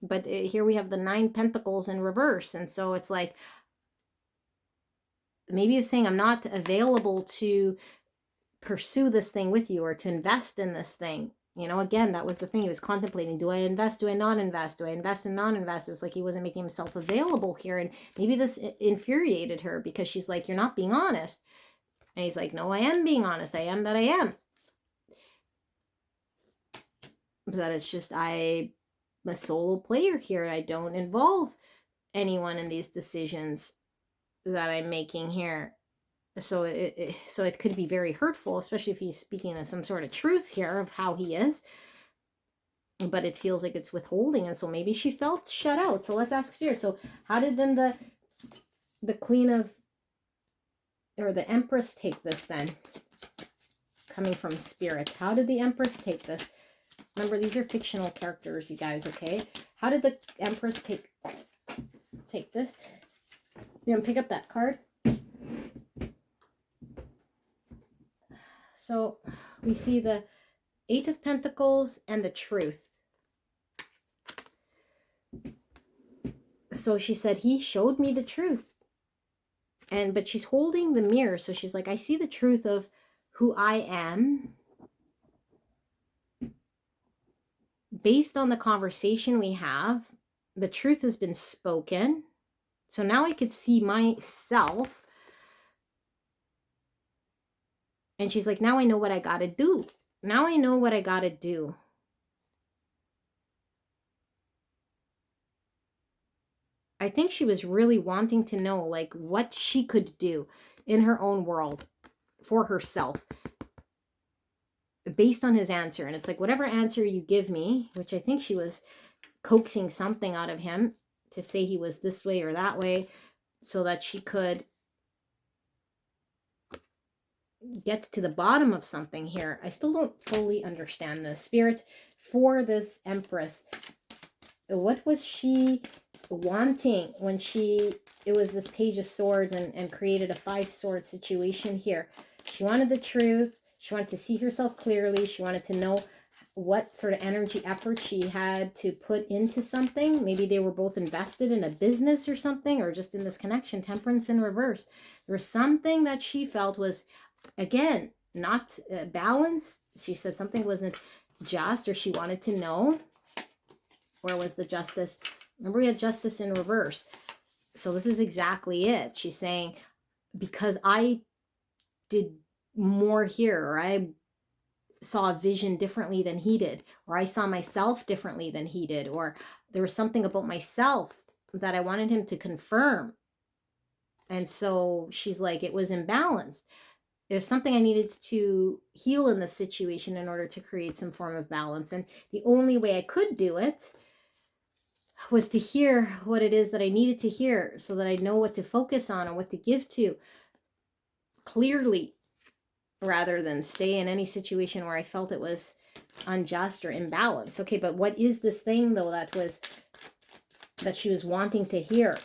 But here we have the 9 pentacles in reverse. And so it's like, maybe he's saying I'm not available to pursue this thing with you or to invest in this thing. You know, again, that was the thing he was contemplating. Do I invest? Do I not invest? Do I invest and not invest? It's like he wasn't making himself available here. And maybe this infuriated her because she's like, you're not being honest. And he's like, no, I am being honest. I am that I am. But that it's just, I'm a solo player here. I don't involve anyone in these decisions that I'm making here. So it could be very hurtful, especially if he's speaking of some sort of truth here of how he is. But it feels like it's withholding, and so maybe she felt shut out. So let's ask Spirit. So how did then the Queen of, or the Empress take this then? Coming from Spirit. How did the Empress take this? Remember, these are fictional characters, you guys, okay? How did the Empress take this? You want to pick up that card? So we see the 8 of Pentacles and the Truth. So she said, he showed me the truth. But she's holding the mirror. So she's like, I see the truth of who I am. Based on the conversation we have, the truth has been spoken. So now I could see myself. And she's like, now I know what I got to do. Now I know what I got to do. I think she was really wanting to know, like, what she could do in her own world for herself based on his answer. And it's like, whatever answer you give me, which I think she was coaxing something out of him to say he was this way or that way so that she could get to the bottom of something here. I still don't fully understand this. Spirit, for this Empress, what was she wanting when it was this Page of Swords and created a 5-sword situation here? She wanted the truth. She wanted to see herself clearly. She wanted to know what sort of energy effort she had to put into something. Maybe they were both invested in a business or something, or just in this connection. Temperance in reverse. There was something that she felt was, again, not balanced. She said something wasn't just, or she wanted to know. Where was the justice? Remember, we had justice in reverse. So this is exactly it. She's saying, because I did more here, or I saw a vision differently than he did, or I saw myself differently than he did, or there was something about myself that I wanted him to confirm. And so she's like, it was imbalanced. There's something I needed to heal in this situation in order to create some form of balance. And the only way I could do it was to hear what it is that I needed to hear so that I know what to focus on and what to give to clearly, rather than stay in any situation where I felt it was unjust or imbalanced. Okay, but what is this thing, though, that she was wanting to hear,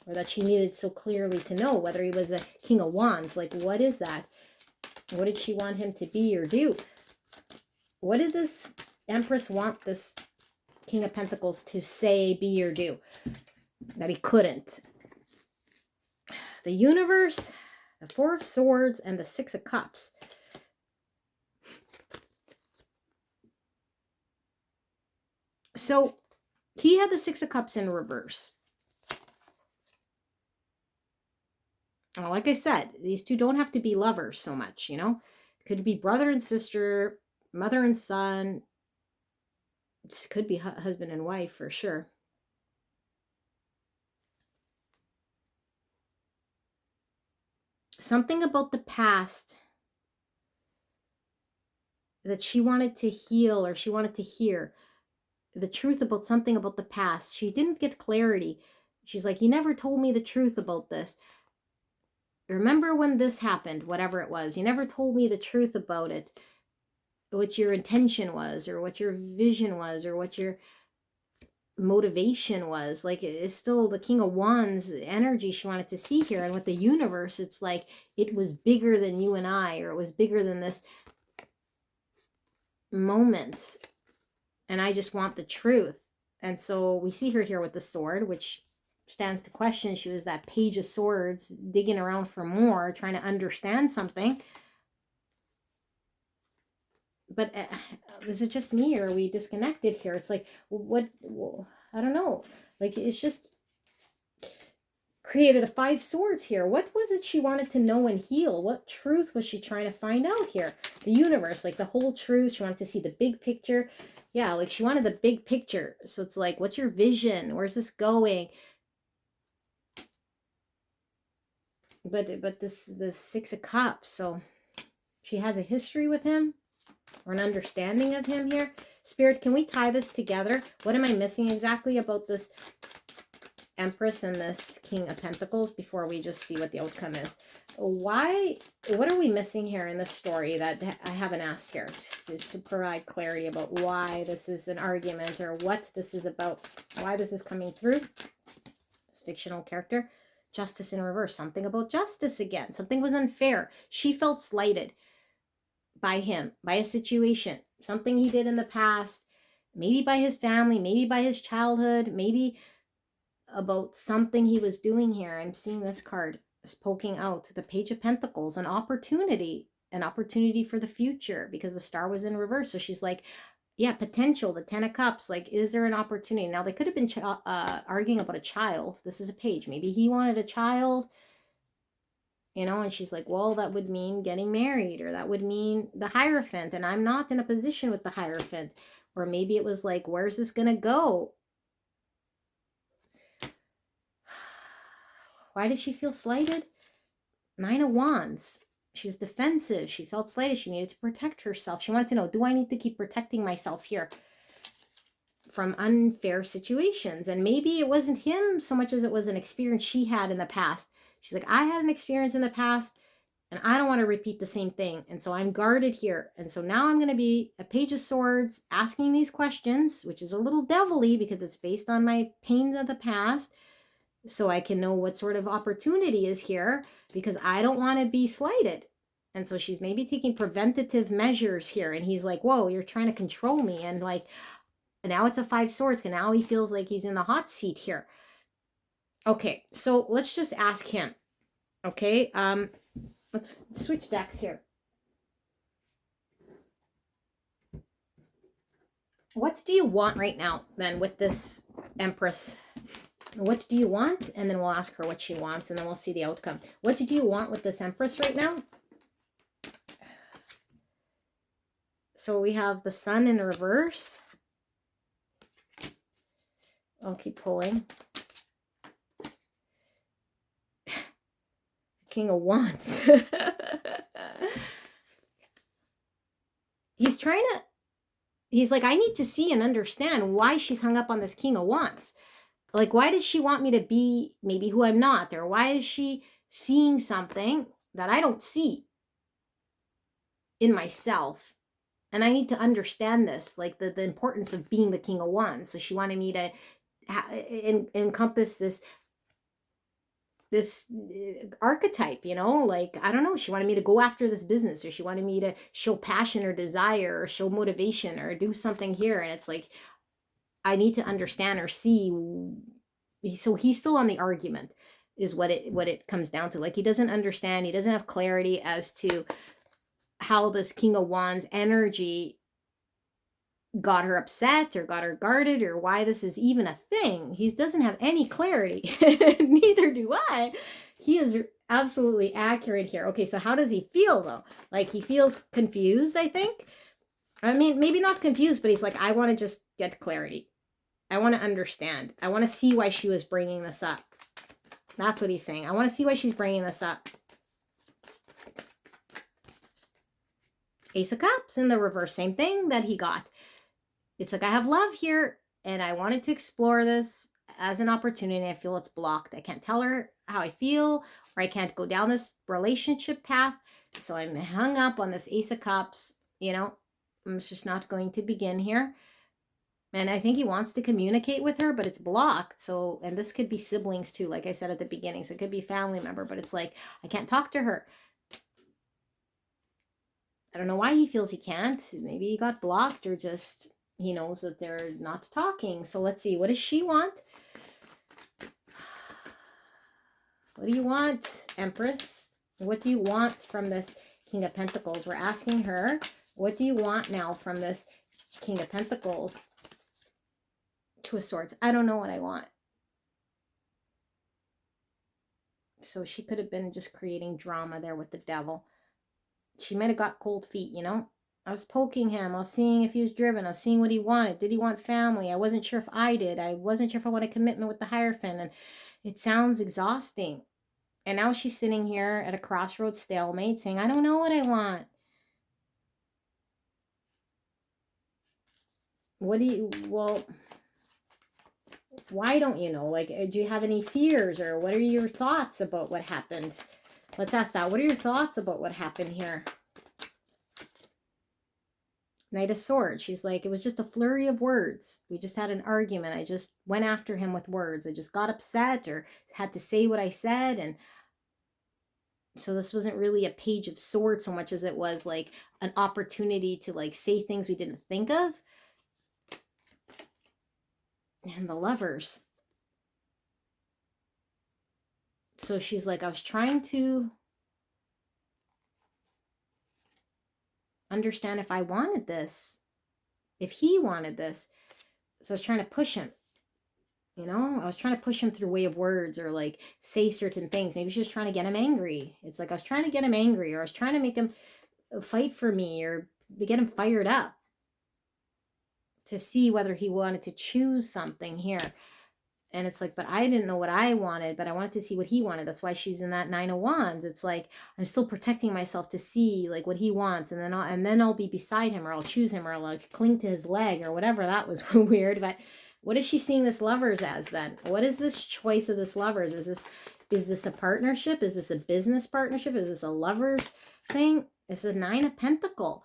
or that she needed so clearly to know? Whether he was a King of Wands, like, what is that? What did she want him to be or do? What did this Empress want this King of Pentacles to say, be, or do that he couldn't? the universe, the Four of Swords, and the Six of Cups. So he had the Six of Cups in reverse. Like I said, these two don't have to be lovers so much, you know? It could be brother and sister, mother and son. It could be husband and wife for sure. Something about the past that she wanted to heal, or she wanted to hear the truth about something about the past. She didn't get clarity. She's like, you never told me the truth about this. Remember when this happened, whatever it was. You never told me the truth about it, what your intention was, or what your vision was, or what your motivation was. Like, it's still the King of Wands energy she wanted to see here. And with the universe, it's like it was bigger than you and I, or it was bigger than this moment, and I just want the truth. And so we see her here with the sword, which stands to question. She was that Page of Swords, digging around for more, trying to understand something. But is it just me, or are we disconnected here? It's like, what? I don't know. Like, it's just created a Five Swords here. What was it she wanted to know and heal? What truth was she trying to find out here? The universe, like the whole truth. She wanted to see the big picture. Yeah, like she wanted the big picture. So it's like, what's your vision? Where's this going? But this Six of Cups. So she has a history with him, or an understanding of him here. Spirit, can we tie this together? What am I missing exactly about this Empress and this King of Pentacles before we just see what the outcome is? What are we missing here in this story that I haven't asked here, to provide clarity about why this is an argument, or what this is about, why this is coming through? This fictional character, Justice in reverse, something about justice again. Something was unfair. She felt slighted by him, by a situation, something he did in the past, maybe by his family, maybe by his childhood, maybe about something he was doing here. I'm seeing this card is poking out, the Page of Pentacles, an opportunity for the future, because the star was in reverse. So she's like, yeah, potential, the Ten of Cups. Like, is there an opportunity? Now, they could have been arguing about a child. This is a page. Maybe he wanted a child, you know, and she's like, well, that would mean getting married, or that would mean the Hierophant, and I'm not in a position with the Hierophant. Or maybe it was like, where's this going to go? Why did she feel slighted? Nine of Wands. She was defensive. She felt slighted. She needed to protect herself. She wanted to know, do I need to keep protecting myself here from unfair situations? And maybe it wasn't him so much as it was an experience she had in the past. She's like, I had an experience in the past, and I don't want to repeat the same thing. And so I'm guarded here. And so now I'm going to be a Page of Swords, asking these questions, which is a little devilly because it's based on my pains of the past, so I can know what sort of opportunity is here, because I don't want to be slighted. And so she's maybe taking preventative measures here. And he's like, whoa, you're trying to control me. And like, now it's a Five Swords. And now he feels like he's in the hot seat here. Okay, so let's just ask him. Okay, let's switch decks here. What do you want right now, then, with this Empress? What do you want? And then we'll ask her what she wants, and then we'll see the outcome. What do you want with this Empress right now? So we have the Sun in reverse. I'll keep pulling. King of Wands. He's like, I need to see and understand why she's hung up on this King of Wands. Like, why did she want me to be maybe who I'm not? Or why is she seeing something that I don't see in myself? And I need to understand this, like the importance of being the King of Wands. So she wanted me to encompass this archetype, you know, like, I don't know, she wanted me to go after this business, or she wanted me to show passion or desire, or show motivation, or do something here. And it's like, I need to understand or see. So he's still on the argument. is what it comes down to. Like, he doesn't understand, he doesn't have clarity as to how this King of Wands energy got her upset or got her guarded, or why this is even a thing. He doesn't have any clarity. Neither do I. He is absolutely accurate here. Okay, so how does he feel though? Like, he feels confused, I think. I mean, maybe not confused, but he's like, I want to just get clarity. I want to understand. I want to see why she was bringing this up. That's what he's saying. I want to see why she's bringing this up. Ace of Cups in the reverse, same thing that he got. It's like, I have love here, and I wanted to explore this as an opportunity. I feel it's blocked. I can't tell her how I feel, or I can't go down this relationship path. So I'm hung up on this Ace of Cups. You know, I'm just not going to begin here. And I think he wants to communicate with her, but it's blocked. So, and this could be siblings too, like I said at the beginning. So it could be a family member, but it's like, I can't talk to her. I don't know why he feels he can't. Maybe he got blocked, or just he knows that they're not talking. So let's see. What does she want? What do you want, Empress? What do you want from this King of Pentacles? We're asking her, what do you want now from this King of Pentacles? Two of Swords. I don't know what I want. So she could have been just creating drama there with the Devil. She might have got cold feet, you know? I was poking him. I was seeing if he was driven. I was seeing what he wanted. Did he want family? I wasn't sure if I did. I wasn't sure if I wanted commitment with the Hierophant. And it sounds exhausting. And now she's sitting here at a crossroads stalemate saying, I don't know what I want. What do you, well, why don't you know? Like, do you have any fears, or what are your thoughts about what happened? Let's ask that. What are your thoughts about what happened here? Knight of Swords. She's like, it was just a flurry of words. We just had an argument. I just went after him with words. I just got upset, or had to say what I said. And so this wasn't really a page of swords so much as it was like an opportunity to like say things we didn't think of. And the Lovers. So she's like, I was trying to understand if I wanted this, if he wanted this. So I was trying to push him, you know, I was trying to push him through way of words, or like say certain things. Maybe she was trying to get him angry. It's like, I was trying to get him angry, or I was trying to make him fight for me, or get him fired up to see whether he wanted to choose something here. And it's like, but I didn't know what I wanted, but I wanted to see what he wanted. That's why she's in that Nine of Wands. It's like, I'm still protecting myself to see like what he wants. And then I'll be beside him, or I'll choose him, or I'll like cling to his leg, or whatever. That was weird. But what is she seeing this Lovers as then? What is this choice of this Lovers? Is this a partnership? Is this a business partnership? Is this a Lovers thing? It's a Nine of Pentacles.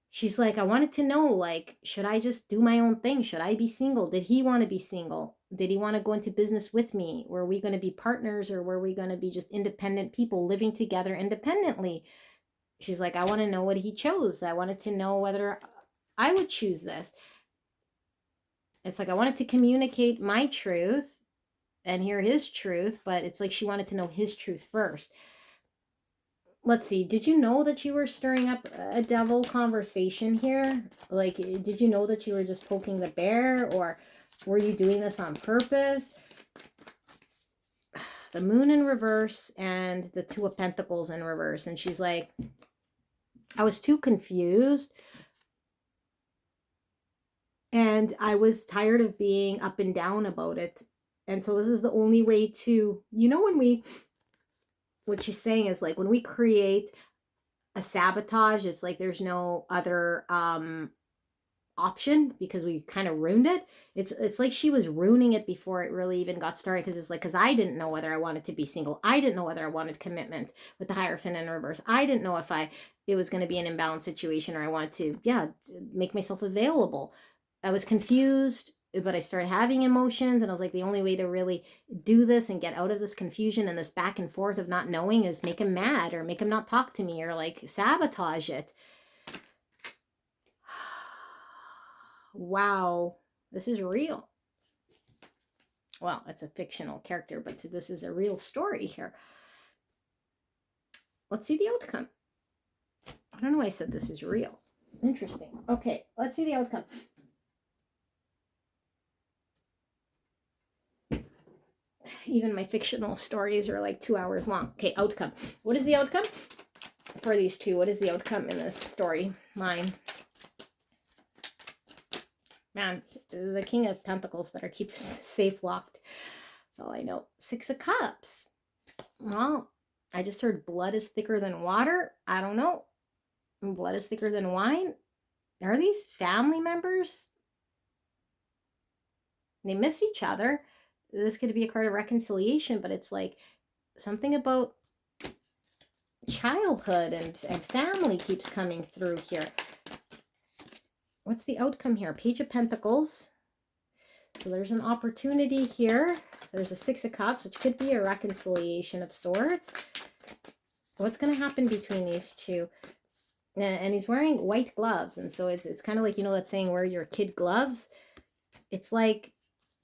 She's like, I wanted to know, like, should I just do my own thing? Should I be single? Did he want to be single? Did he want to go into business with me? Were we going to be partners, or were we going to be just independent people living together independently? She's like, I want to know what he chose. I wanted to know whether I would choose this. It's like, I wanted to communicate my truth and hear his truth, but it's like she wanted to know his truth first. Let's see. Did you know that you were stirring up a devil conversation here? Like, did you know that you were just poking the bear, or were you doing this on purpose? The Moon in reverse and the Two of Pentacles in reverse. And she's like, I was too confused. And I was tired of being up and down about it. And so this is the only way to, you know, what she's saying is like, when we create a sabotage, it's like there's no other option, because we kind of ruined it. It's like she was ruining it before it really even got started, because it's like, because I didn't know whether I wanted to be single. I didn't know whether I wanted commitment with the Hierophant in reverse. I didn't know if it was going to be an imbalanced situation, or I wanted to, make myself available. I was confused, but I started having emotions, and I was like, the only way to really do this and get out of this confusion and this back and forth of not knowing is make him mad, or make him not talk to me, or like sabotage it. Wow, this is real. Well, it's a fictional character, but this is a real story here. Let's see the outcome. I don't know why I said this is real. Interesting. Okay, let's see the outcome. Even my fictional stories are like 2 hours long. Okay, outcome. What is the outcome for these two? What is the outcome in this story line? Man, the King of Pentacles better keep this safe locked. That's all I know. 6 of Cups. Well, I just heard blood is thicker than water. I don't know. Blood is thicker than wine. Are these family members? They miss each other. This could be a card of reconciliation, but it's like something about childhood and family keeps coming through here. What's the outcome here? Page of Pentacles. So there's an opportunity here. There's a 6 of Cups, which could be a reconciliation of sorts. What's going to happen between these two? And he's wearing white gloves. And so it's kind of like, you know, that saying, wear your kid gloves. It's like,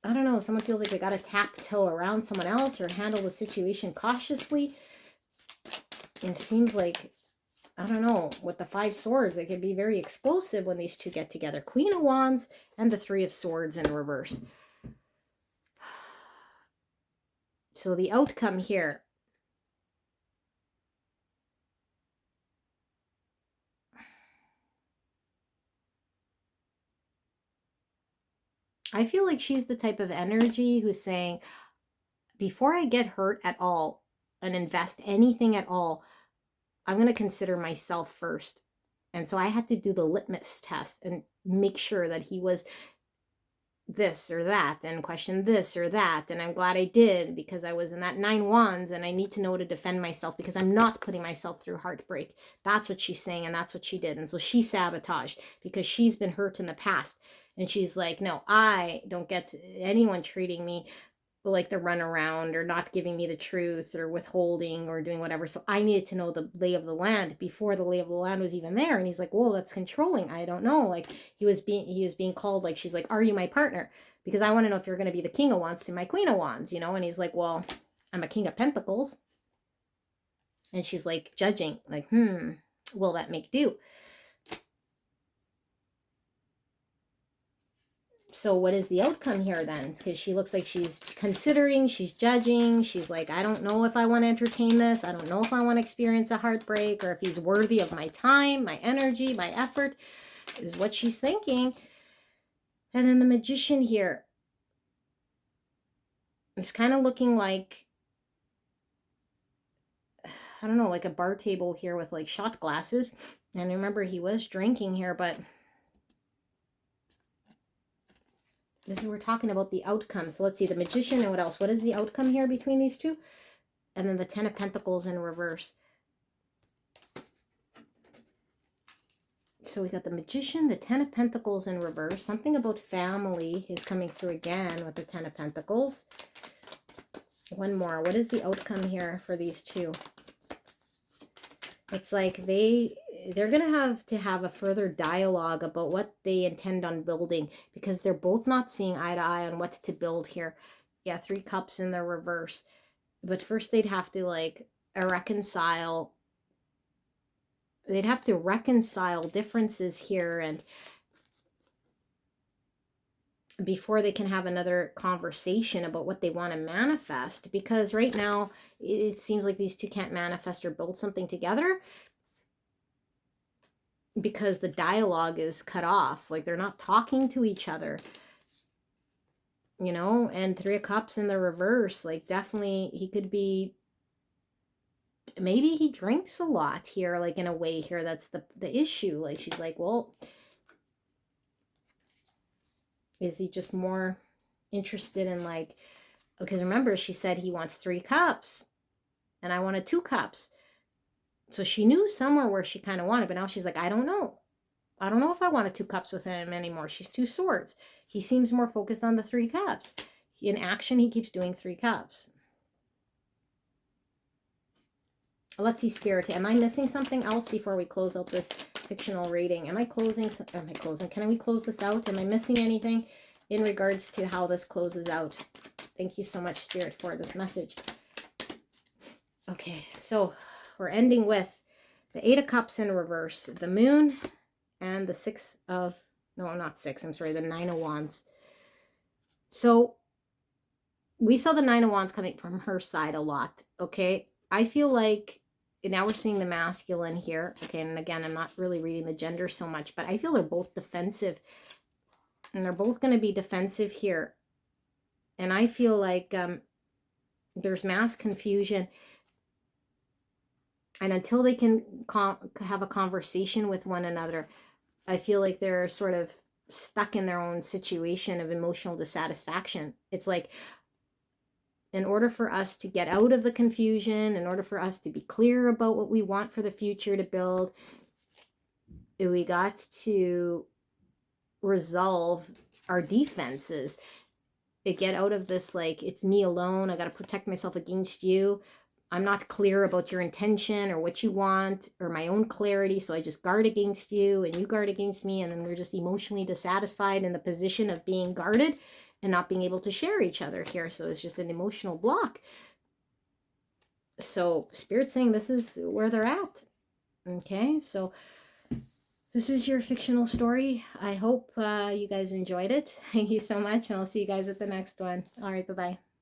I don't know, someone feels like they got to tiptoe around someone else or handle the situation cautiously. It seems like, I don't know, with the 5 swords, it can be very explosive when these two get together. Queen of Wands and the 3 of Swords in reverse. So the outcome here. I feel like she's the type of energy who's saying, before I get hurt at all and invest anything at all, I'm going to consider myself first. And so I had to do the litmus test and make sure that he was this or that and question this or that. And I'm glad I did, because I was in that 9 wands and I need to know to defend myself because I'm not putting myself through heartbreak. That's what she's saying, and that's what she did. And so she sabotaged because she's been hurt in the past. And she's like, no, I don't get anyone treating me like the runaround or not giving me the truth or withholding or doing whatever. So I needed to know the lay of the land before the lay of the land was even there. And he's like, whoa, that's controlling. I don't know. Like he was being called, like, she's like, are you my partner? Because I want to know if you're going to be the King of Wands to my Queen of Wands, you know? And he's like, well, I'm a King of Pentacles. And she's like judging, like, will that make do? So what is the outcome here then? Because she looks like she's considering, she's judging. She's like, I don't know if I want to entertain this. I don't know if I want to experience a heartbreak or if he's worthy of my time, my energy, my effort, is what she's thinking. And then the Magician here is kind of looking like, I don't know, like a bar table here with like shot glasses. And remember, he was drinking here, but we're talking about the outcome. So let's see, the Magician and what else? What is the outcome here between these two? And then the 10 of Pentacles in reverse. So we got the Magician, the 10 of Pentacles in reverse. Something about family is coming through again with the 10 of Pentacles. One more. What is the outcome here for these two? It's like they're going to have a further dialogue about what they intend on building, because they're both not seeing eye to eye on what to build here. Yeah, 3 cups in the reverse. But first they'd have to like reconcile. They'd have to reconcile differences here, and before they can have another conversation about what they want to manifest. Because right now it seems like these two can't manifest or build something together because the dialogue is cut off. Like they're not talking to each other, you know. And 3 of Cups in the reverse, like definitely he could be, maybe he drinks a lot here, like in a way here. That's the issue. Like she's like, well, is he just more interested in like, because remember she said he wants 3 cups and I wanted 2 cups. So she knew somewhere where she kind of wanted, but now she's like, I don't know. I don't know if I wanted 2 cups with him anymore. She's 2 swords. He seems more focused on the 3 cups. In action, he keeps doing 3 cups. Let's see, Spirit. Am I missing something else before we close out this fictional reading? Am I closing? Can we close this out? Am I missing anything? in regards to how this closes out. Thank you so much, Spirit, for this message. Okay, so we're ending with the Eight of Cups in reverse, the Moon, and the Six of, no, not six, I'm sorry, the Nine of Wands. So we saw the Nine of Wands coming from her side a lot, okay? I feel like now we're seeing the masculine here, okay? And again, I'm not really reading the gender so much, but I feel they're both defensive. And they're both going to be defensive here. And I feel like there's mass confusion. And until they can have a conversation with one another, I feel like they're sort of stuck in their own situation of emotional dissatisfaction. It's like, in order for us to get out of the confusion, in order for us to be clear about what we want for the future to build, we got to resolve our defenses. Get out of this, like, it's me alone, I got to protect myself against you. I'm not clear about your intention or what you want or my own clarity, so I just guard against you and you guard against me, and then we're just emotionally dissatisfied in the position of being guarded and not being able to share each other here. So it's just an emotional block. So Spirit's saying this is where they're at. Okay, so this is your fictional story. I hope you guys enjoyed it. Thank you so much, and I'll see you guys at the next one. All right, bye-bye.